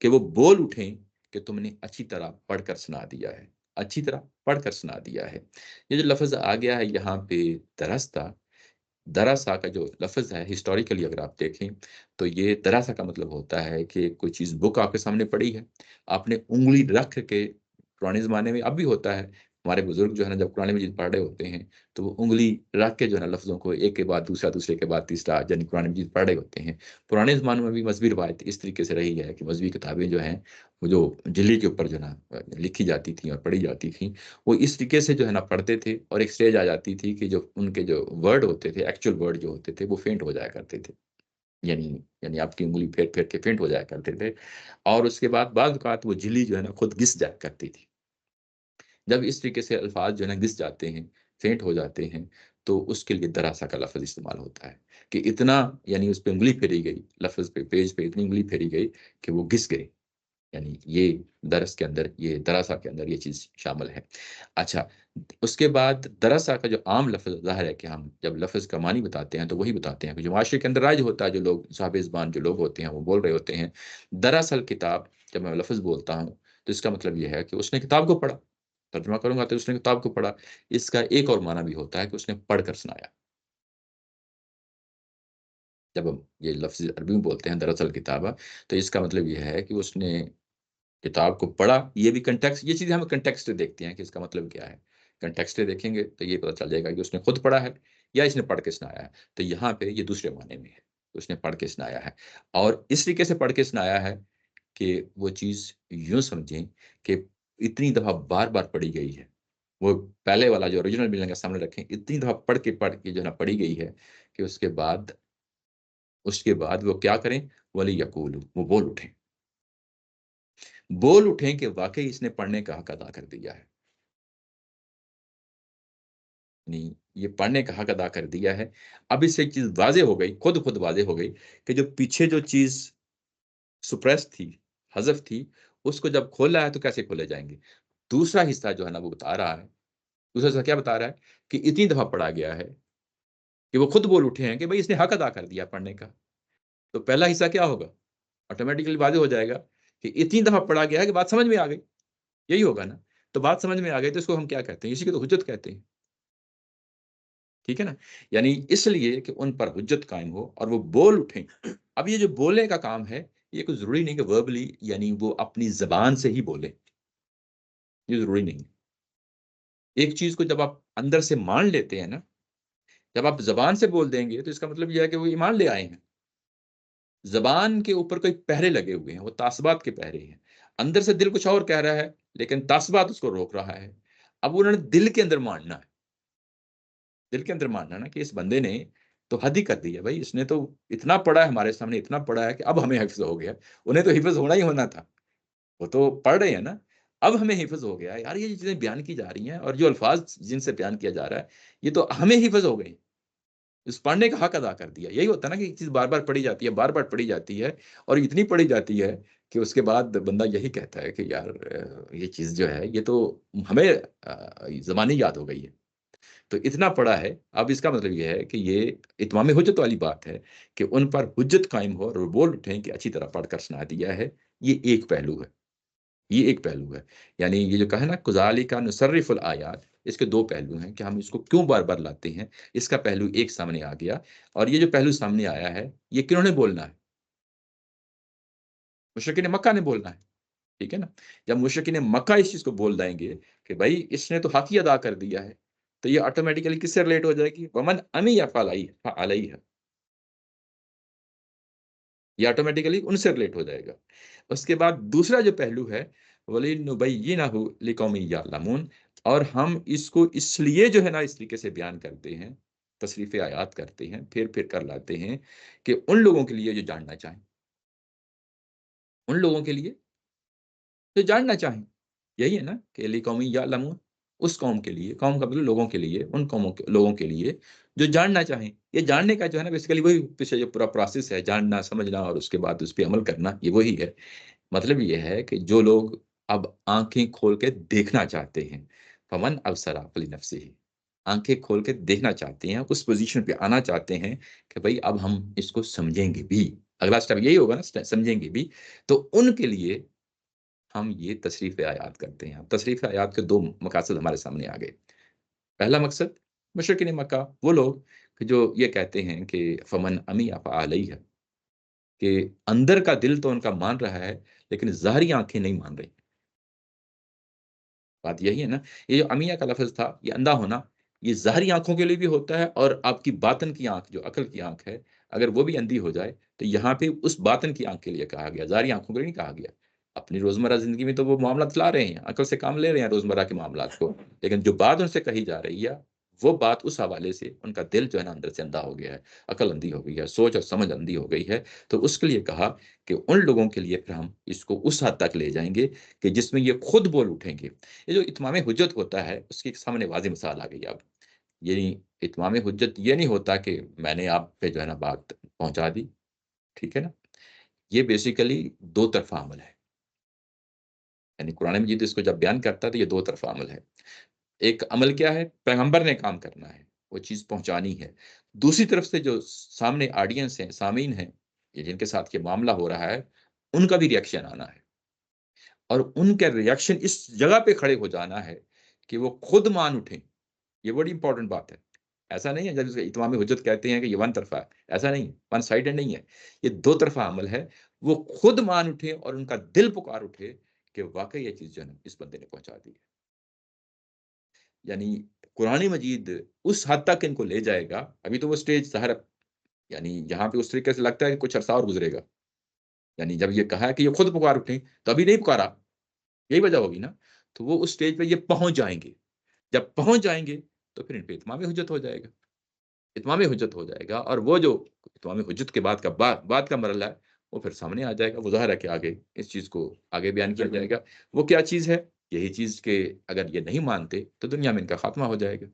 کہ وہ بول اٹھیں کہ تم نے اچھی طرح پڑھ کر سنا دیا ہے، اچھی طرح پڑھ کر سنا دیا ہے. یہ جو لفظ آ گیا ہے یہاں پہ درستہ، دراسا کا جو لفظ ہے ہسٹوریکلی اگر آپ دیکھیں تو یہ دراسا کا مطلب ہوتا ہے کہ کوئی چیز بک آپ کے سامنے پڑی ہے، آپ نے انگلی رکھ کے، پرانے زمانے میں اب بھی ہوتا ہے، ہمارے بزرگ جو ہے نا جب قرآن مجید پڑھ رہے ہوتے ہیں تو وہ انگلی رکھ کے جو ہے نا لفظوں کو ایک کے بعد دوسرا، دوسرے کے بعد تیسرا یعنی قرآن مجید پڑھ رہے ہوتے ہیں. پرانے زمانوں میں بھی مذہبی روایت اس طریقے سے رہی ہے کہ مذہبی کتابیں جو ہیں وہ جو جلی کے اوپر جو ہے نا لکھی جاتی تھیں اور پڑھی جاتی تھیں، وہ اس طریقے سے جو ہے نا پڑھتے تھے، اور ایک سٹیج آ جاتی تھی کہ جو ان کے جو ورڈ ہوتے تھے، ایکچوئل ورڈ جو ہوتے تھے، وہ فینٹ ہو جایا کرتے تھے. یعنی آپ کی انگلی پھیر پھیر کے فینٹ ہو جایا کرتے تھے، اور اس کے بعد بعض اوقات وہ جھلی جو ہے نا خود گس جایا کرتی تھی. جب اس طریقے سے الفاظ جو ہے نا گس جاتے ہیں، فینٹ ہو جاتے ہیں، تو اس کے لیے دراسا کا لفظ استعمال ہوتا ہے کہ اتنا، یعنی اس پہ انگلی پھیری گئی، لفظ پہ، پیج پہ اتنی انگلی پھیری گئی کہ وہ گس گئے. یعنی یہ درس کے اندر، یہ دراسا کے اندر یہ چیز شامل ہے. اچھا، اس کے بعد دراسا کا جو عام لفظ، ظاہر ہے کہ ہم جب لفظ کا معنی بتاتے ہیں تو وہی بتاتے ہیں کہ جو معاشرے کے اندر رائج ہوتا ہے، جو لوگ صاحب زبان جو لوگ ہوتے ہیں وہ بول رہے ہوتے ہیں. دراصل کتاب، جب میں لفظ بولتا ہوں تو اس کا مطلب یہ ہے کہ اس نے کتاب کو پڑھا. ترجمہ کروں گا تو اس نے کتاب کو پڑھا. اس کا ایک اور معنی بھی ہوتا ہے کہ اس نے پڑھ کر سنایا. جب ہم یہ لفظ عربی میں بولتے ہیں دراصل کتابہ، تو اس کا مطلب یہ ہے کہ اس نے کتاب کو پڑھا. یہ بھی کنٹیکسٹ، یہ چیزیں ہم کنٹیکسٹ دیکھتے ہیں کہ اس کا مطلب کیا ہے. کنٹیکسٹ دیکھیں گے تو یہ پتہ چل جائے گا کہ اس نے خود پڑھا ہے یا اس نے پڑھ کے سنایا ہے. تو یہاں پہ یہ دوسرے معنی میں ہے، اس نے پڑھ کے سنایا ہے. اور اس طریقے سے پڑھ کے سنایا ہے کہ وہ چیز یوں سمجھیں کہ اتنی دفعہ بار بار پڑھی گئی ہے. وہ پہلے والا جو اوریجنل ملنے کا سامنے رکھیں، اتنی دفعہ پڑھ کے جو ہے نا پڑھی گئی ہے کہ اس کے بعد وہ کیا کریں؟ ولی یقول، وہ بول اٹھیں. بول اٹھیں کہ واقعی اس نے پڑھنے کا حق ادا کر دیا ہے. نہیں، یہ پڑھنے کا حق ادا کر دیا ہے. اب اس سے ایک چیز واضح ہو گئی، خود واضح ہو گئی کہ جو پیچھے جو چیز سپریس تھی، حذف تھی، اس کو جب کھولا ہے تو کیسے کھولے جائیں گے. دوسرا حصہ جو ہے نا وہ بتا رہا ہے، دوسرا حصہ کیا بتا رہا ہے کہ اتنی دفعہ پڑھا گیا ہے کہ وہ خود بول اٹھے ہیں کہ بھئی اس نے حق ادا کر دیا پڑھنے کا. تو پہلا حصہ کیا ہوگا؟ آٹومیٹکلی واضح ہو جائے گا کہ اتنی دفعہ پڑھا گیا ہے کہ بات سمجھ میں آ گئی. یہی ہوگا نا. تو بات سمجھ میں آ گئی تو اس کو ہم کیا کہتے ہیں؟ اسی کو تو حجت کہتے ہیں. ٹھیک ہے نا. یعنی اس لیے کہ ان پر حجت قائم ہو اور وہ بول اٹھیں. اب یہ جو بولنے کا کام ہے، یہ کوئی ضروری نہیں کہ وربلی، یعنی وہ اپنی زبان سے ہی بولے. یہ ضروری نہیں. ایک چیز کو جب آپ اندر سے مان لیتے ہیں نا، جب آپ زبان سے بول دیں گے تو اس کا مطلب یہ ہے کہ وہ ایمان لے آئے ہیں. زبان کے اوپر کوئی پہرے لگے ہوئے ہیں، وہ تعصبات کے پہرے ہیں. اندر سے دل کچھ اور کہہ رہا ہے لیکن تعصبات اس کو روک رہا ہے. اب انہوں نے دل کے اندر ماننا ہے، دل کے اندر ماننا نا کہ اس بندے نے تو حد ہی کر دی ہے. بھائی اس نے تو اتنا پڑھا ہے، ہمارے سامنے اتنا پڑھا ہے کہ اب ہمیں حفظ ہو گیا. انہیں تو حفظ ہونا ہی ہونا تھا، وہ تو پڑھ رہے ہیں نا. اب ہمیں حفظ ہو گیا یار. یہ چیزیں بیان کی جا رہی ہیں اور جو الفاظ جن سے بیان کیا جا رہا ہے یہ تو ہمیں حفظ ہو گئے. اس پڑھنے کا حق ادا کر دیا. یہی ہوتا ہے نا کہ ایک چیز بار بار پڑھی جاتی ہے، بار بار پڑھی جاتی ہے، اور اتنی پڑھی جاتی ہے کہ اس کے بعد بندہ یہی کہتا ہے کہ یار یہ چیز جو ہے یہ تو ہمیں زبانی یاد ہو گئی ہے. تو اتنا پڑھا ہے. اب اس کا مطلب یہ ہے کہ یہ اتمام حجت والی بات ہے کہ ان پر حجت قائم ہو اور وہ بول اٹھیں کہ اچھی طرح پڑھ کر سنا دیا ہے. یہ ایک پہلو ہے، یہ ایک پہلو ہے. یعنی یہ جو کہا نا کذالک نصرف الآیات، اس کے 2 پہلو ہیں کہ ہم اس کو کیوں بار-بار لاتے ہیں۔ اس کا پہلو ایک سامنے آ گیا، اور یہ جو پہلو سامنے آیا ہے، یہ کنہوں نے بولنا ہے؟ مشرکین مکہ نے بولنا ہے، ٹھیک ہے نا؟ جب مشرکین مکہ اس چیز کو بول دیں گے کہ بھائی اس نے تو حق ہی ادا کر دیا ہے، تو یہ آٹومیٹیکلی کس سے ریلیٹ ہو جائے گی؟ وَمَنْ عَمِیَ فَعَلَيْهَا، یہ آٹومیٹیکلی ان سے ریلیٹ ہو جائے گا۔ اس کے بعد دوسرا جو پہلو ہے، وَلِنُبَيِّنَهُ لِقَوْمٍ يَعْلَمُونَ، اور ہم اس کو اس لیے جو ہے نا اس طریقے سے بیان کرتے ہیں، تصریف آیات کرتے ہیں، پھر کر لاتے ہیں کہ ان لوگوں کے لیے جو جاننا چاہیں، ان لوگوں کے لیے جو جاننا چاہیں۔ یہی ہے نا کہ لِقَوْمٍ يَعْلَمُونَ، اس قوم کے لیے، قوم کا مطلب لوگوں کے لیے، ان قوموں کے لوگوں کے لیے جو جاننا چاہیں۔ یہ جاننے کا جو ہے نا بیسیکلی وہی پیچھے جو پورا پروسیس ہے، جاننا، سمجھنا اور اس کے بعد اس پہ عمل کرنا، یہ وہی ہے۔ مطلب یہ ہے کہ جو لوگ اب آنکھیں کھول کے دیکھنا چاہتے ہیں، فَمَنْ أَبْصَرَ فَلِنَفْسِهِ، آنکھیں کھول کے دیکھنا چاہتے ہیں، اس پوزیشن پہ آنا چاہتے ہیں کہ بھئی اب ہم اس کو سمجھیں گے بھی، اگلا اسٹیپ یہی ہوگا نا، سمجھیں گے بھی، تو ان کے لیے ہم یہ تصریف آیات کرتے ہیں۔ تصریف آیات کے 2 مقاصد ہمارے سامنے آ گئے۔ پہلا مقصد مشرکین مکہ، وہ لوگ کہ جو یہ کہتے ہیں کہ فَمَنْ عَمِیَ فَعَلَيْهَا، کہ اندر کا دل تو ان کا مان رہا ہے، لیکن ظاہری آنکھیں نہیں مان رہی۔ بات یہی ہے نا، یہ جو عمیہ کا لفظ تھا، یہ اندھا ہونا، یہ ظاہری آنکھوں کے لیے بھی ہوتا ہے، اور آپ کی باطن کی آنکھ، جو عقل کی آنکھ ہے، اگر وہ بھی اندھی ہو جائے، تو یہاں پہ اس باطن کی آنکھ کے لیے کہا گیا، ظاہری آنکھوں کے لیے نہیں کہا گیا۔ اپنی روزمرہ زندگی میں تو وہ معاملات چلا رہے ہیں، عقل سے کام لے رہے ہیں روزمرہ کے معاملات کو، لیکن جو بات ان سے کہی جا رہی ہے، وہ بات اس حوالے سے ان کا دل جو ہے نا اندر سے اندھا ہو گیا ہے، عقل اندھی ہو گئی ہے، سوچ اور سمجھ اندھی ہو گئی ہے، تو اس کے لیے کہا کہ ان لوگوں کے لیے پھر ہم اس کو اس حد تک لے جائیں گے کہ جس میں یہ خود بول اٹھیں گے۔ یہ جو اتمام حجت ہوتا ہے، اس کی سامنے واضح مثال آ گئی اب۔ یعنی اتمام حجت یہ نہیں ہوتا کہ میں نے آپ پہ جو ہے نا بات پہنچا دی، ٹھیک ہے نا؟ یہ بیسیکلی 2 طرفہ عمل ہے۔ یعنی قرآن مجید اس کو جب بیان کرتا ہے تو یہ 2 طرفہ عمل ہے۔ ایک عمل کیا ہے؟ پیغمبر نے کام کرنا ہے، وہ چیز پہنچانی ہے۔ دوسری طرف سے جو سامنے آڈینس ہیں، سامعین ہیں، یہ جن کے ساتھ یہ معاملہ ہو رہا ہے، ان کا بھی ریئیکشن آنا ہے، اور ان کا ریئیکشن اس جگہ پہ کھڑے ہو جانا ہے کہ وہ خود مان اٹھیں۔ یہ بڑی امپورٹنٹ بات ہے۔ ایسا نہیں ہے جب اسے اتمام حجت کہتے ہیں کہ یہ ون طرفہ ہے، ایسا نہیں، ون سائیڈڈ نہیں ہے۔ یہ 2 طرفہ عمل ہے۔ وہ خود مان اٹھے اور ان کا دل پکار اٹھے کہ واقعی یہ چیز جو ہے نا اس بندے نے پہنچا دی ہے۔ یعنی قرآن مجید اس حد تک ان کو لے جائے گا، ابھی تو وہ اسٹیج ظاہر ہے، یعنی جہاں پہ اس طریقے سے لگتا ہے کہ کچھ عرصہ اور گزرے گا۔ یعنی جب یہ کہا ہے کہ یہ خود پکار اٹھیں، تو ابھی نہیں پکارا، یہی وجہ ہوگی نا۔ تو وہ اس اسٹیج پہ یہ پہنچ جائیں گے۔ جب پہنچ جائیں گے تو پھر ان پہ اتمام حجت ہو جائے گا، اتمام حجت ہو جائے گا، اور وہ جو اتمام حجت کے بعد کا بعد کا مرحلہ ہے، وہ پھر سامنے آ جائے گا۔ وہ ظاہر ہے کہ آگے اس چیز کو آگے بیان کیا جائے گا۔ وہ کیا چیز ہے؟ یہی چیز کہ اگر یہ نہیں مانتے تو دنیا میں ان کا خاتمہ ہو جائے گا،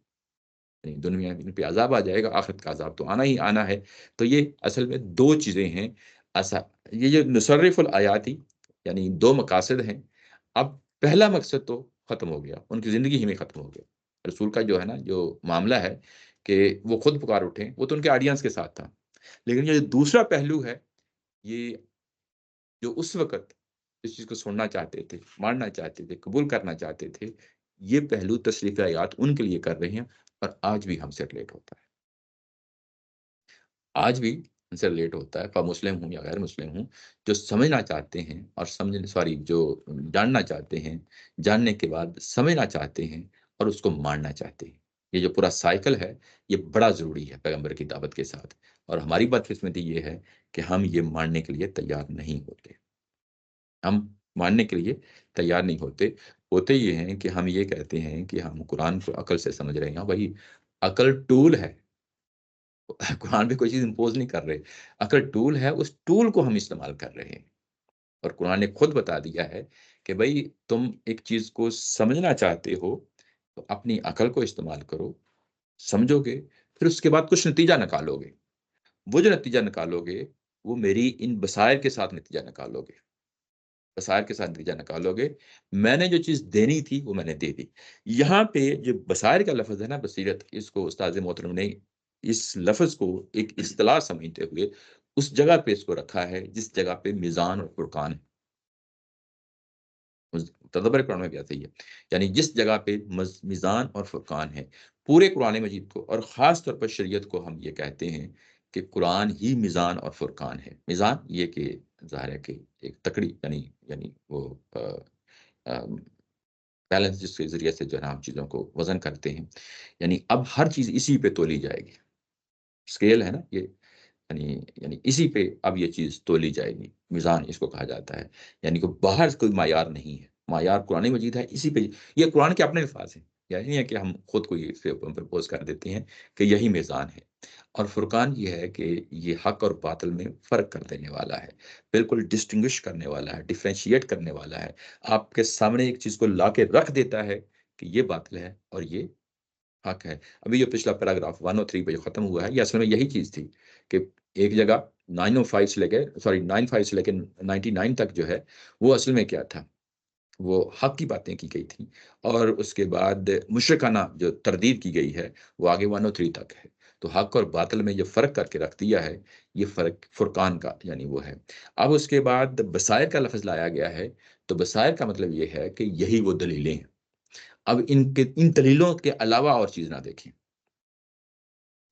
یعنی دنیا میں ان پہ عذاب آ جائے گا، آخرت کا عذاب تو آنا ہی آنا ہے۔ تو یہ اصل میں 2 چیزیں ہیں۔ ایسا یہ جو نصرف الآیاتی، یعنی 2 مقاصد ہیں۔ اب پہلا مقصد تو ختم ہو گیا، ان کی زندگی ہی میں ختم ہو گیا۔ رسول کا جو ہے نا جو معاملہ ہے کہ وہ خود پکار اٹھیں، وہ تو ان کے آڈینس کے ساتھ تھا، لیکن یہ جو دوسرا پہلو ہے، یہ جو اس وقت اس چیز کو سننا چاہتے تھے، ماننا چاہتے تھے، قبول کرنا چاہتے تھے، یہ پہلو تصریف آیات ان کے لیے کر رہے ہیں، اور آج بھی ہم سے ریلیٹ ہوتا ہے۔ آج بھی ان سے ریلیٹ ہوتا ہے، خواہ مسلم ہوں یا غیر مسلم ہوں، جو سمجھنا چاہتے ہیں اور جو جاننا چاہتے ہیں، جاننے کے بعد سمجھنا چاہتے ہیں اور اس کو ماننا چاہتے ہیں۔ یہ جو پورا سائیکل ہے، یہ بڑا ضروری ہے پیغمبر کی دعوت کے ساتھ، اور ہماری بدقسمتی یہ ہے کہ ہم یہ ماننے کے لیے تیار نہیں ہوتے۔ ہم ماننے کے لیے تیار نہیں ہوتے۔ ہوتے یہ ہیں کہ ہم یہ کہتے ہیں کہ ہم قرآن کو عقل سے سمجھ رہے ہیں، وہی عقل ٹول ہے، قرآن پہ کوئی چیز امپوز نہیں کر رہے۔ عقل ٹول ہے، اس ٹول کو ہم استعمال کر رہے ہیں، اور قرآن نے خود بتا دیا ہے کہ بھئی تم ایک چیز کو سمجھنا چاہتے ہو تو اپنی عقل کو استعمال کرو، سمجھو گے، پھر اس کے بعد کچھ نتیجہ نکالو گے۔ وہ جو نتیجہ نکالو گے، وہ میری ان بصائر کے ساتھ نتیجہ نکالو گے، بصائر کے ساتھ نتیجہ نکالو گے۔ میں نے جو چیز دینی تھی وہ میں نے دے دی۔ یہاں پہ جو بصائر کا لفظ ہے نا، بصیرت، اس کو استاد محترم نے اس لفظ کو ایک اصطلاح سمجھتے ہوئے اس جگہ پہ اس کو رکھا ہے جس جگہ پہ میزان اور فرقان ہے۔ تدبر قرآن میں بھی ایسا ہی ہے، یعنی جس جگہ پہ میزان اور فرقان ہے پورے قرآن مجید کو، اور خاص طور پر شریعت کو ہم یہ کہتے ہیں کہ قرآن ہی میزان اور فرقان ہے۔ میزان یہ کہ ظاہر ہے کہ ایک تکڑی، یعنی وہ بیلنس جس کے ذریعے سے جو ہے نا ہم چیزوں کو وزن کرتے ہیں، یعنی اب ہر چیز اسی پہ تولی جائے گی، اسکیل ہے نا یہ، یعنی اسی پہ اب یہ چیز تولی جائے گی، میزان اس کو کہا جاتا ہے، یعنی کہ باہر کوئی معیار نہیں ہے، معیار قرآن مجید ہے، اسی پہ یہ قرآن کے اپنے الفاظ ہیں، یعنی نہیں ہے کہ ہم خود کو یہ پرپوز کر دیتے ہیں کہ یہی میزان ہے۔ اور فرقان یہ ہے کہ یہ حق اور باطل میں فرق کر دینے والا ہے، بالکل ڈسٹنگوش کرنے والا ہے، ڈیفرینشیٹ کرنے والا ہے، آپ کے سامنے ایک چیز کو لا کے رکھ دیتا ہے کہ یہ باطل ہے اور یہ حق ہے۔ ابھی جو پچھلا پیراگراف 103 پہ جو ختم ہوا ہے، یہ اصل میں یہی چیز تھی کہ ایک جگہ 905 سے لے کے 95 سے لے کے 99 تک جو ہے وہ اصل میں کیا تھا، وہ حق کی باتیں کی گئی تھیں، اور اس کے بعد مشرکانہ جو تردید کی گئی ہے وہ آگے 103 تک ہے۔ تو حق اور باطل میں جو فرق کر کے رکھ دیا ہے، یہ فرق فرقان کا یعنی وہ ہے۔ اب اس کے بعد بصائر کا لفظ لایا گیا ہے، تو بصائر کا مطلب یہ ہے کہ یہی وہ دلیلیں ہیں، اب ان دلیلوں کے علاوہ اور چیز نہ دیکھیں،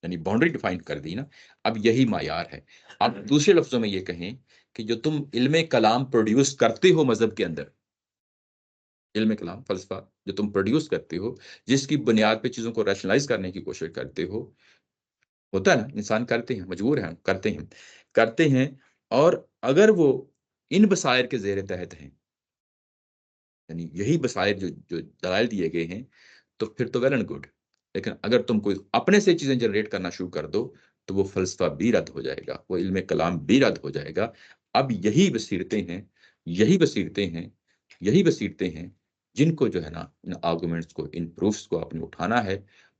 یعنی باؤنڈری ڈیفائن کر دی نا، اب یہی معیار ہے۔ اب دوسرے لفظوں میں یہ کہیں کہ جو تم علم کلام پروڈیوس کرتے ہو مذہب کے اندر، علم کلام فلسفہ جو تم پروڈیوس کرتے ہو، جس کی بنیاد پہ چیزوں کو ریشنلائز کرنے کی کوشش کرتے ہو، ہوتا ہے نا، انسان کرتے ہیں، مجبور ہیں، کرتے ہیں، اور اگر وہ ان بصائر کے زیر تحت ہیں، یعنی یہی بصائر جو دلائل دیے گئے ہیں، تو پھر تو ویل اینڈ گڈ، لیکن اگر تم کوئی اپنے سے چیزیں جنریٹ کرنا شروع کر دو تو وہ فلسفہ بھی رد ہو جائے گا، وہ علم کلام بھی رد ہو جائے گا۔ اب یہی بصیرتیں ہیں، یہی بصیرتیں ہیں، یہی بصیرتیں ہیں جن کو جو ہے نا ان آرگومنٹس کو، ان پروفس کو آپ نے اٹھانا ہے،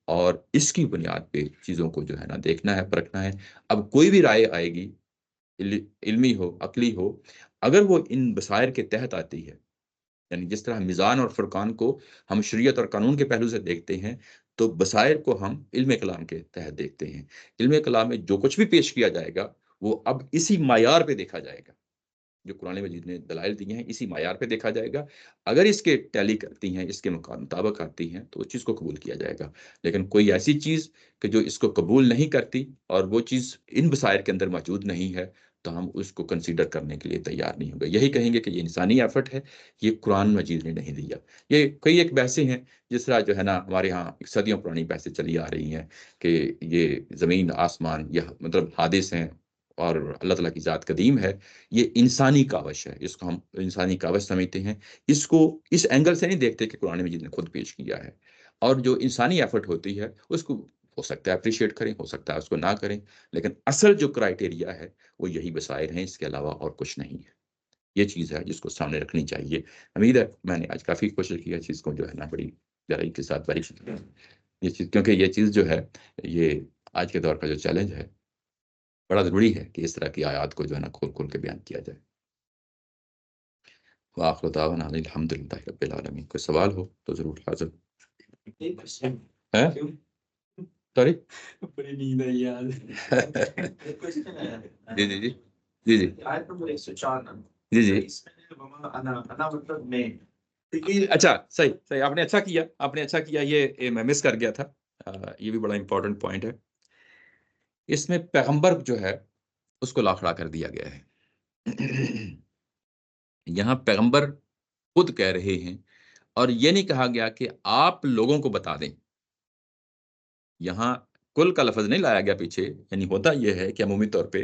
اور اس کی بنیاد پہ چیزوں کو جو ہے نا دیکھنا ہے، پرکھنا ہے۔ اب کوئی بھی رائے آئے گی، علمی ہو، عقلی ہو، اگر وہ ان بصائر کے تحت آتی ہے، یعنی جس طرح میزان اور فرقان کو ہم شریعت اور قانون کے پہلو سے دیکھتے ہیں، تو بصائر کو ہم علم کلام کے تحت دیکھتے ہیں۔ علم کلام میں جو کچھ بھی پیش کیا جائے گا وہ اب اسی معیار پہ دیکھا جائے گا، جو قرآن مجید نے دلائل دی ہیں اسی معیار پہ دیکھا جائے گا، اگر اس کے ٹیلی کرتی ہیں، اس کے مطابق آتی ہیں، تو اس چیز کو قبول کیا جائے گا۔ لیکن کوئی ایسی چیز کہ جو اس کو قبول نہیں کرتی اور وہ چیز ان بصائر کے اندر موجود نہیں ہے، تو ہم اس کو کنسیڈر کرنے کے لیے تیار نہیں ہوں گے، یہی کہیں گے کہ یہ انسانی ایفرٹ ہے، یہ قرآن مجید نے نہیں دیا۔ یہ کئی ایک بحثیں ہیں، جس طرح جو ہے نا ہمارے ہاں صدیوں پرانی بحثیں چلی آ رہی ہیں کہ یہ زمین آسمان یہ مطلب حادث ہیں اور اللہ تعالیٰ کی ذات قدیم ہے، یہ انسانی کاوش ہے، اس کو ہم انسانی کاوش سمجھتے ہیں، اس کو اس اینگل سے نہیں دیکھتے کہ قرآن مجید نے خود پیش کیا ہے، اور جو انسانی ایفرٹ ہوتی ہے اس کو ہو سکتا ہے اپریشیٹ کریں، ہو سکتا ہے اس کو نہ کریں، لیکن اصل جو کرائٹیریا ہے وہ یہی بصائر ہیں، اس کے علاوہ اور کچھ نہیں ہے۔ یہ چیز ہے جس کو سامنے رکھنی چاہیے۔ امید ہے میں نے آج کافی کوشش کی ہے چیز کو جو ہے نا بڑی گہرائی کے ساتھ باریکی سے، یہ چیز کیونکہ یہ چیز جو ہے یہ آج کے دور کا جو چیلنج ہے، بڑا ضروری ہے کہ اس طرح کی آیات کو جو ہے نا کھول کھول کے بیان کیا جائے۔ وآخر دعوانا ان الحمد للہ رب العالمین۔ کوئی سوال ہو تو ضرور حاضر ہے؟ سوری بڑی نیند ہے یار۔ جی جی جی جی جی آیت نمبر 154 جی جی اس میں انا مطلب میں، اچھا، صحیح، آپ نے اچھا کیا، یہ میں مس کر گیا تھا، یہ بھی بڑا امپورٹنٹ پوائنٹ ہے۔ اس میں پیغمبر جو ہے اس کو لا کھڑا کر دیا گیا ہے، یہاں پیغمبر خود کہہ رہے ہیں، اور یہ نہیں کہا گیا کہ آپ لوگوں کو بتا دیں، یہاں کل کا لفظ نہیں لایا گیا پیچھے، یعنی ہوتا یہ ہے کہ عمومی طور پہ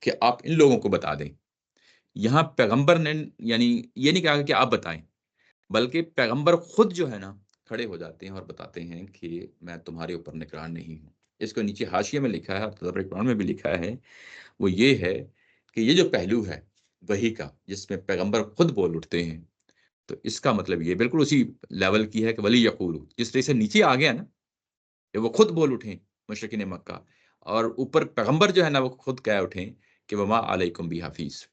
کہ آپ ان لوگوں کو بتا دیں، یہاں پیغمبر نے یعنی یہ نہیں کہا کہ آپ بتائیں، بلکہ پیغمبر خود جو ہے نا کھڑے ہو جاتے ہیں اور بتاتے ہیں کہ میں تمہارے اوپر نگران نہیں ہوں۔ اس کو نیچے حاشیے میں لکھا ہے اور تدبر قرآن میں بھی لکھا ہے، وہ یہ ہے کہ یہ جو پہلو ہے وحی کا، جس میں پیغمبر خود بول اٹھتے ہیں، تو اس کا مطلب یہ بالکل اسی لیول کی ہے کہ ولی یقول، جس طرح سے نیچے آ گیا نا کہ وہ خود بول اٹھیں مشرکین مکہ، اور اوپر پیغمبر جو ہے نا وہ خود کہہ اٹھیں کہ وما علیکم بحفیظ،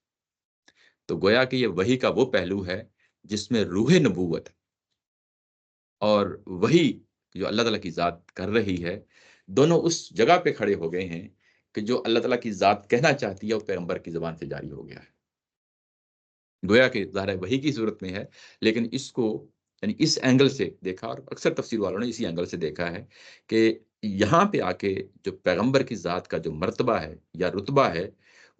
تو گویا کہ یہ وحی کا وہ پہلو ہے جس میں روح نبوت اور وہی جو اللہ تعالیٰ کی ذات کر رہی ہے، دونوں اس جگہ پہ کھڑے ہو گئے ہیں کہ جو اللہ تعالیٰ کی ذات کہنا چاہتی ہے وہ پیغمبر کی زبان سے جاری ہو گیا ہے۔ گویا کہ ظاہر ہے وحی کی صورت میں ہے، لیکن اس کو یعنی اس اینگل سے دیکھا، اور اکثر تفسیر والوں نے اسی اینگل سے دیکھا ہے کہ یہاں پہ آ کے جو پیغمبر کی ذات کا جو مرتبہ ہے یا رتبہ ہے،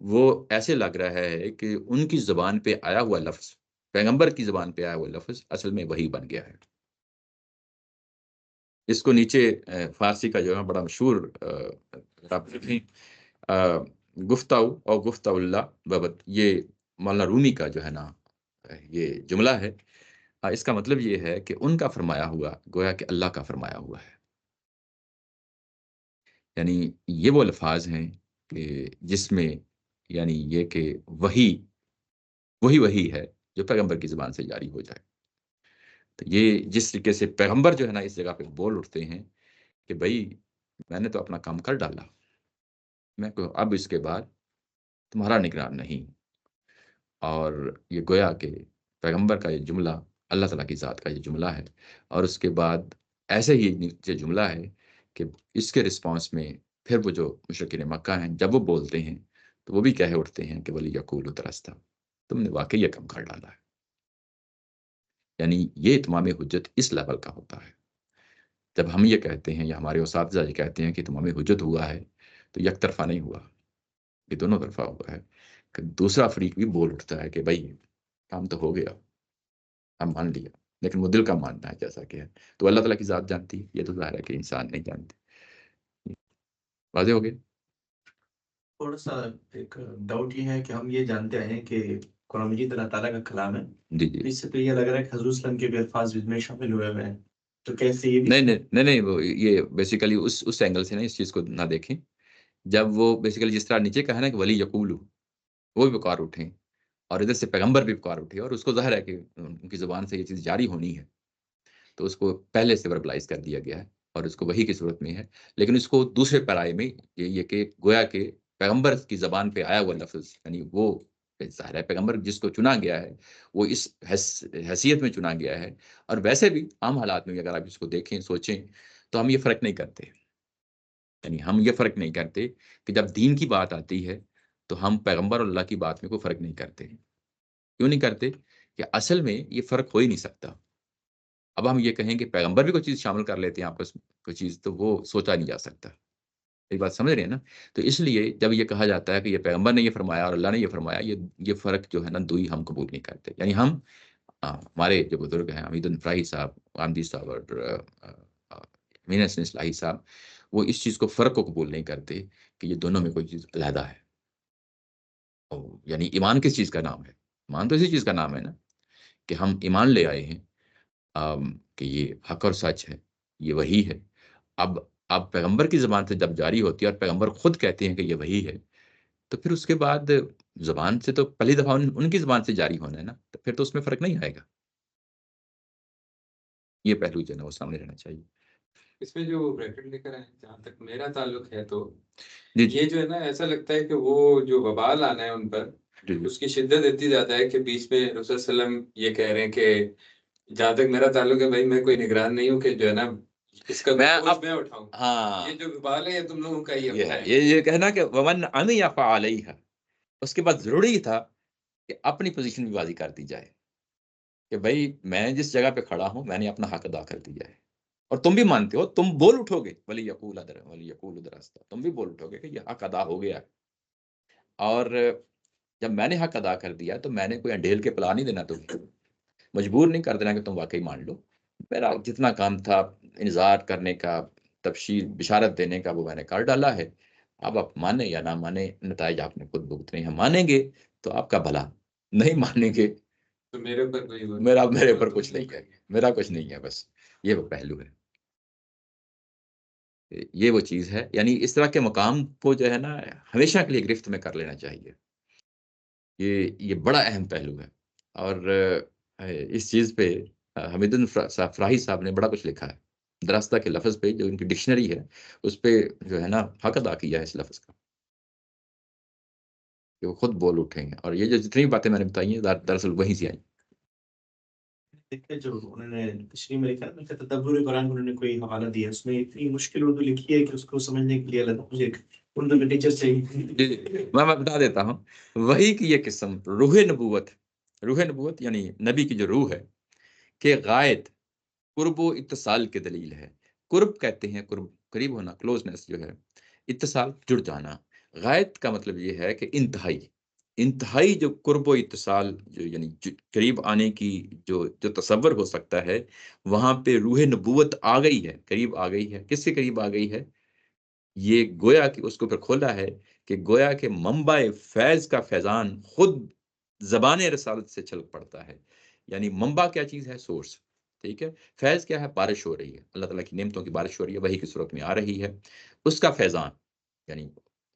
وہ ایسے لگ رہا ہے کہ ان کی زبان پہ آیا ہوا لفظ، پیغمبر کی زبان پہ آیا ہوا لفظ اصل میں وحی بن گیا ہے۔ اس کو نیچے فارسی کا جو ہے بڑا مشہور آپ دیکھیں، گفتاؤ اور گفتہ اللہ ببت، یہ مولانا رومی کا جو ہے نا یہ جملہ ہے۔ اس کا مطلب یہ ہے کہ ان کا فرمایا ہوا گویا کہ اللہ کا فرمایا ہوا ہے، یعنی یہ وہ الفاظ ہیں کہ جس میں یعنی یہ کہ وہی ہے جو پیغمبر کی زبان سے جاری ہو جائے۔ تو یہ جس طریقے سے پیغمبر جو ہے نا اس جگہ پہ بول اٹھتے ہیں کہ بھائی میں نے تو اپنا کام کر ڈالا، میں کو اب اس کے بعد تمہارا نگران نہیں، اور یہ گویا کہ پیغمبر کا یہ جملہ اللہ تعالیٰ کی ذات کا یہ جملہ ہے، اور اس کے بعد ایسے ہی یہ جملہ ہے کہ اس کے رسپانس میں پھر وہ جو مشرکین مکہ ہیں جب وہ بولتے ہیں تو وہ بھی کہہ اٹھتے ہیں کہ ولی یقول درستہ، تم نے واقعی یہ کام کر ڈالا ہے۔ یعنی یہ اتمام حجت اس لیول کا ہوتا ہے۔ جب ہم یہ کہتے ہیں یا ہمارے اساتذہ یہ کہتے ہیں کہ اتمام حجت ہوا ہے، تو یک طرفہ نہیں ہوا، یہ دونوں طرفہ ہوا ہے کہ دوسرا فریق بھی بول اٹھتا ہے کہ بھائی کام تو ہو گیا، ہم مان لیا، لیکن وہ دل کا ماننا ہے جیسا کہ ہے، تو اللہ تعالیٰ کی ذات جانتی ہے، یہ تو ظاہر ہے کہ انسان نہیں جانتے۔ واضح ہو گیا؟ تھوڑا سا ایک ڈاؤٹ یہ ہے کہ ہم یہ جانتے ہیں کہ قرآن مجید اللہ تعالیٰ کا کلام ہے، جی جی، اس سے تو یہ لگ رہا ہے کہ حضور صلی اللہ علیہ وسلم کے بھی الفاظ اس میں شامل ہوئے ہوئے ہیں، تو کیسے یہ بھی نہیں وہ یہ بیسیکلی اس اینگل سے نا اس چیز کو نہ دیکھیں۔ جب وہ بیسیکلی جس طرح نیچے کہا نا کہ ولی یقول، وہ بھی پکار اٹھیں اور ادھر سے پیغمبر بھی پکار اٹھے، اور اس کو ظاہر ہے کہ ان کی زبان سے یہ چیز جاری ہونی ہے، تو اس کو پہلے سے وربلائز کر دیا گیا ہے اور اس کو وحی کی صورت میں ہے، لیکن اس کو دوسرے پیرائے میں یہ کہ گویا کہ پیغمبر کی زبان پہ آیا ہوا لفظ، یعنی وہ ظاہر ہے پیغمبر جس کو چنا گیا ہے وہ اس حیثیت میں چنا گیا ہے، اور ویسے بھی عام حالات میں اگر آپ اس کو دیکھیں سوچیں تو ہم یہ فرق نہیں کرتے، یعنی ہم یہ فرق نہیں کرتے کہ جب دین کی بات آتی ہے تو ہم پیغمبر اور اللہ کی بات میں کوئی فرق نہیں کرتے۔ کیوں نہیں کرتے؟ کہ اصل میں یہ فرق ہو ہی نہیں سکتا۔ اب ہم یہ کہیں کہ پیغمبر بھی کوئی چیز شامل کر لیتے ہیں آپس میں کوئی چیز، تو وہ سوچا نہیں جا سکتا۔ ایک بات سمجھ رہے ہیں نا؟ تو اس لیے جب یہ کہا جاتا ہے کہ یہ پیغمبر نے یہ فرمایا اور اللہ نے یہ فرمایا، یہ فرق جو ہے نا دوئی ہم قبول نہیں کرتے۔ یعنی ہم ہمارے جو بزرگ ہیں حمید الفراحی صاحب، آمدی صاحب اور امین حسن اصلاحی صاحب، وہ اس چیز کو فرق کو قبول نہیں کرتے کہ یہ دونوں میں کوئی چیز علیحدہ ہے۔ یعنی ایمان کس چیز کا نام ہے؟ ایمان تو اسی چیز کا نام ہے نا کہ ہم ایمان لے آئے ہیں کہ یہ حق اور سچ ہے، یہ وحی ہے۔ اب پیغمبر کی زبان سے جب جاری ہوتی ہے اور پیغمبر خود کہتے ہیں کہ یہ وحی ہے، تو پھر اس کے بعد زبان سے تو پہلی دفعہ ان کی زبان سے جاری ہونا ہے نا، تو پھر تو اس میں فرق نہیں آئے گا۔ یہ پہلو جو ہے نا وہ سامنے رہنا چاہیے۔ اس میں جو بریکٹ لے کر آئے جہاں تک میرا تعلق ہے تو جی یہ جو ہے نا ایسا لگتا ہے کہ وہ جو وبال آنا ہے ان پر، جی اس کی شدت اتنی زیادہ ہے کہ بیچ میں رسول صلی اللہ علیہ وسلم یہ کہہ رہے ہیں کہ جہاں تک میرا تعلق ہے بھائی میں کوئی نگران نہیں ہوں کہ جو ہے نا اس کا بوجھ میں اٹھاؤں۔ ہاں یہ جو وبال ہے یہ تم لوگوں کا ہی یہ اپنا ہے، ہے۔ یہ کہنا کہ ومن عمی فعلیہ، اس کے بعد ضروری تھا کہ اپنی پوزیشن بھی واضح کر دی جائے کہ بھائی میں جس جگہ پہ کھڑا ہوں میں نے اپنا حق ادا کر دیا ہے، اور تم بھی مانتے ہو، تم بول اٹھو گے ولی یقول درستہ، تم بھی بول اٹھو گے کہ یہ حق ادا ہو گیا ہے، اور جب میں نے حق ادا کر دیا تو میں نے کوئی انڈیل کے پلا نہیں دینا، تمہیں مجبور نہیں کر دینا کہ تم واقعی مان لو۔ میرا جتنا کام تھا انذار کرنے کا، تبشیر بشارت دینے کا، وہ میں نے کر ڈالا ہے۔ اب آپ مانیں یا نہ مانیں، نتائج آپ نے خود بھگتنے ہیں۔ مانیں گے تو آپ کا بھلا، نہیں مانیں گے تو میرے اوپر کوئی میرے اوپر کچھ نہیں ہے، میرا کچھ نہیں ہے، بس یہ وہ پہلو ہے، یہ وہ چیز ہے۔ یعنی اس طرح کے مقام کو جو ہے نا ہمیشہ کے لیے گرفت میں کر لینا چاہیے، یہ بڑا اہم پہلو ہے۔ اور اس چیز پہ حمید الفراحی صاحب نے بڑا کچھ لکھا ہے، درستہ کے لفظ پہ جو ان کی ڈکشنری ہے اس پہ جو ہے نا حق ادا کیا ہے اس لفظ کا، کہ وہ خود بول اٹھیں گے، اور یہ جو جتنی باتیں میں نے بتائی ہیں دراصل وہیں سے آئی۔ دیکھتے جو انہوں نے تشریح میں لکھا ہے کہ تدبر قرآن انہوں نے کوئی حوالہ دیا، اس میں اتنی مشکل اردو لکھی ہے کہ اس کو سمجھنے کے لیے اللہ مجھے اردو کے ٹیچر چاہیے۔ میں بتا دیتا ہوں، وحی کی یہ قسم روح نبوت روح نبوت یعنی نبی کی جو روح ہے کہ غائط قرب و اتصال کے دلیل ہے. قرب کہتے ہیں قرب، قریب ہونا، کلوزنس جو ہے، اتصال جڑ جانا. غائط کا مطلب یہ ہے کہ انتہائی جو قرب و اتصال جو یعنی قریب آنے کی جو تصور ہو سکتا ہے، وہاں پہ روح نبوت آ گئی ہے، قریب آ گئی ہے. کس کے قریب آ گئی ہے؟ یہ گویا کہ اس کو پھر کھولا ہے کہ گویا کہ منبع فیض کا فیضان خود زبان رسالت سے چھلک پڑتا ہے. یعنی منبع کیا چیز ہے؟ سورس. ٹھیک ہے. فیض کیا ہے؟ بارش ہو رہی ہے، اللہ تعالیٰ کی نعمتوں کی بارش ہو رہی ہے، وہی کی صورت میں آ رہی ہے. اس کا فیضان یعنی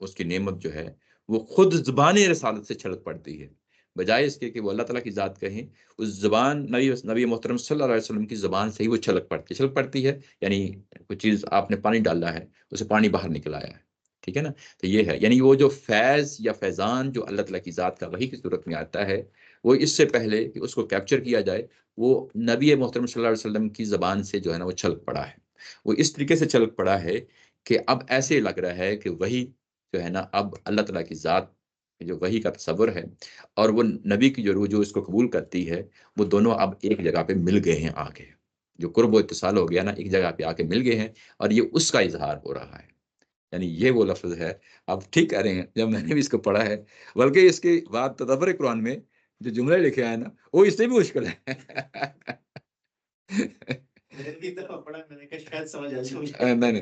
اس کی نعمت جو ہے وہ خود زبان رسالت سے چھلک پڑتی ہے، بجائے اس کے کہ وہ اللہ تعالیٰ کی ذات کہیں. اس زبان نبی محترم صلی اللہ علیہ وسلم کی زبان سے ہی وہ چھلک پڑتی ہے. یعنی کوئی چیز آپ نے پانی ڈالا ہے، اسے پانی باہر نکل آیا ہے. ٹھیک ہے نا. تو یہ ہے یعنی وہ جو فیض یا فیضان جو اللہ تعالیٰ کی ذات کا وحی کی صورت میں آتا ہے، وہ اس سے پہلے کہ اس کو کیپچر کیا جائے، وہ نبی محترم صلی اللہ علیہ وسلم کی زبان سے جو ہے نا وہ چھلک پڑا ہے. وہ اس طریقے سے چھلک پڑا ہے کہ اب ایسے لگ رہا ہے کہ وہی جو ہے نا اب اللہ تعالیٰ کی ذات جو وحی کا تصور ہے اور وہ نبی کی جو روح جو اس کو قبول کرتی ہے، وہ دونوں اب ایک جگہ پہ مل گئے ہیں. آگے جو قرب و اتصال ہو گیا نا، ایک جگہ پہ آ کے مل گئے ہیں، اور یہ اس کا اظہار ہو رہا ہے. یعنی یہ وہ لفظ ہے. آپ ٹھیک کہہ رہے ہیں، جب میں نے بھی اس کو پڑھا ہے، بلکہ اس کے بعد تدبر قرآن میں جو جملے لکھے ہیں نا، وہ اس سے بھی مشکل ہے. نہیں،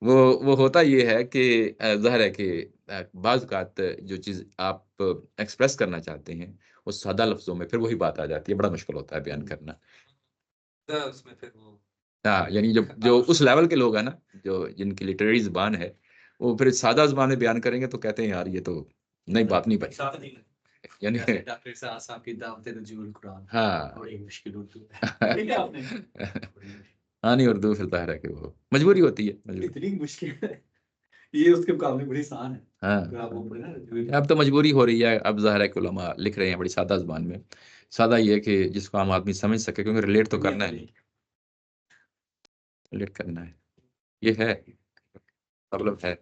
وہ ہوتا یہ ہے کہ ظاہر ہے کہ بعض اوقات جو چیز آپ ایکسپریس کرنا چاہتے ہیں وہ سادہ لفظوں میں پھر وہی بات آ جاتی ہے، بڑا مشکل ہوتا ہے بیان کرنا. اس میں پھر وہ ہاں، یعنی جو اس لیول کے لوگ ہیں نا، جو جن کی لٹریری زبان ہے، وہ پھر سادہ زبان میں بیان کریں گے تو کہتے ہیں یار یہ تو نئی بات نہیں بنی. یعنی ڈاکٹر صاحب صاحب کی دعوت نزول قرآن ہاں بڑی مشکل اردو ہے. ہاں نہیں، اردو پھر ظاہر ہے کہ وہ مجبوری ہوتی ہے. اتنی مشکل ہے یہ اس کے مقابلے بڑی آسان ہے. ہاں، اب تو مجبوری ہو رہی ہے. اب ظاہر ہے کہ علماء لکھ رہے ہیں بڑی سادہ زبان میں. سادہ یہ کہ جس کو عام آدمی سمجھ سکے، کیونکہ ریلیٹ تو کرنا ہے، ریلیٹ کرنا ہے. یہ ہے مطلب ہے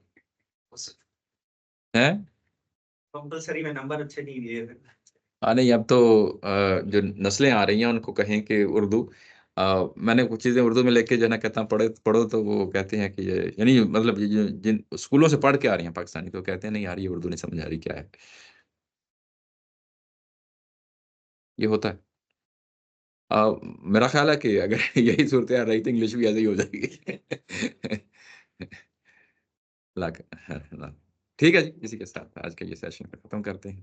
کمپلسری میں نمبر اچھے نہیں دیے. ہاں نہیں، اب تو جو نسلیں آ رہی ہیں ان کو کہیں کہ اردو، میں نے کچھ چیزیں اردو میں لکھ کے جو ہے نا کہتا ہوں پڑھو تو وہ کہتے ہیں کہ یہ یعنی مطلب جن اسکولوں سے پڑھ کے آ رہی ہیں پاکستانی، تو کہتے ہیں نہیں یار یہ اردو نہیں سمجھ آ رہی کیا ہے. یہ ہوتا ہے. میرا خیال ہے کہ اگر یہی صورتحال رہی تو انگلش بھی ایسے ہی ہو جائے گی. ٹھیک ہے جی، اسی کے ساتھ آج کا یہ سیشن ختم کرتے ہیں.